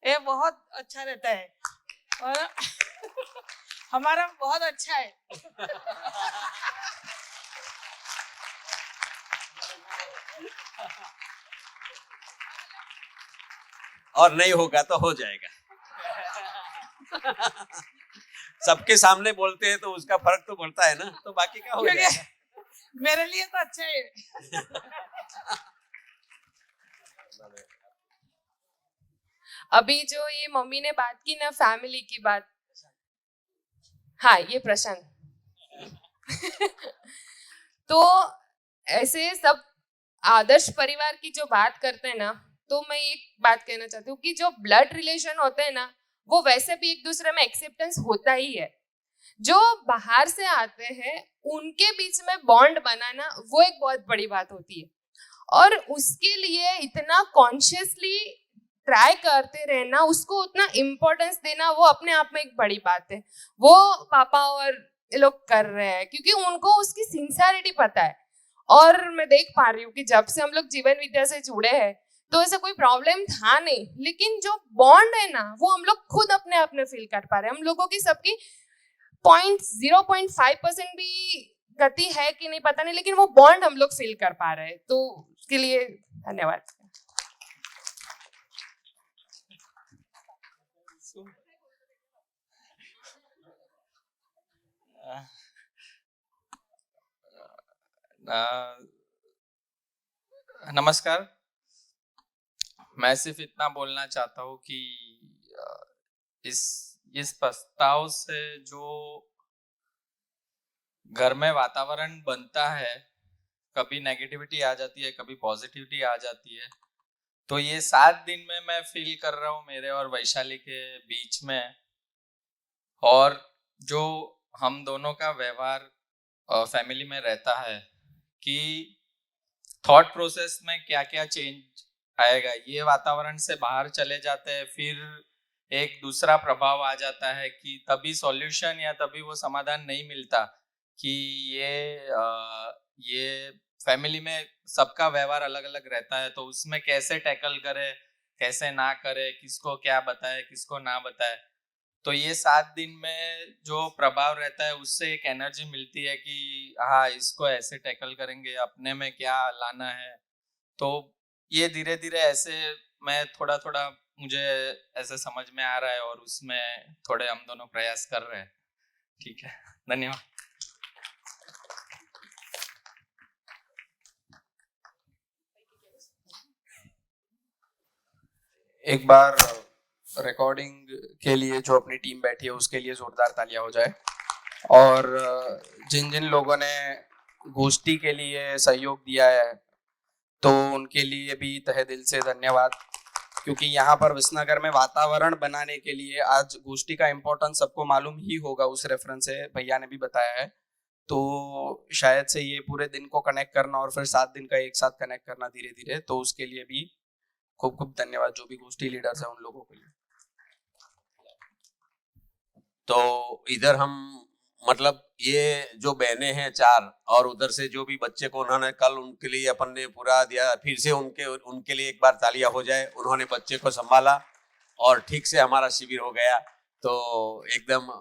ये बहुत अच्छा रहता है और हमारा बहुत अच्छा है। और नहीं होगा तो हो जाएगा। सबके सामने बोलते हैं तो उसका फर्क तो पड़ता है ना, तो बाकी का हो जाएगा। मेरे लिए तो अच्छा है। अभी जो ये मम्मी ने बात की ना, फैमिली की बात, हाँ ये प्रशांत तो ऐसे सब आदर्श परिवार की जो बात करते हैं ना, तो मैं एक बात कहना चाहती हूँ कि जो ब्लड रिलेशन होते हैं ना, वो वैसे भी एक दूसरे में एक्सेप्टेंस होता ही है। जो बाहर से आते हैं उनके बीच में बॉन्ड बनाना, वो एक बहुत बड़ी बात होती है, और उसके लिए इतना कॉन्शियसली ट्राई करते रहना, उसको उतना इम्पोर्टेंस देना, वो अपने आप में एक बड़ी बात है। वो पापा और ये लोग कर रहे हैं क्योंकि उनको उसकी सिंसियरिटी पता है। और मैं देख पा रही हूँ कि जब से हम लोग जीवन विद्या से जुड़े हैं तो ऐसा कोई प्रॉब्लम था नहीं, लेकिन जो बॉन्ड है ना, वो हम लोग खुद अपने आप में फील कर पा रहे हैं। हम लोगों की सबकी 0.5% भी गति है कि नहीं पता नहीं, लेकिन वो बॉन्ड हम लोग फील कर पा रहे हैं, तो उसके लिए धन्यवाद। नमस्कार, मैं सिर्फ इतना बोलना चाहता हूँ कि इस प्रस्ताव से जो घर में वातावरण बनता है, कभी नेगेटिविटी आ जाती है, कभी पॉजिटिविटी आ जाती है, तो ये 7 दिन में मैं फील कर रहा हूँ मेरे और वैशाली के बीच में। और जो हम दोनों का व्यवहार फैमिली में रहता है कि थॉट प्रोसेस में क्या क्या चेंज आएगा, ये वातावरण से बाहर चले जाते हैं, फिर एक दूसरा प्रभाव आ जाता है कि तभी सॉल्यूशन या तभी वो समाधान नहीं मिलता कि ये फैमिली में सबका व्यवहार अलग अलग रहता है, तो उसमें कैसे टैकल करे, कैसे ना करे, किसको क्या बताए, किसको ना बताए। तो ये 7 दिन में जो प्रभाव रहता है उससे एक एनर्जी मिलती है कि हाँ, इसको ऐसे टैकल करेंगे, अपने में क्या लाना है। तो ये धीरे धीरे ऐसे मैं थोड़ा थोड़ा मुझे ऐसे समझ में आ रहा है और उसमें थोड़े हम दोनों प्रयास कर रहे हैं। ठीक है, धन्यवाद। एक बार रिकॉर्डिंग के लिए जो अपनी टीम बैठी है उसके लिए जोरदार तालियां हो जाए, और जिन जिन लोगों ने गोष्ठी के लिए सहयोग दिया है तो उनके लिए भी तहे दिल से धन्यवाद। क्योंकि यहाँ पर विसनगर में वातावरण बनाने के लिए आज गोष्ठी का इम्पोर्टेंस सबको मालूम ही होगा, उस रेफरेंस से भैया ने भी बताया है। तो शायद से ये पूरे दिन को कनेक्ट करना और फिर 7 दिन का एक साथ कनेक्ट करना धीरे धीरे, तो उसके लिए भी खूब खूब धन्यवाद जो भी गोष्ठी लीडर्स हैं उन लोगों के लिए। तो इधर हम मतलब ये जो बहनें हैं 4 और उधर से जो भी बच्चे को उन्होंने कल उनके लिए अपन ने पूरा दिया, फिर से उनके लिए एक बार तालियां हो जाए। उन्होंने बच्चे को संभाला और ठीक से हमारा शिविर हो गया। तो एकदम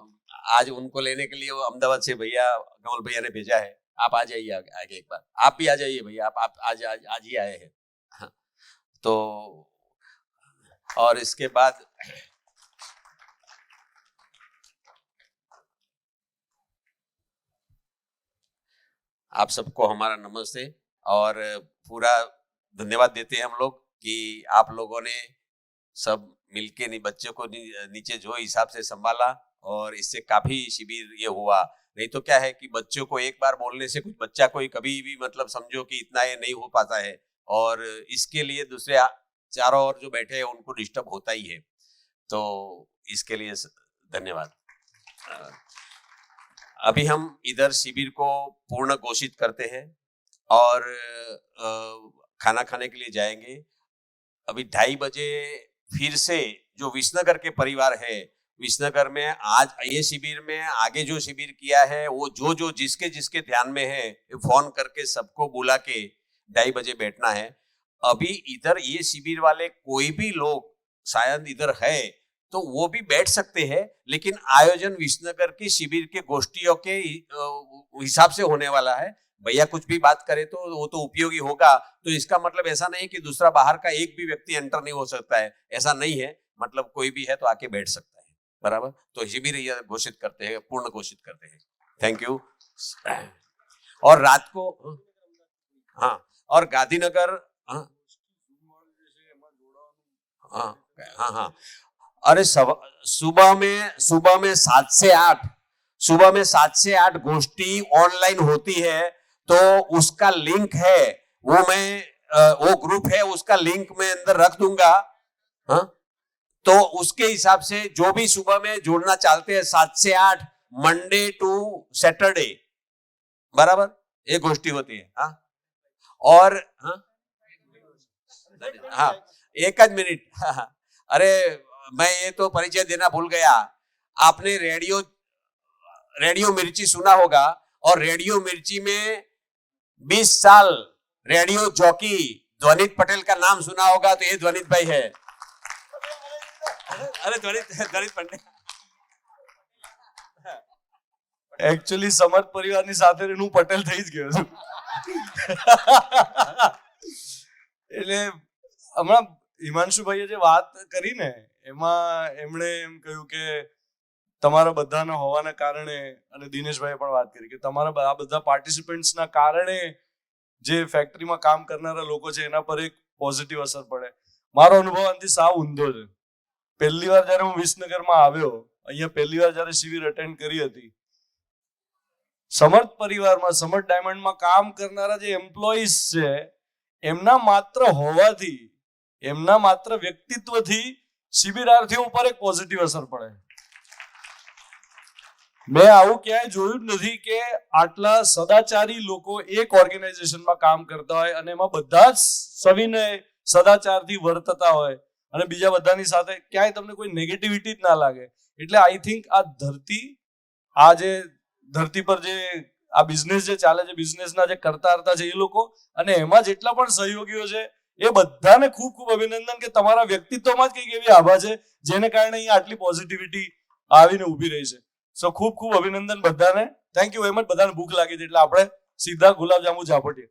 आज उनको लेने के लिए वो अहमदाबाद से भैया कमल भैया ने भेजा है। आप आ जाइए आगे एक बार, आप भी आ जाइए भैया, आप आज ही आए हैं। हाँ। तो और इसके बाद आप सबको हमारा नमस्ते और पूरा धन्यवाद देते हैं हम लोग कि आप लोगों ने सब मिलके बच्चों को नीचे जो हिसाब से संभाला और इससे काफी शिविर ये हुआ। नहीं तो क्या है कि बच्चों को एक बार बोलने से कुछ बच्चा कोई कभी भी मतलब समझो कि इतना ये नहीं हो पाता है और इसके लिए दूसरे चारों ओर जो बैठे हैं उनको डिस्टर्ब होता ही है। तो इसके लिए धन्यवाद। अभी हम इधर शिविर को पूर्ण घोषित करते हैं और खाना खाने के लिए जाएंगे। अभी 2:30 बजे फिर से जो विसनगर के परिवार है, विसनगर में आज ये शिविर में आगे जो शिविर किया है वो जो जिसके जिसके ध्यान में है फोन करके सबको बुला के 2:30 बजे बैठना है। अभी इधर ये शिविर वाले कोई भी लोग शायद इधर है तो वो भी बैठ सकते हैं, लेकिन आयोजन विसनगर की शिविर के गोष्ठियों के हिसाब से होने वाला है। भैया कुछ भी बात करे तो वो तो उपयोगी होगा। तो इसका मतलब ऐसा नहीं कि दूसरा बाहर का एक भी व्यक्ति एंटर नहीं हो सकता है, ऐसा नहीं है। मतलब कोई भी है तो आके बैठ सकता है, बराबर। तो शिविर ये घोषित करते हैं, पूर्ण घोषित करते हैं। Thank you. और रात को हाँ, और गांधीनगर हाँ, अरे सुबह में 7 से 8 गोष्ठी ऑनलाइन होती है। तो उसका लिंक है वो ग्रुप है, उसका लिंक मैं अंदर रख दूंगा। हाँ, तो उसके हिसाब से जो भी सुबह में जुड़ना चाहते हैं 7 से 8 मंडे टू सैटरडे, बराबर ये गोष्ठी होती है। हाँ, और हाँ, एक मिनट। हाँ, अरे मैं ये तो परिचय देना भूल गया। आपने रेडियो मिर्ची सुना होगा और रेडियो मिर्ची में 20 साल रेडियो जॉकी ध्वनित पटेल का नाम सुना होगा। तो ये ध्वनित भाई है। अरे ध्वनित पटेल एक्चुअली समर्थ परिवाરની સાથે હું પટેલ થઈ જ ગયો છું। એટલે હમણાં હિમાંશુભાઈએ જે વાત કરી ને એમાં એમણે એમ કહ્યું કે તમારા બધાના હોવાના કારણે, અને દિનેશભાઈએ પણ વાત કરી કે તમારા આ બધા પાર્ટિસિપન્ટ્સના કારણે જે ફેક્ટરીમાં કામ કરનારા લોકો છે એના પર એક પોઝિટિવ અસર પડે। મારો અનુભવ આનાથી સાવ ઊંધો છે। પહેલી વાર જ્યારે હું વિસનગરમાં આવ્યો, અહીંયા પહેલી વાર જ્યારે શિબિર અટેન્ડ કરી હતી, સમર્થ પરિવારમાં સમર્થ ડાયમંડમાં કામ કરનારા જે એમ્પ્લોઈઝ છે એમના માત્ર હોવાથી, એમના માત્ર વ્યક્તિત્વથી શિબિરાર્થીઓ ઉપર એક પોઝિટિવ અસર પડે। મેં આવું ક્યાંય જોયું જ નથી કે આટલા સદાચારી લોકો એક ઓર્ગેનાઇઝેશનમાં કામ કરતા હોય અને એમાં બધા જ સવિનય સદાચારથી વર્તતા હોય અને બીજા બધાની સાથે ક્યાંય તમને કોઈ નેગેટિવિટી જ ના લાગે। એટલે આઈ થિંક આ જે ધરતી પર જે આ બિઝનેસ જે ચાલે છે, બિઝનેસના જે કરતા છે એ લોકો અને એમાં જેટલા પણ સહયોગીઓ છે એ બધાને ખૂબ ખૂબ અભિનંદન કે તમારા વ્યક્તિત્વમાં જ કંઈક એવી આભા છે જેને કારણે અહીંયા આટલી પોઝિટિવિટી આવીને ઊભી રહી છે। સો ખૂબ ખૂબ અભિનંદન બધાને। Thank you very much. બધાને ભૂખ લાગી છે એટલે આપણે સીધા ગુલાબજાંબુ ઝાપટીએ।